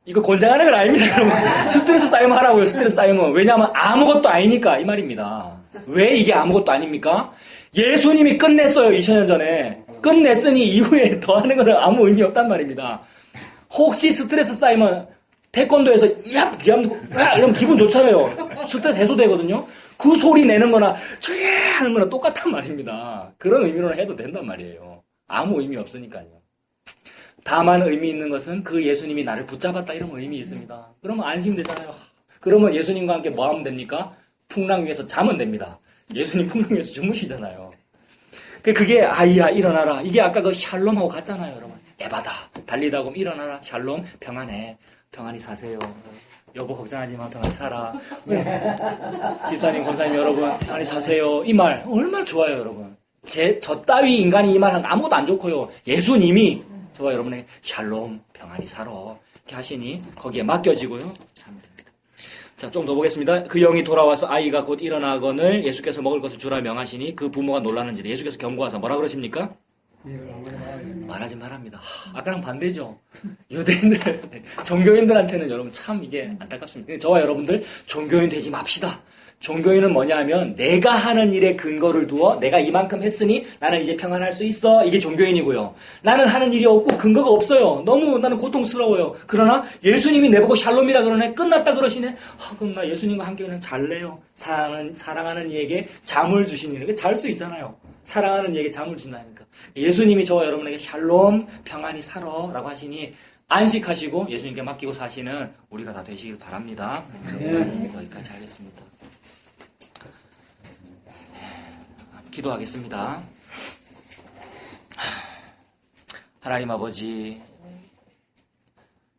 이거 권장하는 건 아닙니다, 여러분. 스트레스 쌓이면 하라고요, 스트레스 쌓이면. 왜냐하면 아무것도 아니니까, 이 말입니다. 왜 이게 아무것도 아닙니까? 예수님이 끝냈어요, 2000년 전에. 끝냈으니 이후에 더 하는 건 아무 의미 없단 말입니다. 혹시 스트레스 쌓이면 태권도에서 이러면 기분 좋잖아요. 스트레스 해소되거든요. 그 소리 내는 거나 하는 거나 똑같단 말입니다. 그런 의미로 해도 된단 말이에요. 아무 의미 없으니까요. 다만 의미 있는 것은 그 예수님이 나를 붙잡았다 이런 의미 있습니다. 그러면 안심되잖아요. 그러면 예수님과 함께 뭐 하면 됩니까? 풍랑 위에서 자면 됩니다. 예수님 풍랑 위에서 주무시잖아요. 그게 아이야 일어나라. 이게 아까 그 샬롬하고 같잖아요, 여러분. 에바다. 달리다 보면 일어나라. 샬롬 평안해. 평안히 사세요. 여보 걱정하지 마. 평안히 살아. 집사님, 권사님 여러분 평안히 사세요. 이 말 얼마나 좋아요, 여러분. 저 따위 인간이 이 말은 아무것도 안 좋고요. 예수님이 저와 여러분에게 샬롬 평안히 살아. 이렇게 하시니 거기에 맡겨지고요. 하면 됩니다. 자, 좀 더 보겠습니다. 그 영이 돌아와서 아이가 곧 일어나거늘 예수께서 먹을 것을 주라 명하시니 그 부모가 놀라는지라. 예수께서 경고하사 뭐라 그러십니까? 말하지 말합니다. 아까랑 반대죠. 유대인들, 종교인들한테는 여러분 참 이게 안타깝습니다. 저와 여러분들 종교인 되지 맙시다. 종교인은 뭐냐 하면 내가 하는 일에 근거를 두어 내가 이만큼 했으니 나는 이제 평안할 수 있어. 이게 종교인이고요. 나는 하는 일이 없고 근거가 없어요. 너무 나는 고통스러워요. 그러나 예수님이 내보고 샬롬이라 그러네. 끝났다 그러시네. 그럼 나 예수님과 함께 그냥 잘래요. 사랑하는 이에게 잠을 주시니. 잘 수 있잖아요. 사랑하는 이에게 잠을 준다니까. 예수님이 저와 여러분에게 샬롬 평안히 살아 라고 하시니 안식하시고 예수님께 맡기고 사시는 우리가 다 되시길 바랍니다. 여기까지 하겠습니다. 기도하겠습니다. 하나님 아버지,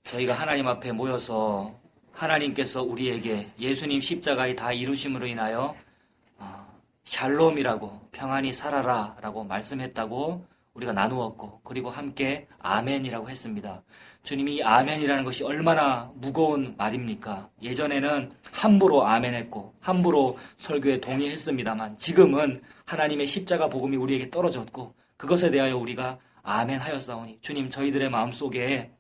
저희가 하나님 앞에 모여서 하나님께서 우리에게 예수님 십자가의 다 이루심으로 인하여 샬롬이라고 평안히 살아라 라고 말씀했다고 우리가 나누었고 그리고 함께 아멘이라고 했습니다. 주님이 아멘이라는 것이 얼마나 무거운 말입니까? 예전에는 함부로 아멘했고 함부로 설교에 동의했습니다만 지금은 하나님의 십자가 복음이 우리에게 떨어졌고 그것에 대하여 우리가 아멘하였사오니 주님 저희들의 마음속에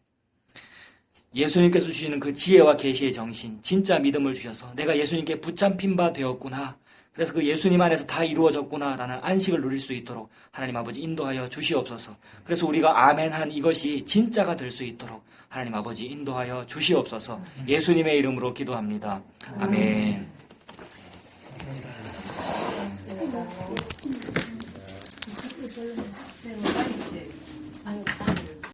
예수님께서 주시는 그 지혜와 계시의 정신 진짜 믿음을 주셔서 내가 예수님께 붙잡힌 바 되었구나. 그래서 그 예수님 안에서 다 이루어졌구나 라는 안식을 누릴 수 있도록 하나님 아버지 인도하여 주시옵소서. 그래서 우리가 아멘한 이것이 진짜가 될 수 있도록 하나님 아버지 인도하여 주시옵소서. 예수님의 이름으로 기도합니다. 아멘.